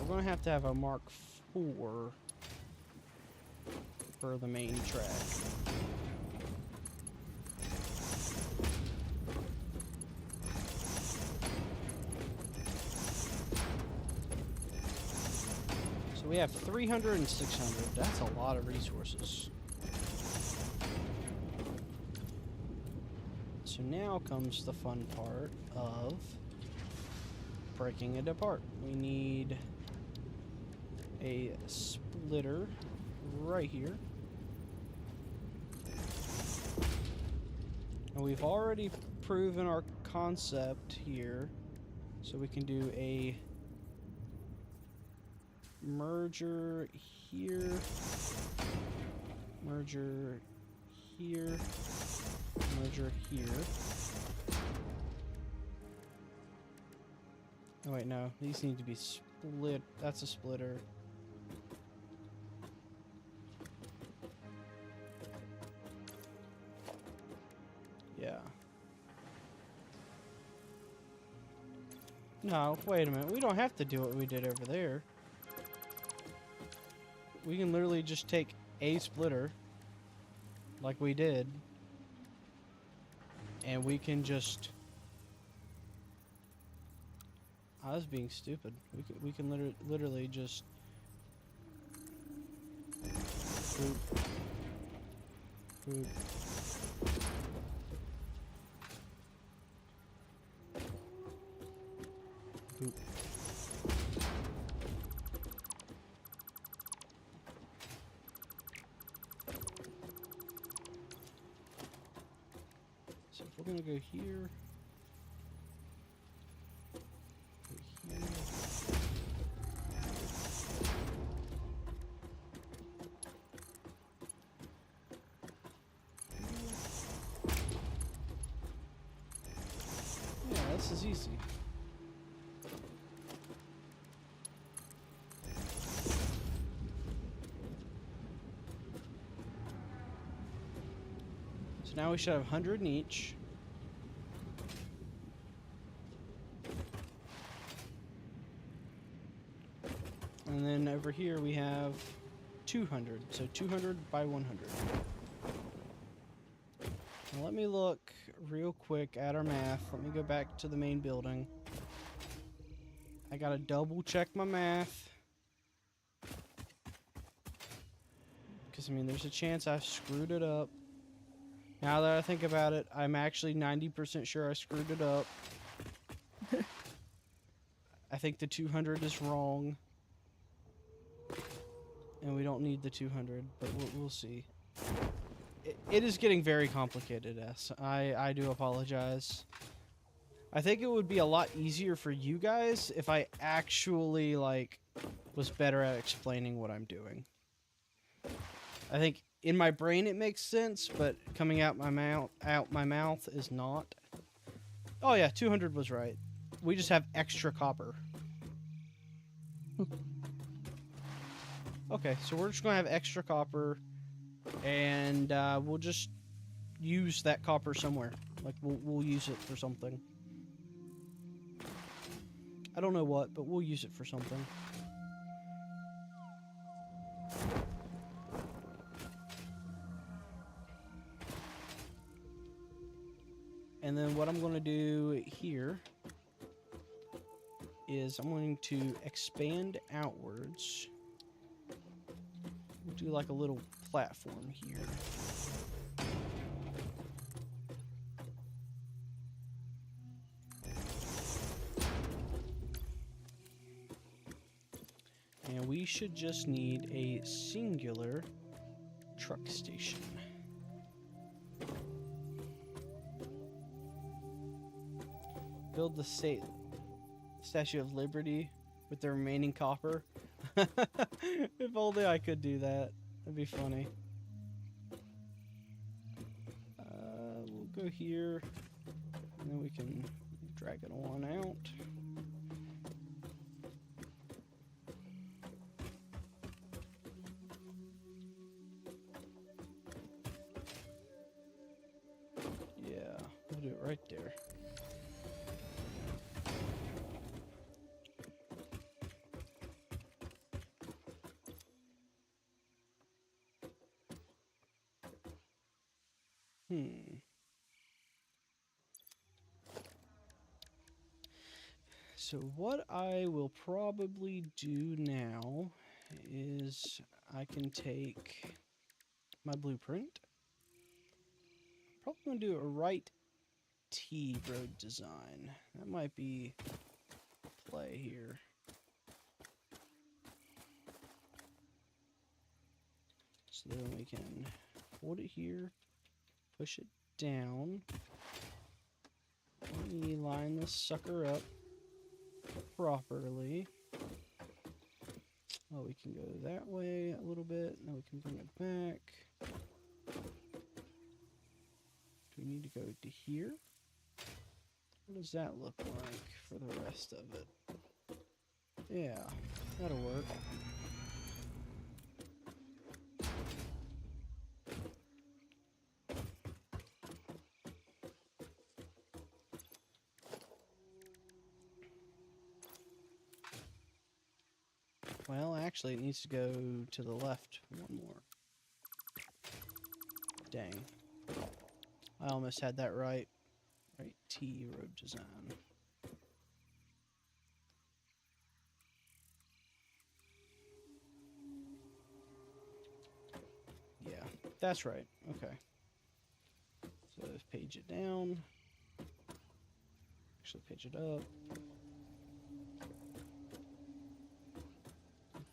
We're going to have a Mark 4 for the main track. So we have 300 and 600. That's a lot of resources. So now comes the fun part of breaking it apart. We need a splitter right here. And we've already proven our concept here. So we can do a merger here, merger here, merger here. Oh wait, no, these need to be split. That's a splitter. Yeah. No, wait a minute. We don't have to do what we did over there. We can literally just take a splitter, like we did, and we can just... I was being stupid. We can literally just... Boop. Boop. Boop. So if we're gonna go here, go here. Yeah, this is easy. Now we should have 100 in each. And then over here we have 200. So 200 by 100. Now let me look real quick at our math. Let me go back to the main building. I gotta double check my math. Because, I mean, there's a chance I screwed it up. Now that I think about it, I'm actually 90% sure I screwed it up. I think the 200 is wrong. And we don't need the 200, but we'll see. It is getting very complicated, S. I do apologize. I think it would be a lot easier for you guys if I actually, like, was better at explaining what I'm doing. I think in my brain it makes sense, but coming out my mouth is not. Oh yeah, 200 was right. We just have extra copper. Okay, so we're just gonna have extra copper, and we'll just use that copper somewhere. Like we'll use it for something. I don't know what, but we'll use it for something. And then what I'm going to do here is I'm going to expand outwards. We'll do like a little platform here. And we should just need a singular truck station. Build the Statue of Liberty with the remaining copper. If only I could do that. That'd be funny. We'll go here, and then we can drag it on out. Yeah, we'll do it right there. So what I will probably do now is I can take my blueprint. Probably going to do a right T road design. That might be play here. So then we can hold it here, push it down. Let me line this sucker up properly. Oh, we can go that way a little bit. Now we can bring it back. Do we need to go to here? What does that look like for the rest of it? Yeah, that'll work. Well, actually, it needs to go to the left one more. Dang. I almost had that right. Right T road design. Yeah, that's right. Okay. So let's page it down. Actually, page it up.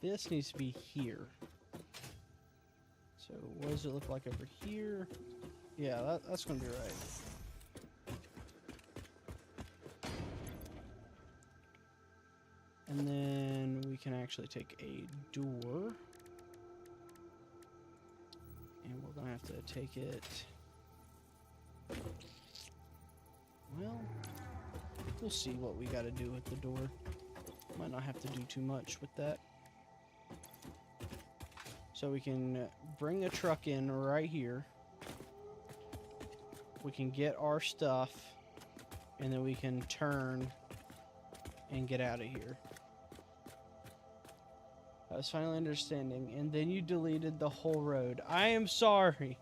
This needs to be here. So what does it look like over here? Yeah, that's going to be right. And then we can actually take a door. And we're going to have to take it... Well, we'll see what we got to do with the door. Might not have to do too much with that. So we can bring a truck in right here. We can get our stuff, and then we can turn and get out of here. I was finally understanding, and then you deleted the whole road. I am sorry.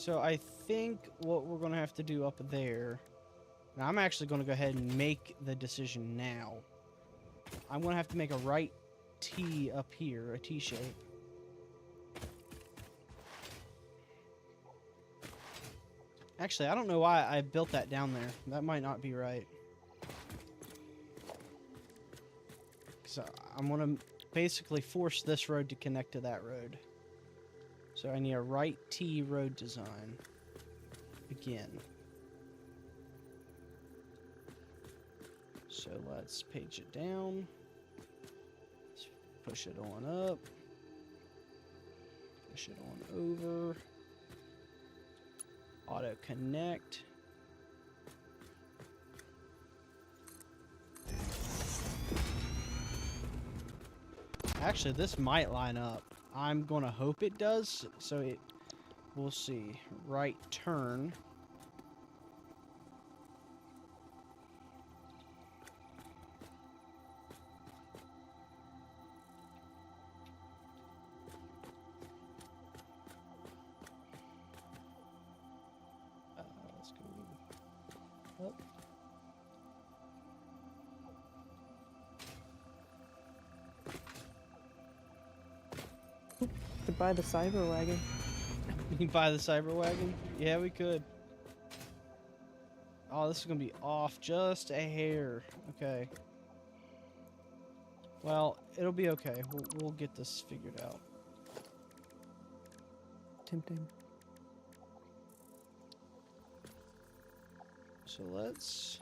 So I think what we're going to have to do up there... Now, I'm actually going to go ahead and make the decision now. I'm going to have to make a right T up here, a T shape. Actually, I don't know why I built that down there. That might not be right. So I'm going to basically force this road to connect to that road. So I need a right T road design. Again. So let's page it down. Let's push it on up. Push it on over. Auto connect. Actually, this might line up. I'm gonna hope it does. So it, we'll see. Right turn. Let's go up. Could buy the cyber wagon. We can buy the cyber wagon? Yeah, we could. Oh, this is gonna be off just a hair. Okay. Well, it'll be okay. We'll get this figured out. Tempting. So let's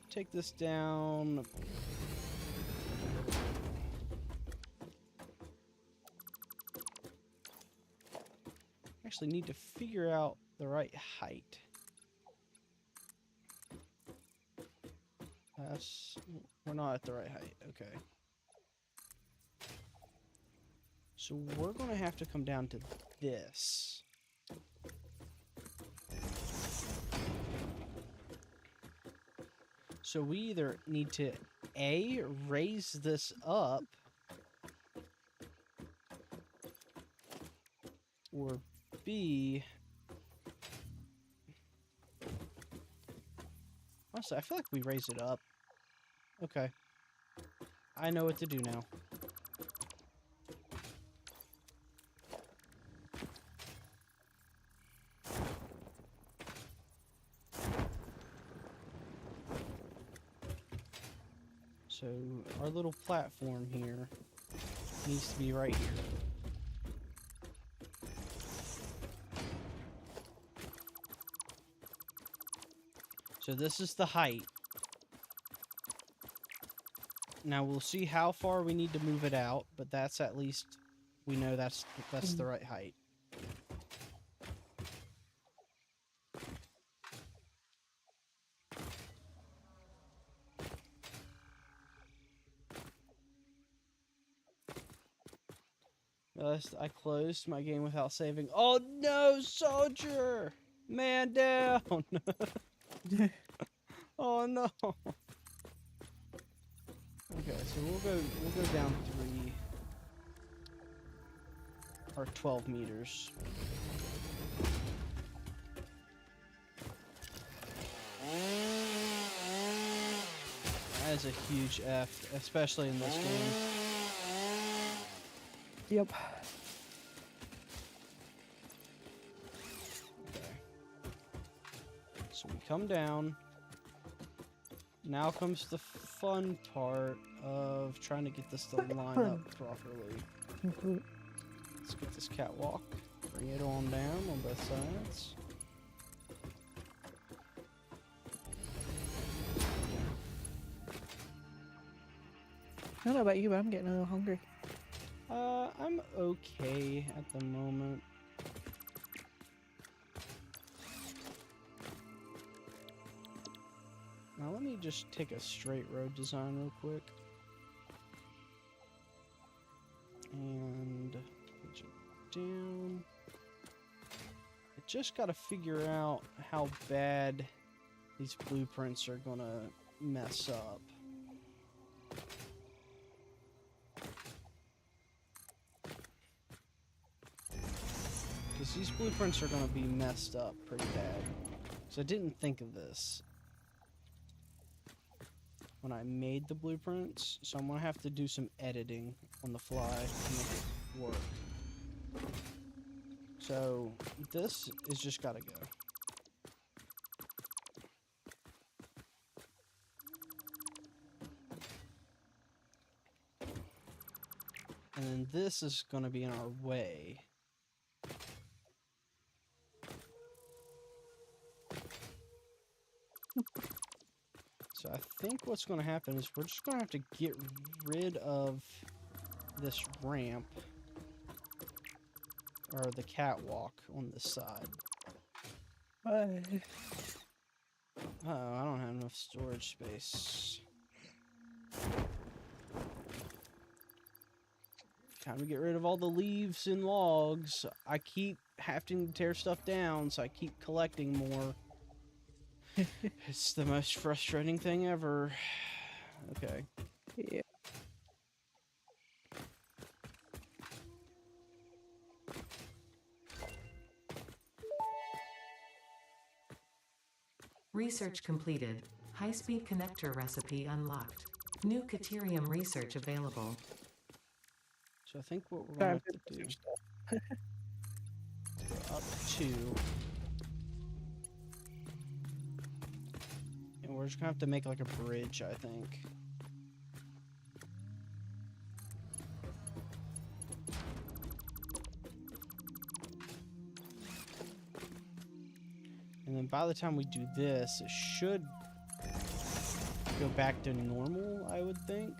take this down. Actually need to figure out the right height. We're not at the right height. Okay. So we're going to have to come down to this. So we either need to A, raise this up, or B, honestly, I feel like we raise it up. Okay. I know what to do now. So our little platform here needs to be right here. So this is the height. Now we'll see how far we need to move it out, but that's at least we know that's the right height. I closed my game without saving. Oh no, soldier! Man down! Oh no! Okay, so we'll go down 3 or 12 meters. That is a huge F, especially in this game. Yep. Okay. So we come down. Now comes the fun part of trying to get this to line up properly. Let's get this catwalk. Bring it on down on both sides. I don't know about you, but I'm getting a little hungry. I'm okay at the moment. Now let me just take a straight road design real quick. And put it down. I just gotta figure out how bad these blueprints are gonna mess up. Because these blueprints are going to be messed up pretty bad. So I didn't think of this when I made the blueprints. So I'm going to have to do some editing on the fly to make it work. So this is just got to go. And then this is going to be in our way. So I think what's going to happen is we're just going to have to get rid of this ramp. Or the catwalk on this side. Oh, I don't have enough storage space. Time to get rid of all the leaves and logs. I keep having to tear stuff down, so I keep collecting more. It's the most frustrating thing ever. Okay. Yeah. Research completed. High-speed connector recipe unlocked. New Caterium research available. So I think what we're going to have to do is go up 2. And we're just going to have to make like a bridge, I think. And then by the time we do this, it should go back to normal, I would think.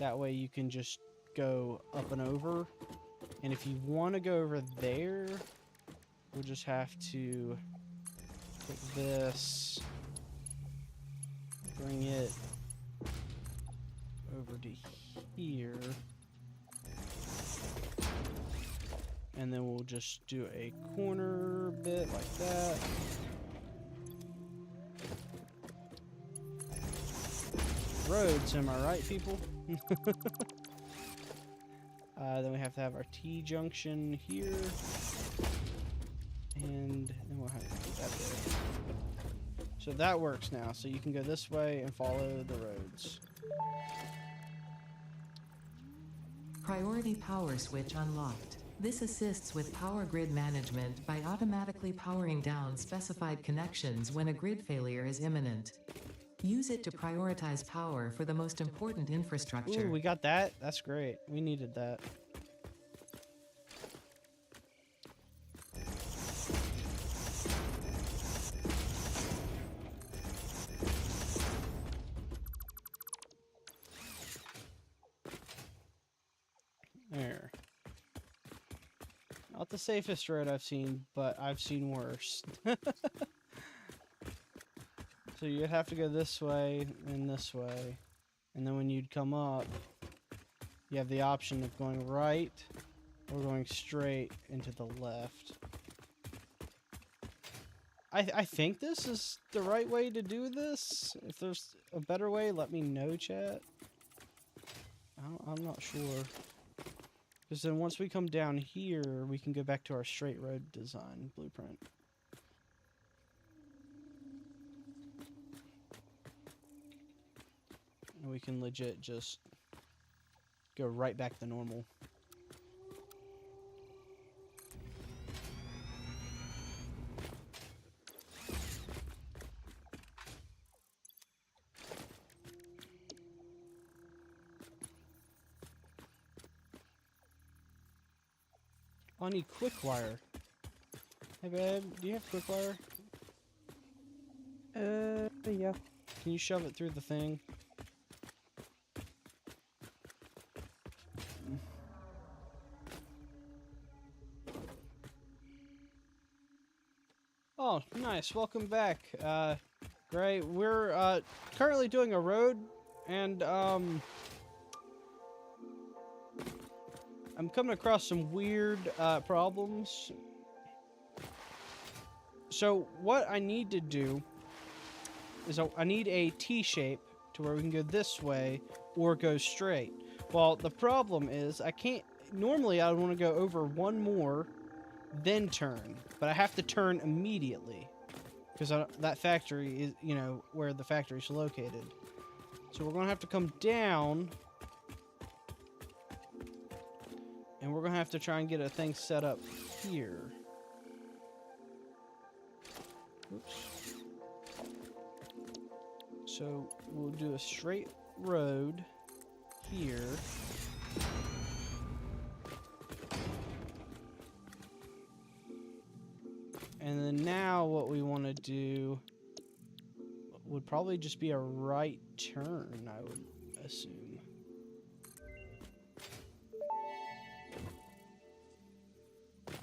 That way you can just go up and over. And if you want to go over there, we'll just have to take this, bring it over to here. And then we'll just do a corner bit like that. Roads, am I right, people? Then we have to have our T-junction here. And then we'll have to do that there. So that works now. So you can go this way and follow the roads. Priority power switch unlocked. This assists with power grid management by automatically powering down specified connections when a grid failure is imminent. Use it to prioritize power for the most important infrastructure. Ooh, we got that? That's great. We needed that. There. Not the safest road I've seen, but I've seen worse. So you'd have to go this way and this way. And then when you'd come up, you have the option of going right or going straight into the left. I think this is the right way to do this. If there's a better way, let me know, chat. I'm not sure. Because then once we come down here, we can go back to our straight road design blueprint. And we can legit just go right back to normal. Oh, I need quick wire. Hey babe, do you have quick wire? Yeah. Can you shove it through the thing? Oh, nice. Welcome back. Great. We're currently doing a road, and I'm coming across some weird problems. So what I need to do is I need a T shape to where we can go this way or go straight. Well, the problem is I can't. Normally, I would want to go over one more, then turn, but I have to turn immediately because that factory is, you know, where the factory is located. So we're gonna have to come down, and we're gonna have to try and get a thing set up here. Oops. So we'll do a straight road here. And then now what we want to do would probably just be a right turn, I would assume.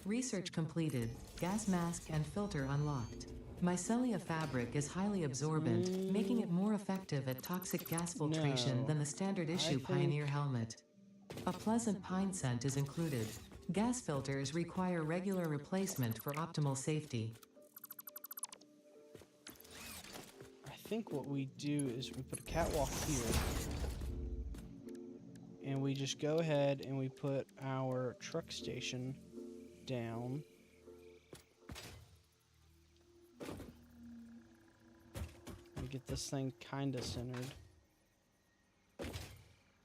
Research completed. Gas mask and filter unlocked. Micellia fabric is highly absorbent, making it more effective at toxic gas filtration No. than the standard issue think- Pioneer helmet. A pleasant pine scent is included. Gas filters require regular replacement for optimal safety. I think what we do is we put a catwalk here. And we just go ahead and we put our truck station down. We get this thing kind of centered.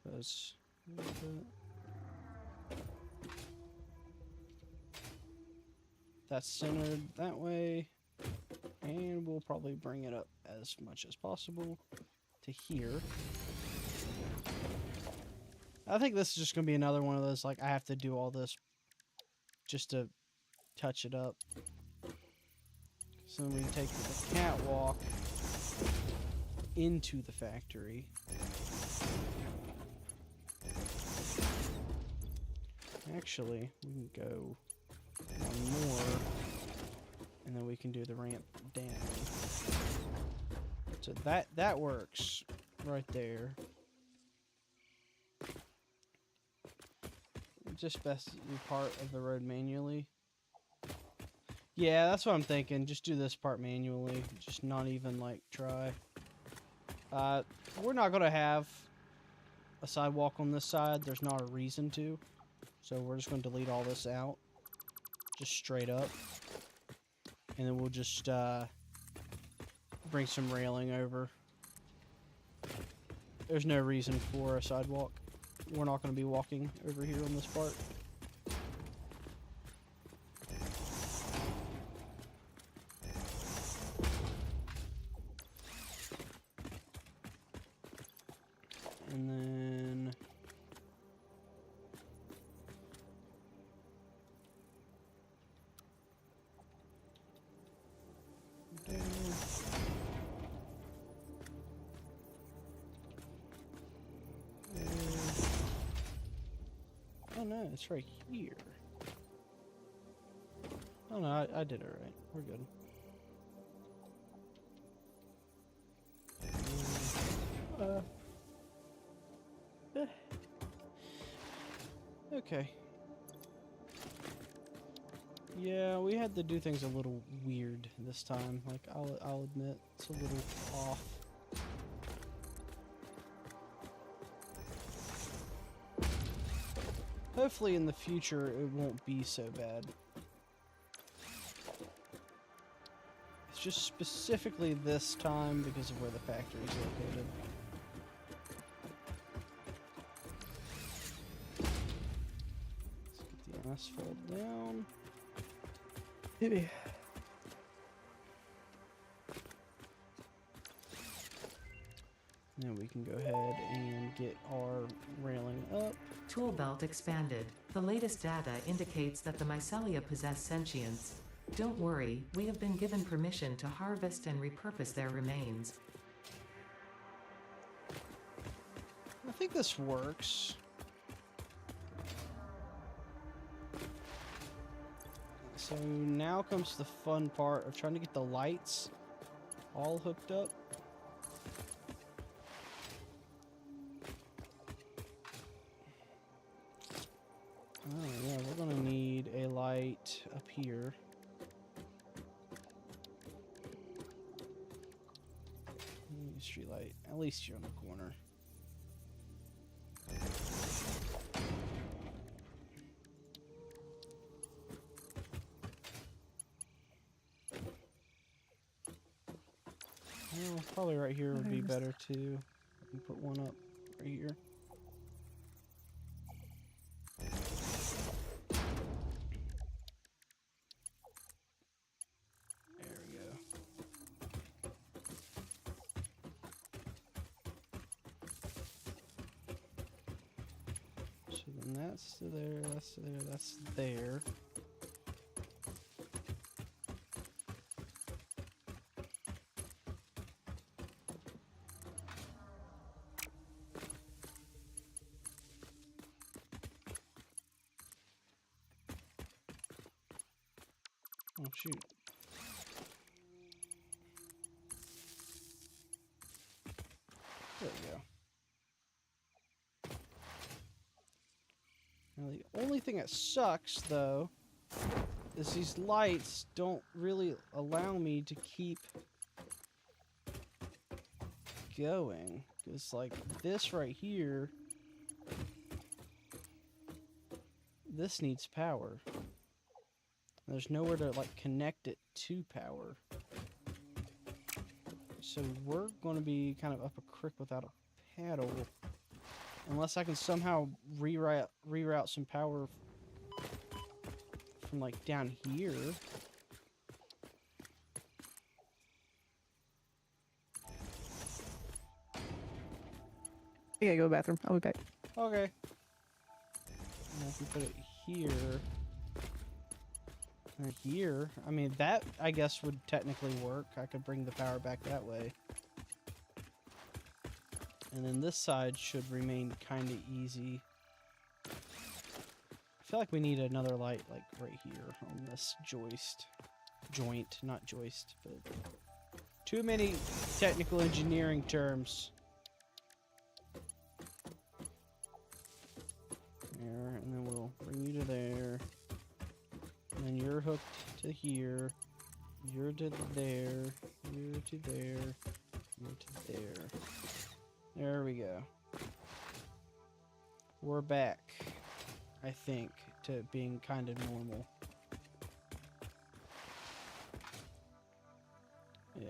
Because that's centered that way. And we'll probably bring it up as much as possible to here. I think this is just going to be another one of those, like, I have to do all this just to touch it up. So then we can take the catwalk into the factory. Actually, we can go one more, and then we can do the ramp down. So that works right there. Just best to do part of the road manually. Yeah, that's what I'm thinking. Just do this part manually. Just not even, like, try. We're not going to have a sidewalk on this side. There's not a reason to. So we're just going to delete all this out. Just straight up. And then we'll just bring some railing over. There's no reason for a sidewalk. We're not going to be walking over here on this part. And then oh no, it's right here. Oh no, I did it right. We're good. Okay. Yeah, we had to do things a little weird this time. Like, I'll admit, it's a little off. Hopefully in the future it won't be so bad. It's just specifically this time because of where the factory is located. Let's get the asphalt down. Maybe. Now we can go ahead and get our railing up. Tool belt expanded. The latest data indicates that the Micellia possess sentience. Don't worry, we have been given permission to harvest and repurpose their remains. I think this works. So now comes the fun part of trying to get the lights all hooked up. Oh yeah, we're gonna need a light up here. Street light, at least here on the corner. Well, probably right here would be Nice. better too. I can put one up right here. There we go. So then that's to there, that's to there, that's there. Oh shoot. There we go. Now the only thing that sucks though is these lights don't really allow me to keep going. Because like this right here, this needs power. There's nowhere to like connect it to power. So we're going to be kind of up a creek without a paddle. Unless I can somehow reroute some power from like down here. I gotta go to the bathroom. I'll be back. Okay. And I can put it here. And here. I mean, that I guess would technically work. I could bring the power back that way. And then this side should remain kind of easy. I feel like we need another light like right here on this joint, not joist, but too many technical engineering terms. There, and then we'll bring you to there. And then you're hooked to here. You're to there. You're to there. You're to there. There we go. We're back, I think, to being kind of normal. Yeah.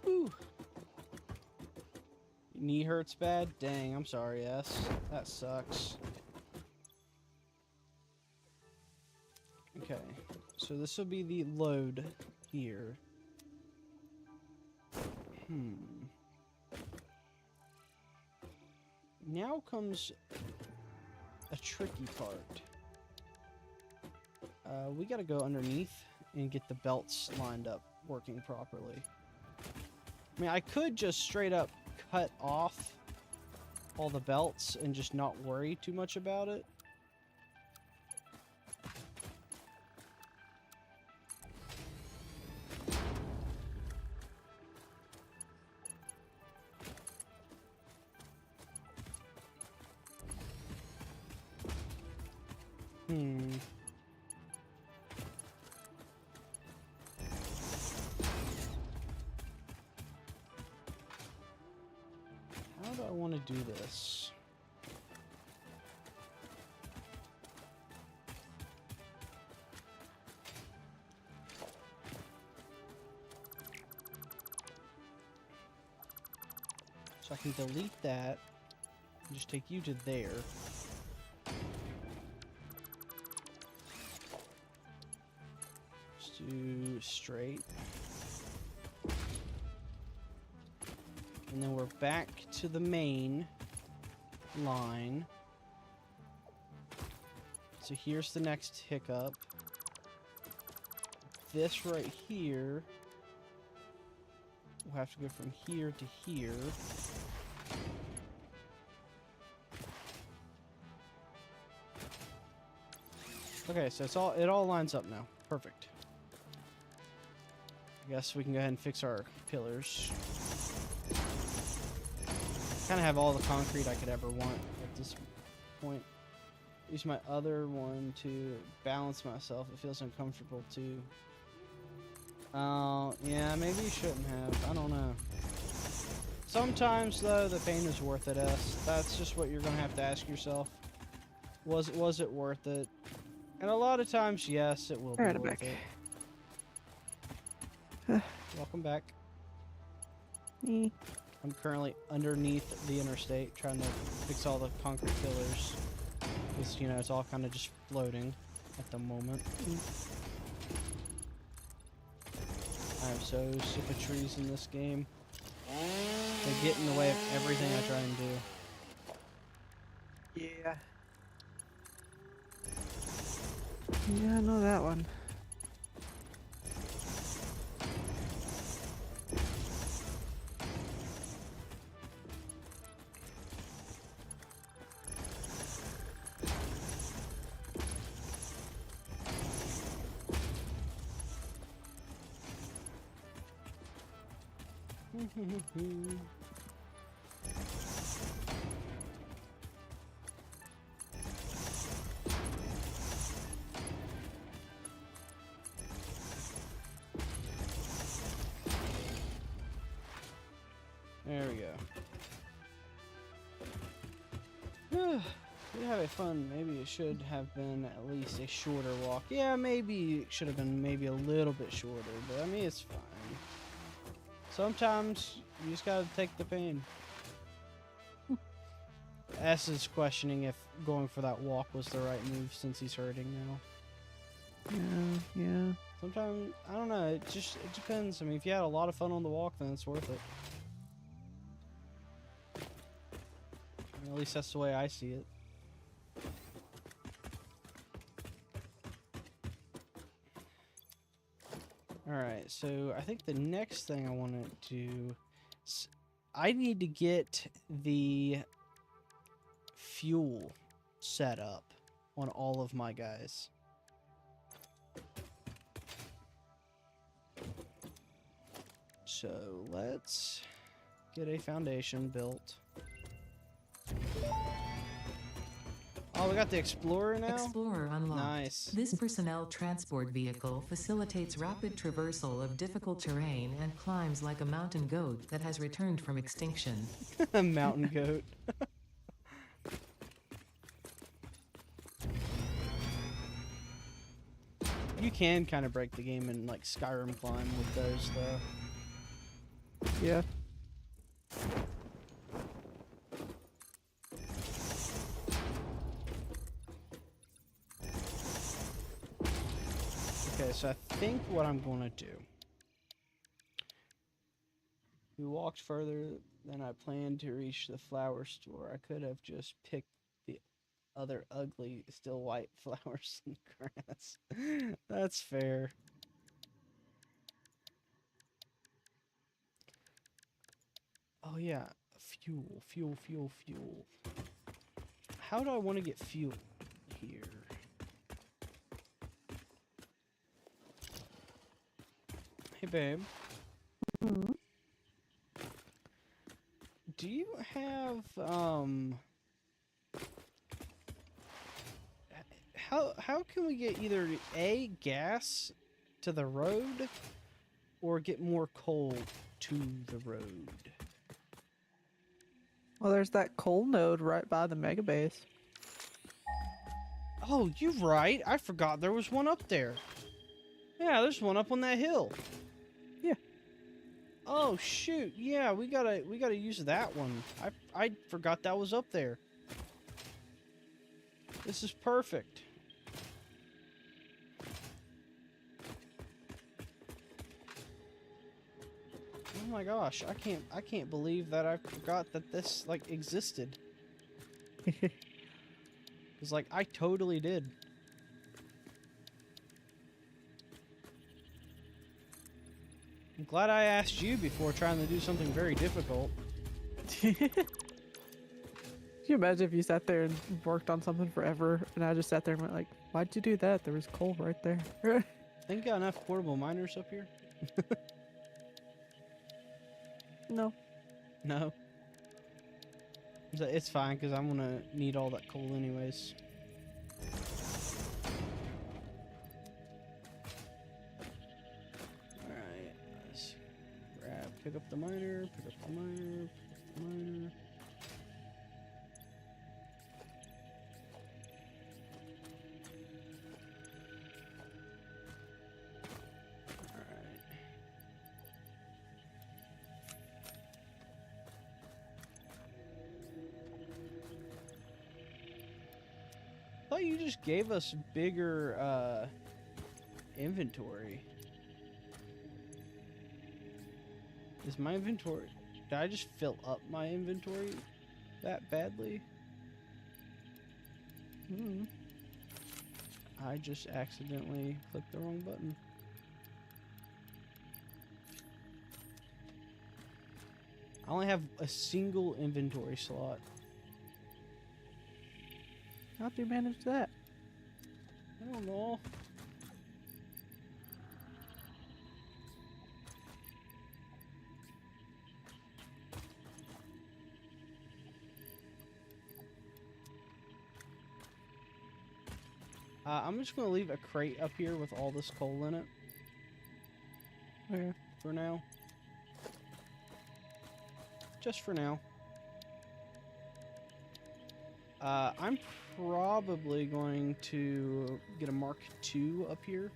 Whew. Knee hurts bad? Dang, I'm sorry, S. That sucks. Okay, so this will be the load here. Now comes a tricky part. We gotta go underneath and get the belts lined up working properly. I mean, I could just straight up cut off all the belts and just not worry too much about it. How do I want to do this? So I can delete that and just take you to there. Just do straight. And then we're back to the main line. So here's the next hiccup. This right here, we'll have to go from here to here. Okay, so it all lines up now. Perfect. I guess we can go ahead and fix our pillars. Kind of have all the concrete I could ever want at this point. Use my other one to balance myself. It feels uncomfortable too. Oh, yeah, maybe you shouldn't have. I don't know. Sometimes though, the pain is worth it. That's just what you're gonna have to ask yourself. Was it worth it? And a lot of times, yes, it will be Alright, I'm worth back. it. Welcome back. Me. I'm currently underneath the interstate trying to fix all the concrete pillars. Because, you know, it's all kind of just floating at the moment. I'm so sick of trees in this game. They get in the way of everything I try and do. Yeah. Yeah, I know that one. There we go. We have a fun. Maybe it should have been at least a shorter walk. Yeah, maybe it should have been maybe a little bit shorter, but I mean, it's fine. Sometimes you just gotta take the pain. S is questioning if going for that walk was the right move since he's hurting now. Yeah. Sometimes, I don't know, it depends. I mean, if you had a lot of fun on the walk, then it's worth it. At least that's the way I see it. Alright, so I think the next thing I want to do... I need to get the fuel set up on all of my guys. So let's get a foundation built. Oh, we got the Explorer now? Explorer unlocked. Nice. This personnel transport vehicle facilitates rapid traversal of difficult terrain and climbs like a mountain goat that has returned from extinction. A mountain goat. You can kind of break the game and like Skyrim climb with those though. Yeah. Okay, so I think what I'm gonna do. We walked further than I planned to reach the flower store. I could have just picked the other ugly, still white flowers in the grass. That's fair. Oh yeah, fuel. How do I want to get fuel here? Hey babe. Mhm. Do you have how can we get either A, gas to the road or get more coal to the road? Well, there's that coal node right by the mega base. Oh, you're right. I forgot there was one up there. Yeah, there's one up on that hill. Yeah. Oh shoot. Yeah, we gotta use that one. I forgot that was up there. This is perfect. Oh my gosh, I can't believe that I forgot that this like existed. Cause like I totally did. I'm glad I asked you before trying to do something very difficult. Can you imagine if you sat there and worked on something forever and I just sat there and went like, why'd you do that? There was coal right there. Think you got enough portable miners up here? No. No. It's fine, because I'm gonna need all that coal anyways. Alright, let's grab Pick up the miner, pick up the miner, pick up the miner. I thought you just gave us bigger inventory. Is my inventory... Did I just fill up my inventory that badly? I just accidentally clicked the wrong button. I only have a single inventory slot. How'd you manage that? I don't know. I'm just gonna leave a crate up here with all this coal in it. Okay. For now. Just for now. I'm probably going to get a Mark II up here.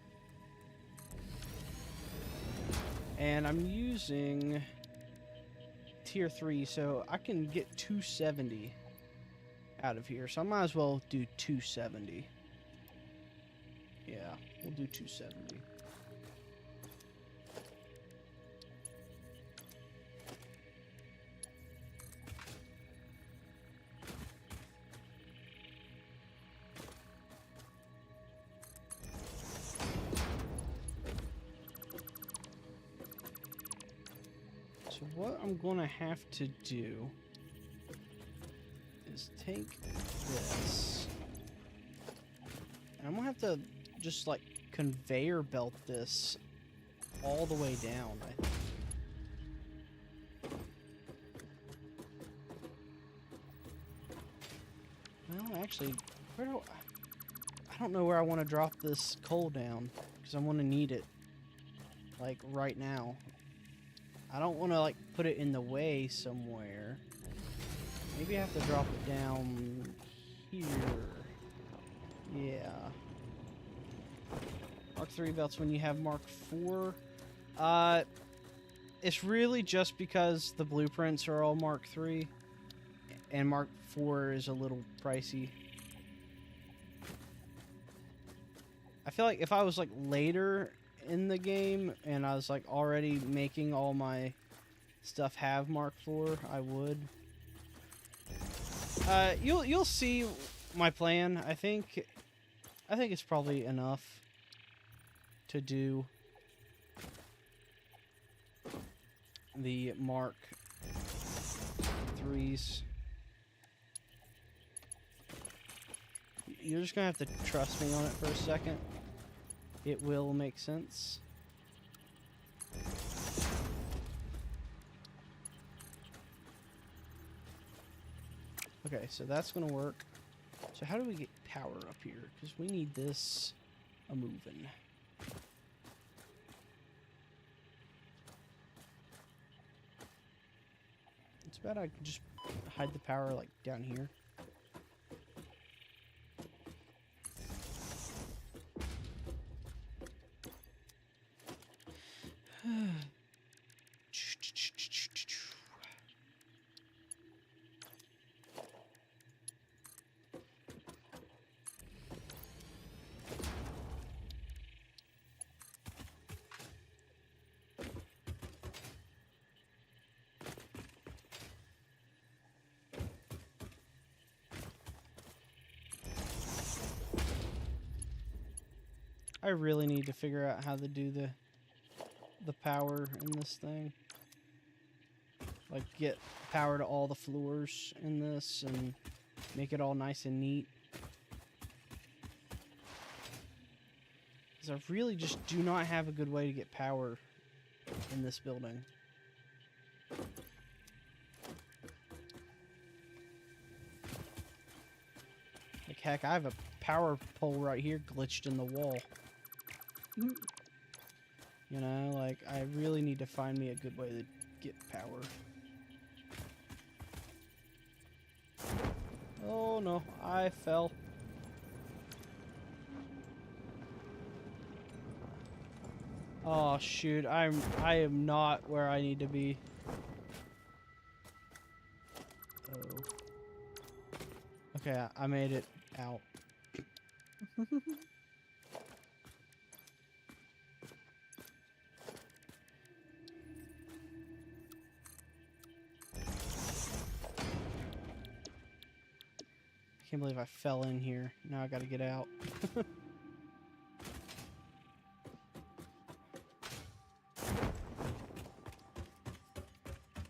And I'm using tier 3, so I can get 270 out of here. So I might as well do 270. Yeah, we'll do 270. So what I'm gonna have to do is take this, and I'm gonna have to just like conveyor belt this all the way down, I think. Well, actually, where do I don't know where I want to drop this coal down, because I want to need it like right now. I don't want to like put it in the way somewhere. Maybe I have to drop it down here. Yeah. Mark 3 belts when you have Mark 4. It's really just because the blueprints are all Mark 3 and Mark 4 is a little pricey. I feel like if I was like later in the game and I was like already making all my stuff have Mark 4, I would. You'll see my plan. I think it's probably enough to do the Mark 3s. You're just gonna have to trust me on it for a second. It will make sense. Okay, so that's gonna work. So how do we get power up here? Because we need this a-moving. It's bad I could just hide the power like down here. I really need to figure out how to do the power in this thing. Like get power to all the floors in this and make it all nice and neat. Because I really just do not have a good way to get power in this building. Like heck, I have a power pole right here glitched in the wall. You You know, like, I really need to find me a good way to get power. Oh no, I fell. Oh shoot, I am not where I need to be. Oh. Okay, I made it out. I can't believe I fell in here. Now I gotta get out.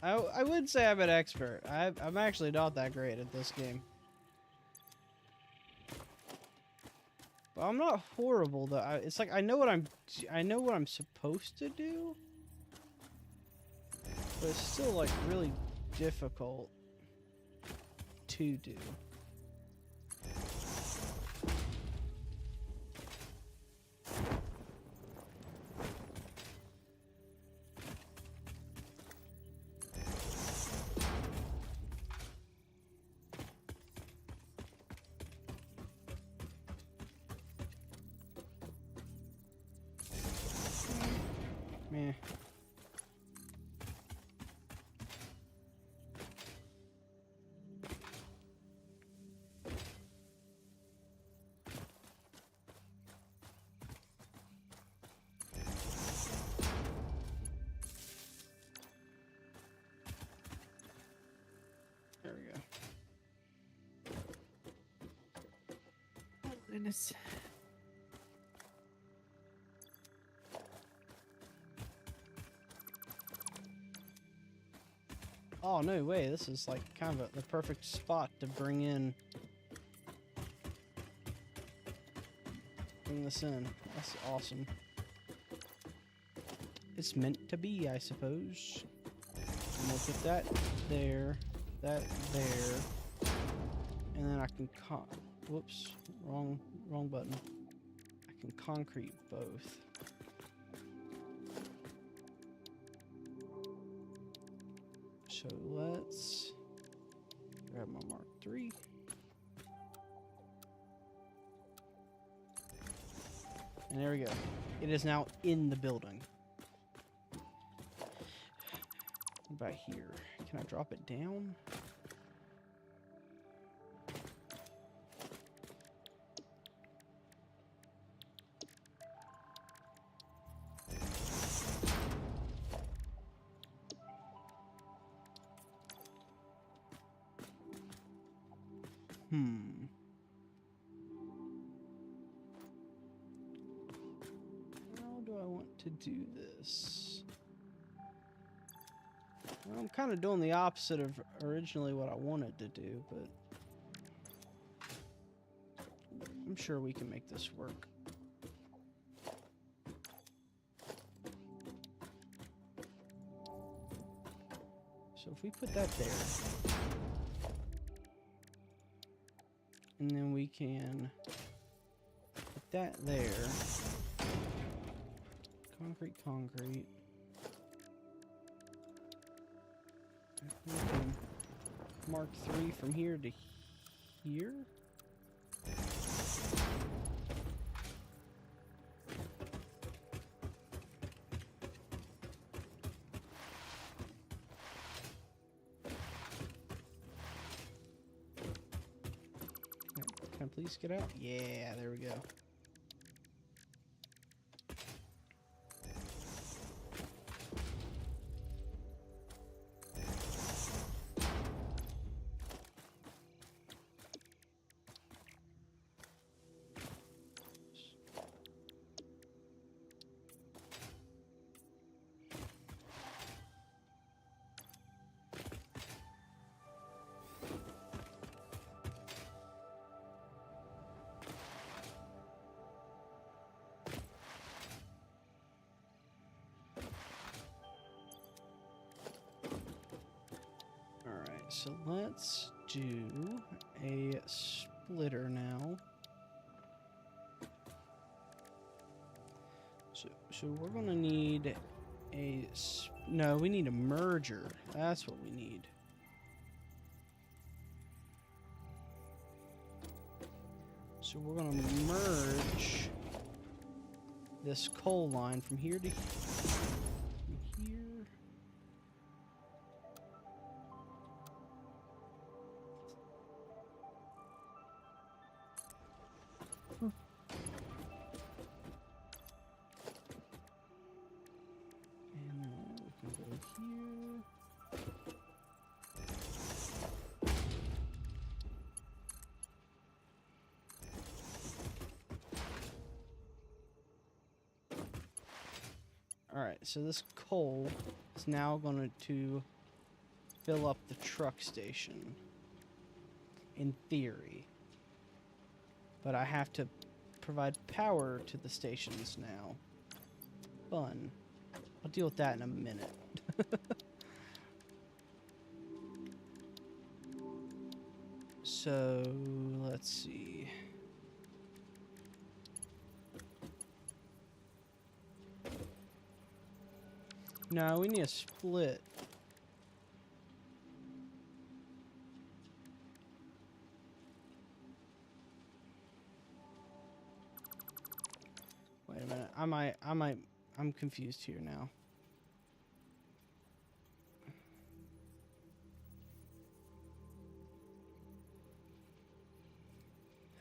I would say I'm an expert. I'm actually not that great at this game. But I'm not horrible though. It's like I know what I'm supposed to do. But it's still like really difficult to do. Meh. There we go. Oh, goodness. Oh no way, this is like kind of the perfect spot to bring this in. That's awesome. It's meant to be, I suppose. And we'll put that there, that there, and then I can whoops, wrong button. I can concrete both. So let's grab my Mark III. And there we go. It is now in the building. What about here? Can I drop it down? How do I want to do this? Well, I'm kind of doing the opposite of originally what I wanted to do, but I'm sure we can make this work. So if we put that there, and then we can put that there, concrete. We can Mark III from here to here. Can I please get out? Yeah, there we go. So let's do a splitter now. So So we're gonna need no, we need a merger. That's what we need. So we're gonna merge this coal line from here to here. And then we can go here. Alright, so this coal is now going to fill up the truck station. In theory. But I have to provide power to the stations now. Fun. I'll deal with that in a minute. So, let's see. No, we need a split. Wait a minute. I'm confused here now.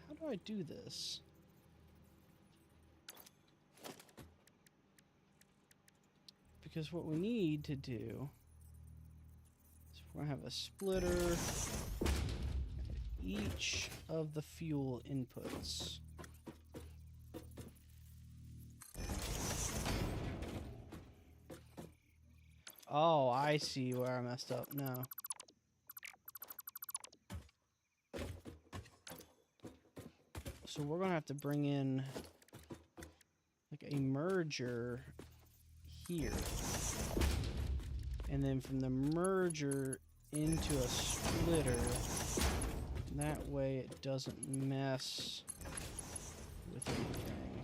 How do I do this? Because what we need to do is we're going to have a splitter at each of the fuel inputs. Oh, I see where I messed up now. So we're going to have to bring in like a merger here. And then from the merger into a splitter. That way it doesn't mess with anything.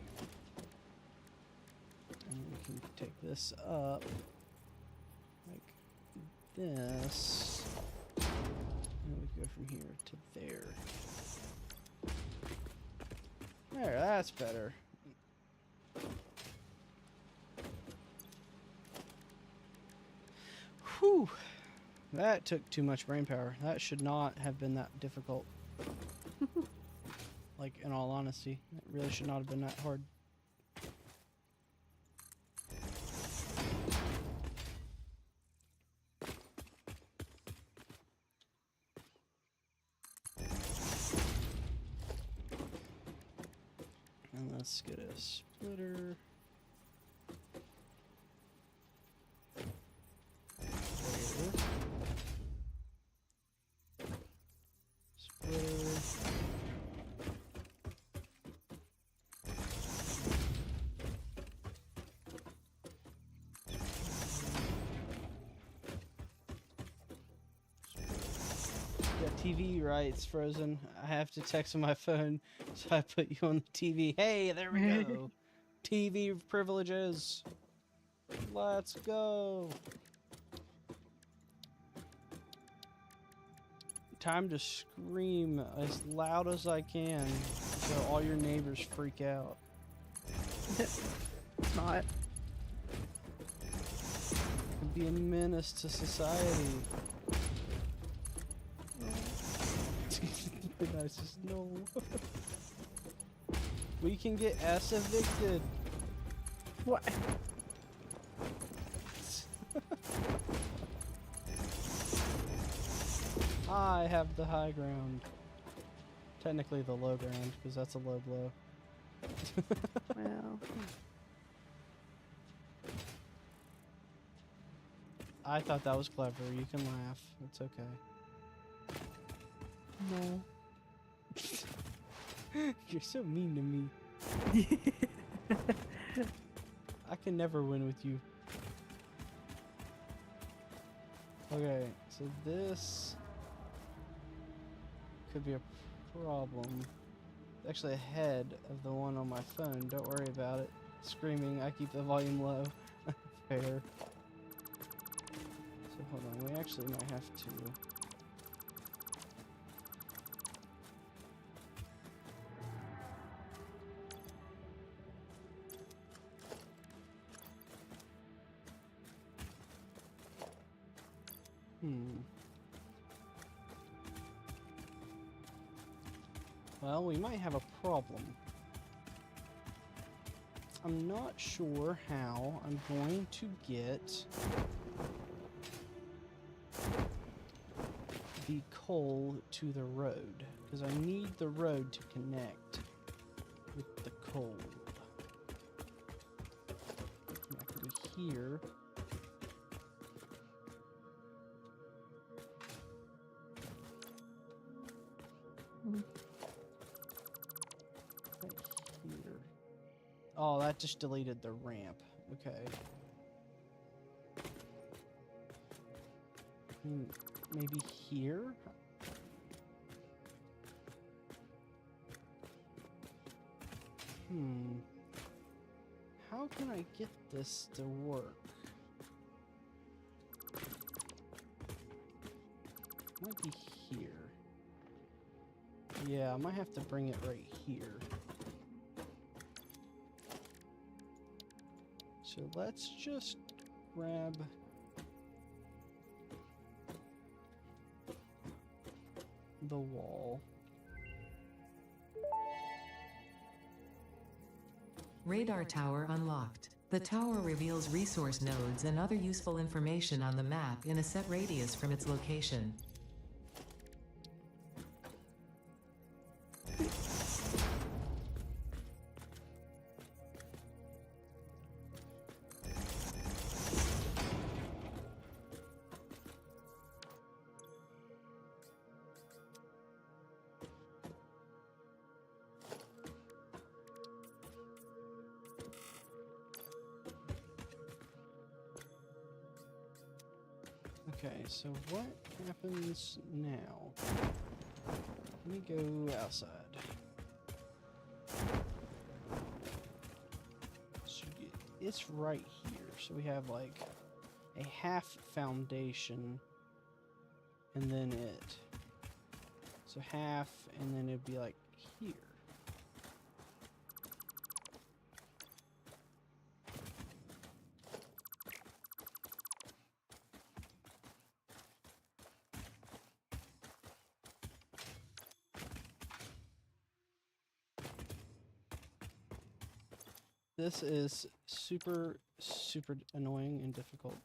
And we can take this up like this. And we go from here to there. There, that's better. Whew. That took too much brain power. That should not have been that difficult. Like, in all honesty, it really should not have been that hard. And let's get a splitter. TV, right? It's frozen. I have to text on my phone, so I put you on the TV. Hey, there we go. TV privileges. Let's go. Time to scream as loud as I can so all your neighbors freak out. It's not. Could be a menace to society. The nicest no. We can get S evicted. What? I have the high ground. Technically the low ground, because that's a low blow. Well. I thought that was clever. You can laugh. It's okay. No. You're so mean to me. I can never win with you. Okay, so this could be a problem. It's actually ahead of the one on my phone. Don't worry about it. screaming. I keep the volume low. Fair. So hold on, we actually might have to. Well, we might have a problem. I'm not sure how I'm going to get the coal to the road, because I need the road to connect with the coal. That could be here. Oh, that just deleted the ramp. Okay. Maybe here? How can I get this to work? Might be here. Yeah, I might have to bring it right here. So let's just grab the wall. Radar tower unlocked. The tower reveals resource nodes and other useful information on the map in a set radius from its location. Okay, so what happens now? Let me go outside. So it's right here. So we have like a half foundation and then it. So half and then it'd be like here. This is super, super annoying and difficult.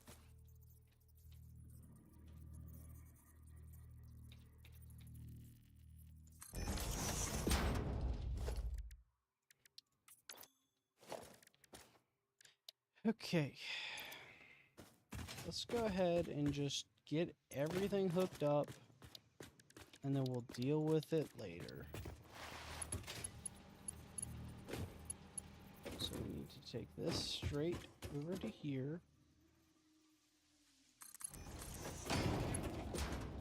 Okay. Let's go ahead and just get everything hooked up, and then we'll deal with it later. So we need to take this straight over to here.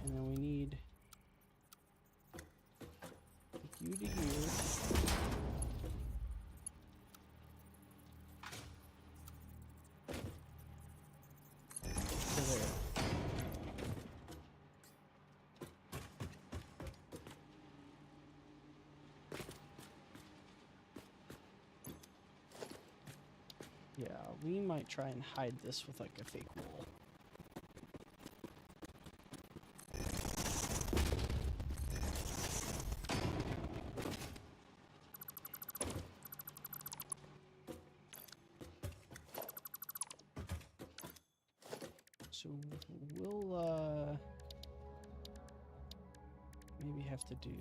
And then we need you to here. To there. Yeah, we might try and hide this with like a fake wall. So we'll maybe have to do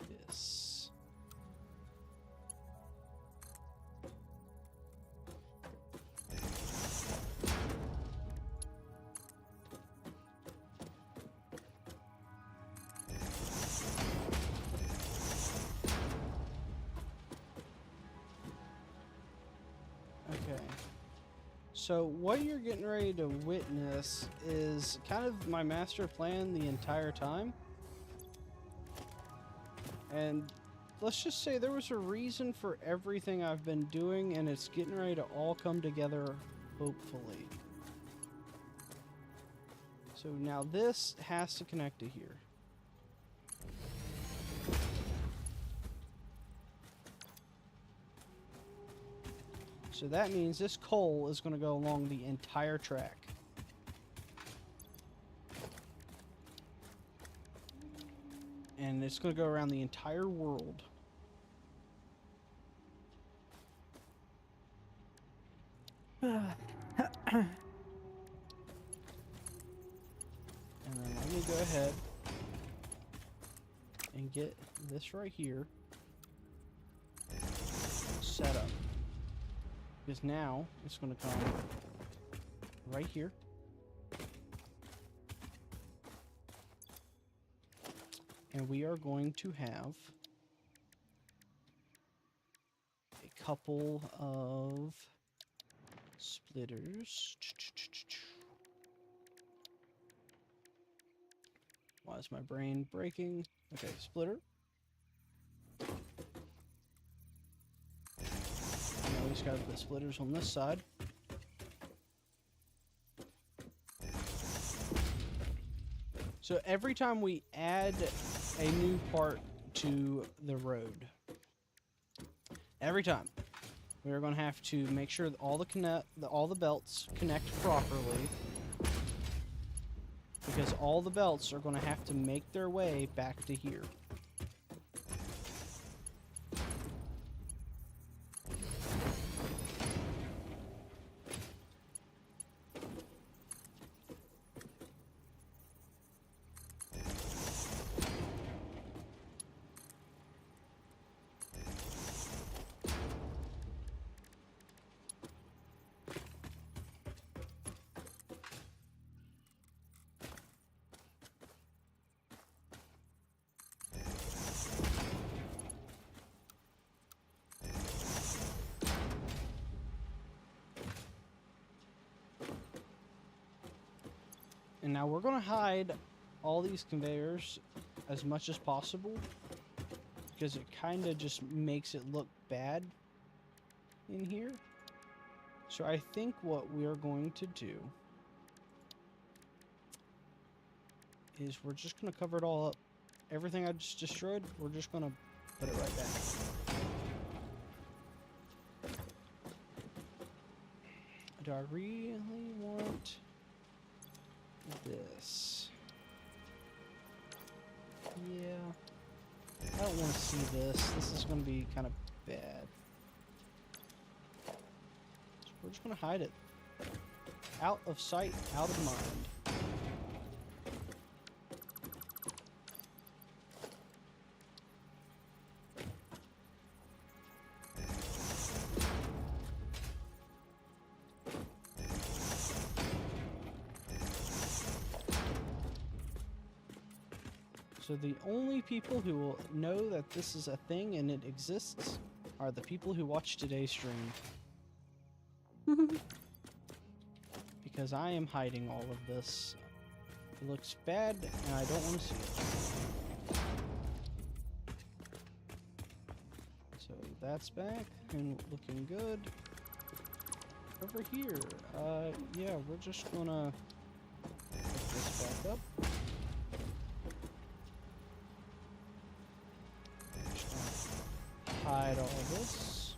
this. Okay. So what you're getting ready to witness is kind of my master plan the entire time. And let's just say there was a reason for everything I've been doing, and it's getting ready to all come together, hopefully. So now this has to connect to here. So that means this coal is going to go along the entire track. And it's going to go around the entire world. And then let me go ahead and get this right here set up. Because now it's going to come right here. And we are going to have a couple of splitters. Why is my brain breaking? Okay, splitter. Now we just gotta put splitters on this side. So every time we add a new part to the road, every time, we're going to have to make sure that all the belts connect properly, because all the belts are going to have to make their way back to here. And now we're going to hide all these conveyors as much as possible, because it kind of just makes it look bad in here. So I think what we're going to do is we're just going to cover it all up. Everything I just destroyed, we're just going to put it right back. Do I really want this? Yeah. I don't want to see this. This is going to be kind of bad. So we're just going to hide it. Out of sight, out of mind. So the only people who will know that this is a thing and it exists are the people who watch today's stream. Because I am hiding all of this. It looks bad and I don't want to see it. So that's back and looking good. Over here, yeah, we're just gonna put this back up. Hide all this.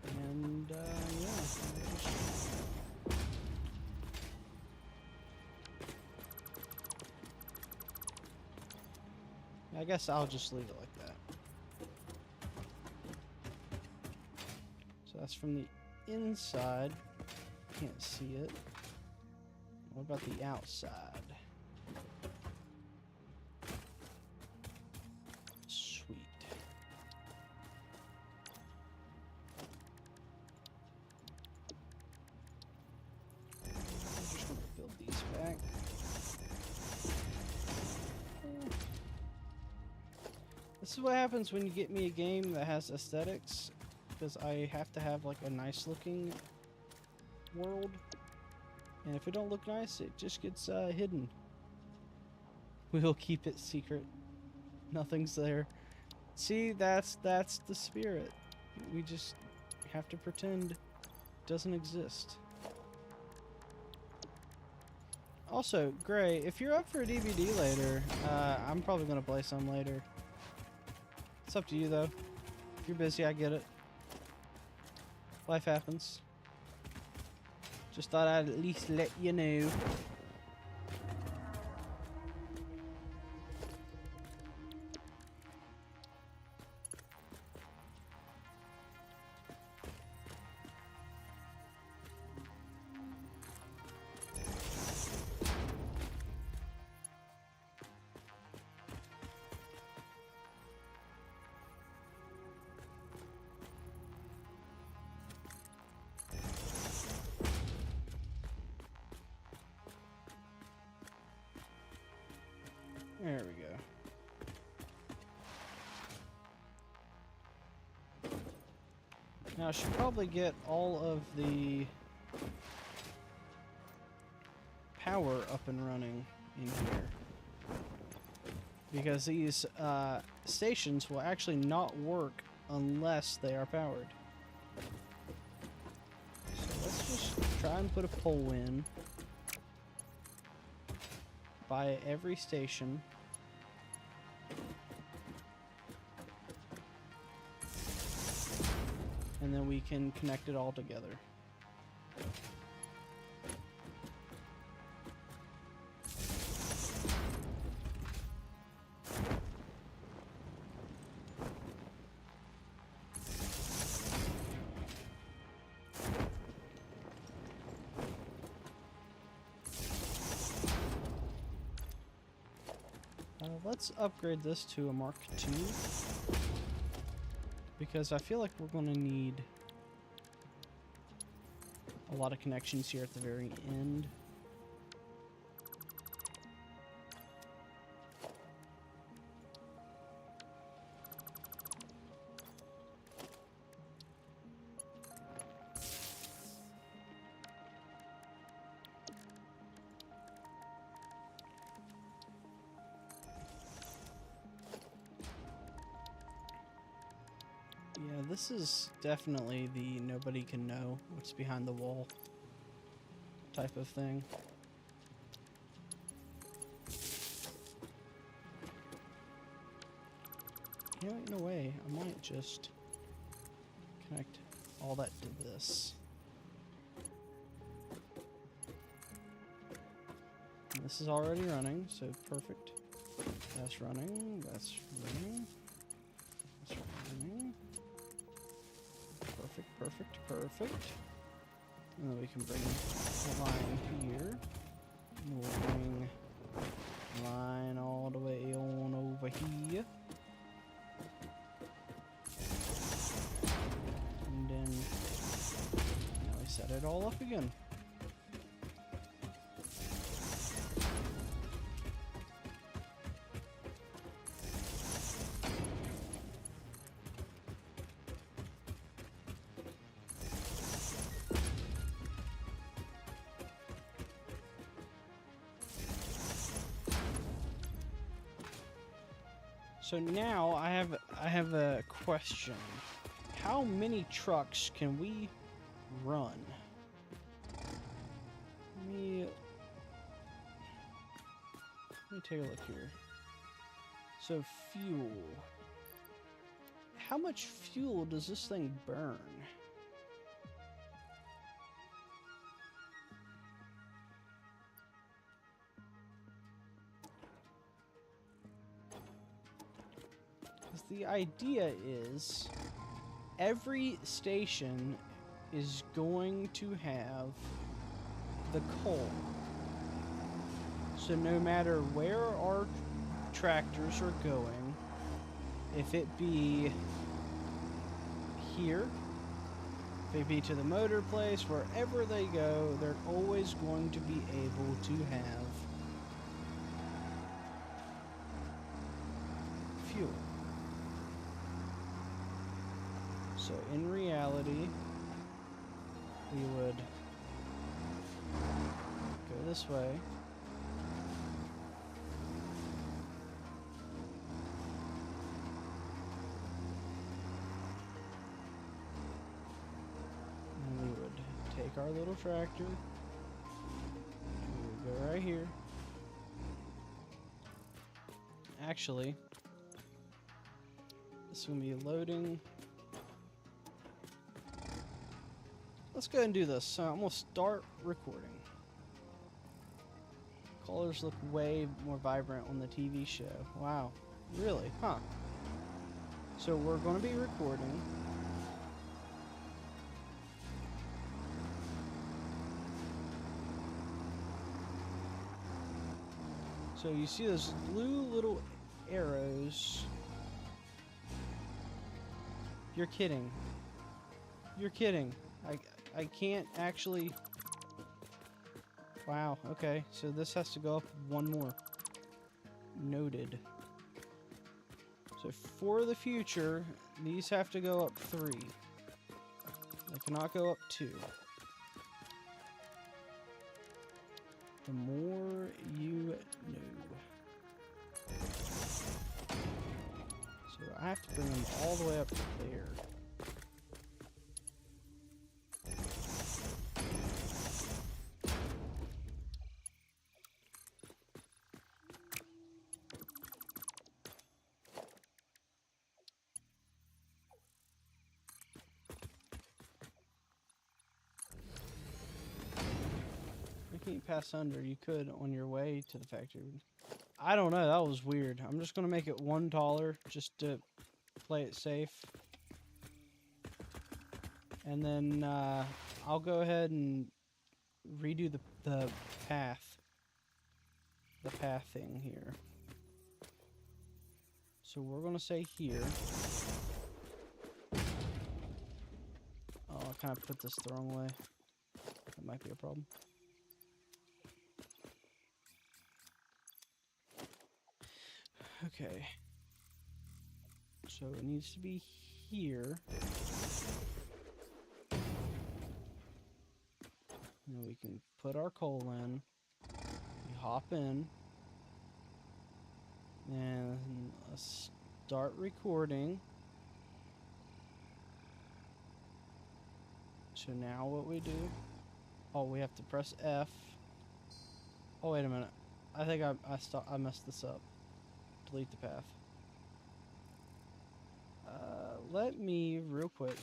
And, yeah. I guess I'll just leave it like that. So that's from the inside. Can't see it. What about the outside? This is what happens when you get me a game that has aesthetics, because I have to have like a nice looking world, and if it don't look nice, it just gets hidden. We'll keep it secret. Nothing's there. See, that's the spirit. We just have to pretend it doesn't exist. Also, Gray, if you're up for a DVD later, I'm probably gonna play some later. It's up to you though. If you're busy, I get it. Life happens. Just thought I'd at least let you know. There we go. Now I should probably get all of the power up and running in here. Because these stations will actually not work unless they are powered. So let's just try and put a pole in by every station. And then we can connect it all together. Let's upgrade this to a Mark II. Because I feel like we're going to need a lot of connections here at the very end. Yeah, this is definitely the nobody can know what's behind the wall type of thing. You know, in a way, I might just connect all that to this. And this is already running, so perfect. That's running, that's running, that's running. Perfect, perfect, perfect. And then we can bring a line here. And we'll bring a line all the way on over here. And then now we set it all up again. So now I have a question. How many trucks can we run? Let me take a look here. So fuel. How much fuel does this thing burn? The idea is every station is going to have the coal. So no matter where our tractors are going, if it be here, if it be to the motor place, wherever they go, they're always going to be able to have fuel. So in reality, we would go this way. take our little tractor. We'll go right here. Actually, this is going to be loading. Let's go ahead and do this. So I'm going to start recording. Colors look way more vibrant on the TV show. Wow. Really? Huh. So we're going to be recording. So you see those blue little arrows. You're kidding. You're kidding. I can't actually... Wow, okay. So this has to go up one more. Noted. So for the future, these have to go up 3. They cannot go up 2. The more you know. So I have to bring them all the way up there. You can't pass under. You could on your way to the factory. I don't know. That was weird. I'm just going to make it 1 taller just to play it safe. And then I'll go ahead and redo the path. The path thing here. So we're going to say here. Oh, I kind of put this the wrong way. That might be a problem. Okay. So it needs to be here. And we can put our coal in. We hop in. And let's start recording. So now what we do... Oh, we have to press F. Oh, wait a minute. I think I messed this up. Delete the path. Let me, real quick,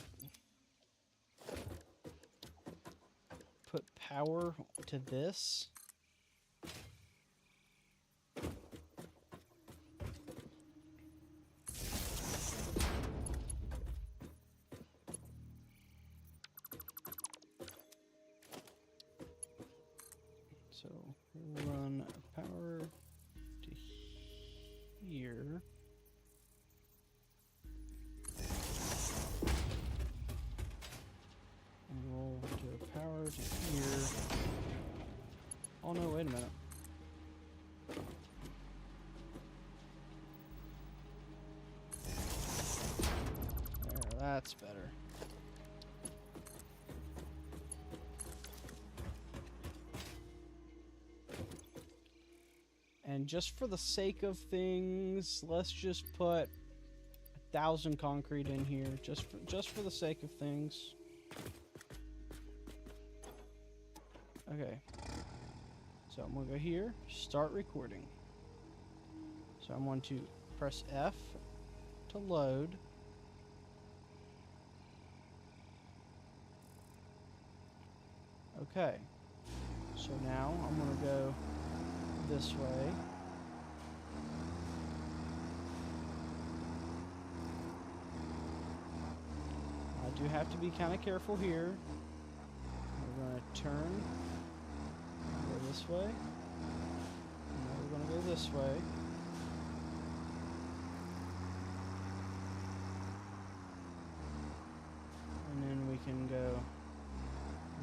put power to this. So, run power to here. And we'll do a power to here. Oh no, wait a minute. There, that's better. And just for the sake of things, let's just put 1,000 concrete in here, just for the sake of things. Okay. So I'm gonna go here, start recording. So I'm going to press F to load. Okay. So now I'm gonna go this way. I do have to be kind of careful here. We're going to turn, go this way, and now we're going to go this way. And then we can go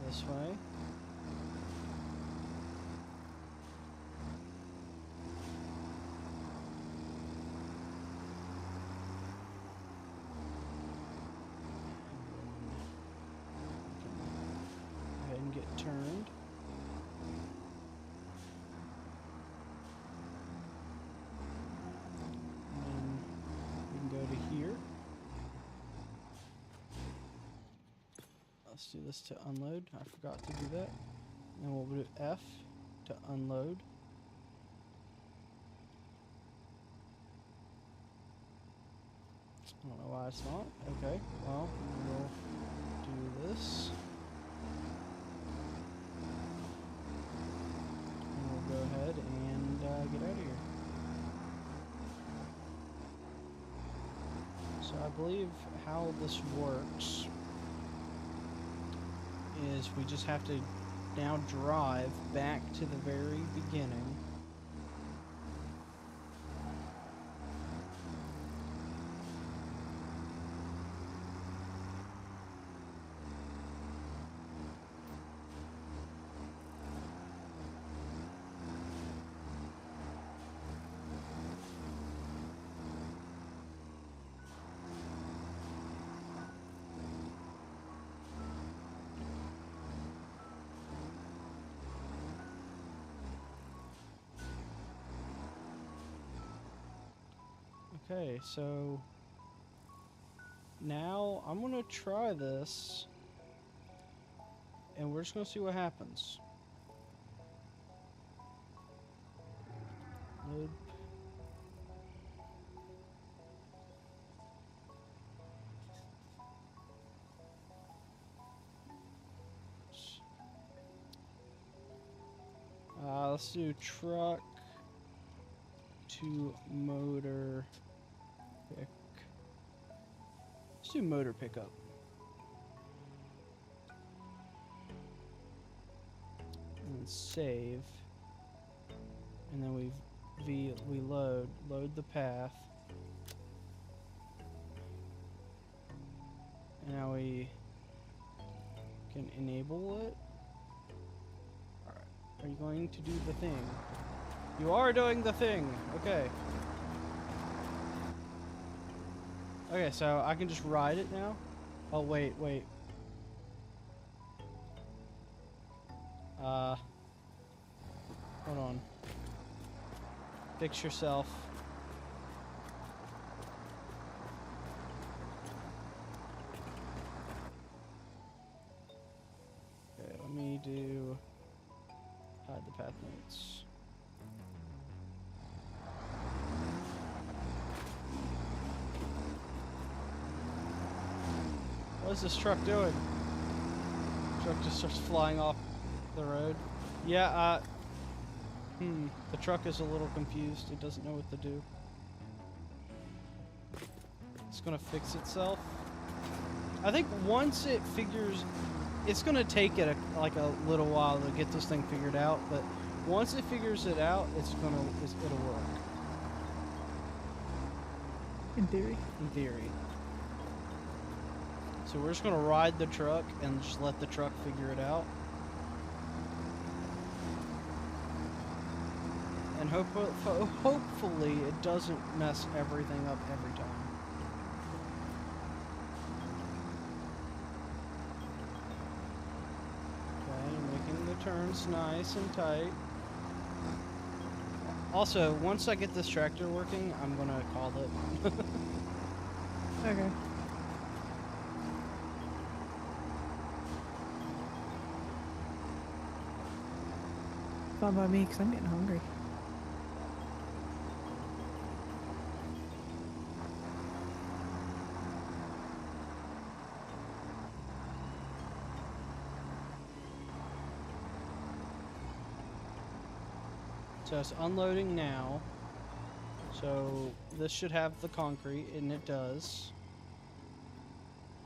this way. Get turned. let's do this to unload. I forgot to do that. And we'll do F to unload. I don't know why it's not. Okay, well, we'll do this. And we'll go ahead and get out of here. So I believe how this works is we just have to now drive back to the very beginning. Okay, so now I'm gonna try this and we're just gonna see what happens. Load. Let's do truck to motor pick. Let's do motor pickup. And then save. And then we load the path. And now we can enable it. Alright. Are you going to do the thing? You are doing the thing. Okay. Okay, so I can just ride it now? Oh, wait. Hold on. Fix yourself. Okay, let me do hide the path notes. What is this truck doing? Truck just starts flying off the road. Yeah, the truck is a little confused. It doesn't know what to do. It's gonna fix itself. I think once it figures, it's gonna take it like a little while to get this thing figured out, but once it figures it out, it'll work. In theory. In theory. So we're just gonna ride the truck and just let the truck figure it out. And hopefully it doesn't mess everything up every time. Okay, making the turns nice and tight. Also, once I get this tractor working, I'm gonna call it. Okay. Fine by me, because I'm getting hungry. So it's unloading now. So this should have the concrete, and it does.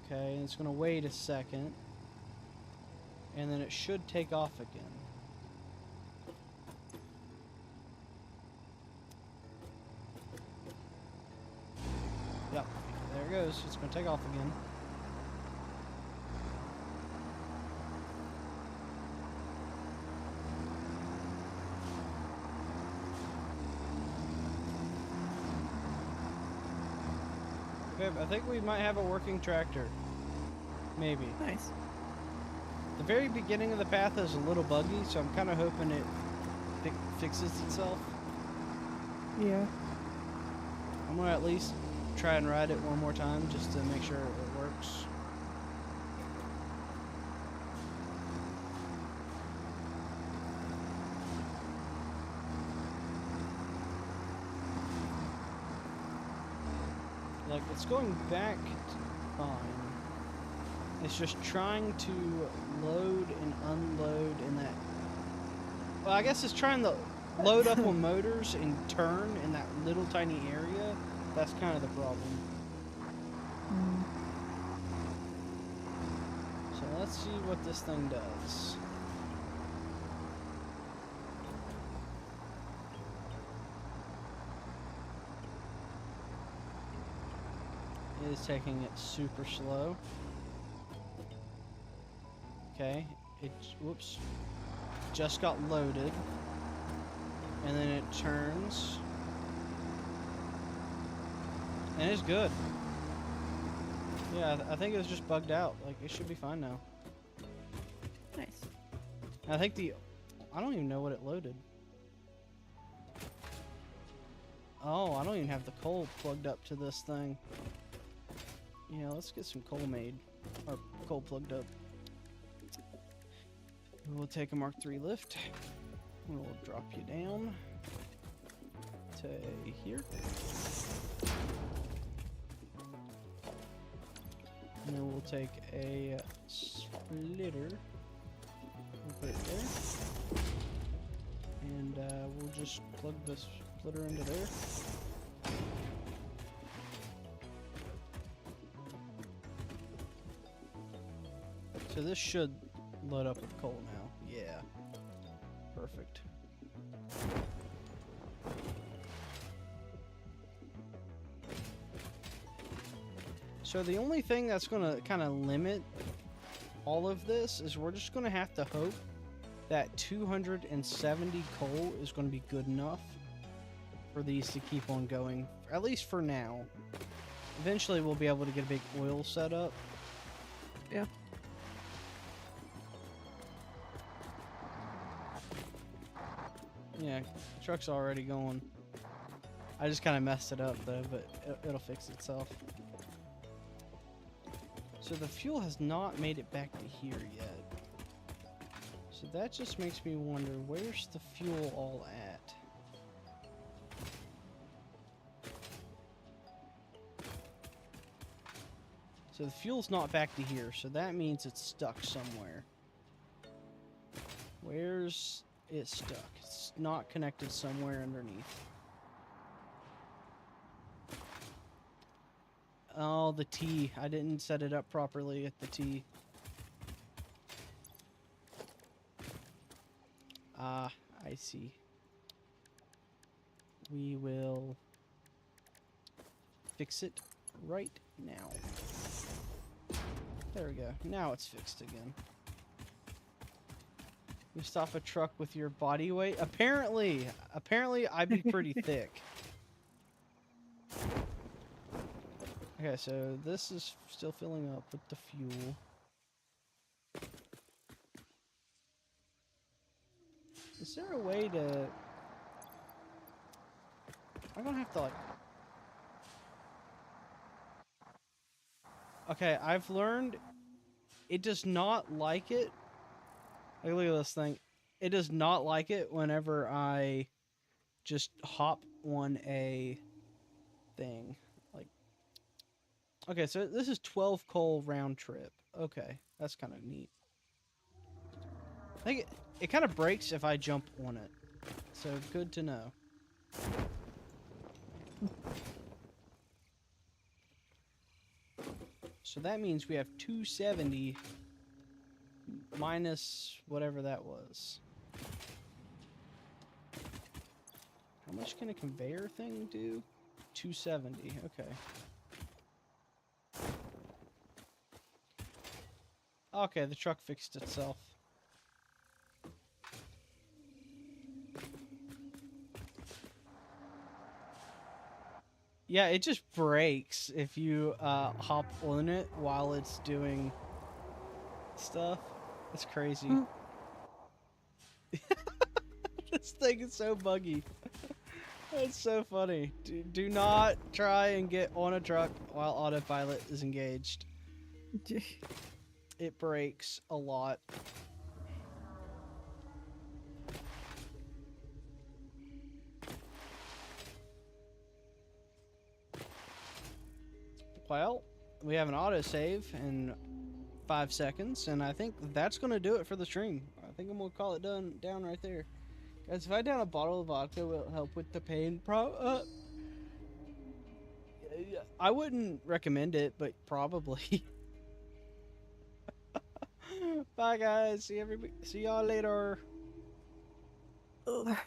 Okay, and it's gonna wait a second. And then it should take off again. Yep, there it goes. It's gonna take off again. Okay, I think we might have a working tractor. Maybe. Nice. The very beginning of the path is a little buggy, so I'm kind of hoping it fixes itself. Yeah. I'm gonna at least try and ride it one more time just to make sure it works. Like, it's going back fine. It's just trying to load and unload in that... Well, I guess it's trying to load up on motors and turn in that little tiny area. That's kind of the problem. So let's see what this thing does. It is taking it super slow. Okay, whoops, just got loaded. And then it turns. And it's good. Yeah, I think it was just bugged out. Like, it should be fine now. Nice. I think I don't even know what it loaded. Oh, I don't even have the coal plugged up to this thing. Yeah, let's get some coal made. Or coal plugged up. We'll take a Mark III lift. We'll drop you down to here. And then we'll take a splitter. We'll put it there. And we'll just plug the splitter into there. So this should load up with coal now. Yeah. Perfect. So the only thing that's going to kind of limit all of this is we're just going to have to hope that 270 coal is going to be good enough for these to keep on going, at least for now. Eventually we'll be able to get a big oil setup. Yeah. Yeah, the truck's already going. I just kind of messed it up though, but it'll fix itself. So the fuel has not made it back to here yet. So that just makes me wonder, where's the fuel all at? So the fuel's not back to here, so that means it's stuck somewhere. Where's it stuck? It's not connected somewhere underneath. Oh, the T. I didn't set it up properly at the T. Ah, I see. We will fix it right now. There we go. Now it's fixed again. You stop a truck with your body weight? Apparently I'd be pretty thick. Okay, so this is still filling up with the fuel. Is there a way to... I'm gonna have to like... Okay, I've learned it does not like it. Like, look at this thing. It does not like it whenever I just hop on a thing. Like, okay, so this is 12 coal round trip. Okay, that's kind of neat. I think it kind of breaks if I jump on it. So good to know. So that means we have 270 minus whatever that was. How much can a conveyor thing do? 270, okay. Okay, the truck fixed itself. Yeah, it just breaks if you hop on it while it's doing stuff. It's crazy. This thing is so buggy. It's so funny. Do not try and get on a truck while autopilot is engaged. It breaks a lot. Well, we have an autosave in 5 seconds, and I think that's gonna do it for the stream. I think I'm gonna call it down right there. Guys, if I down a bottle of vodka, will it help with the pain? I wouldn't recommend it, but probably. Bye, guys. See y'all later. Ugh.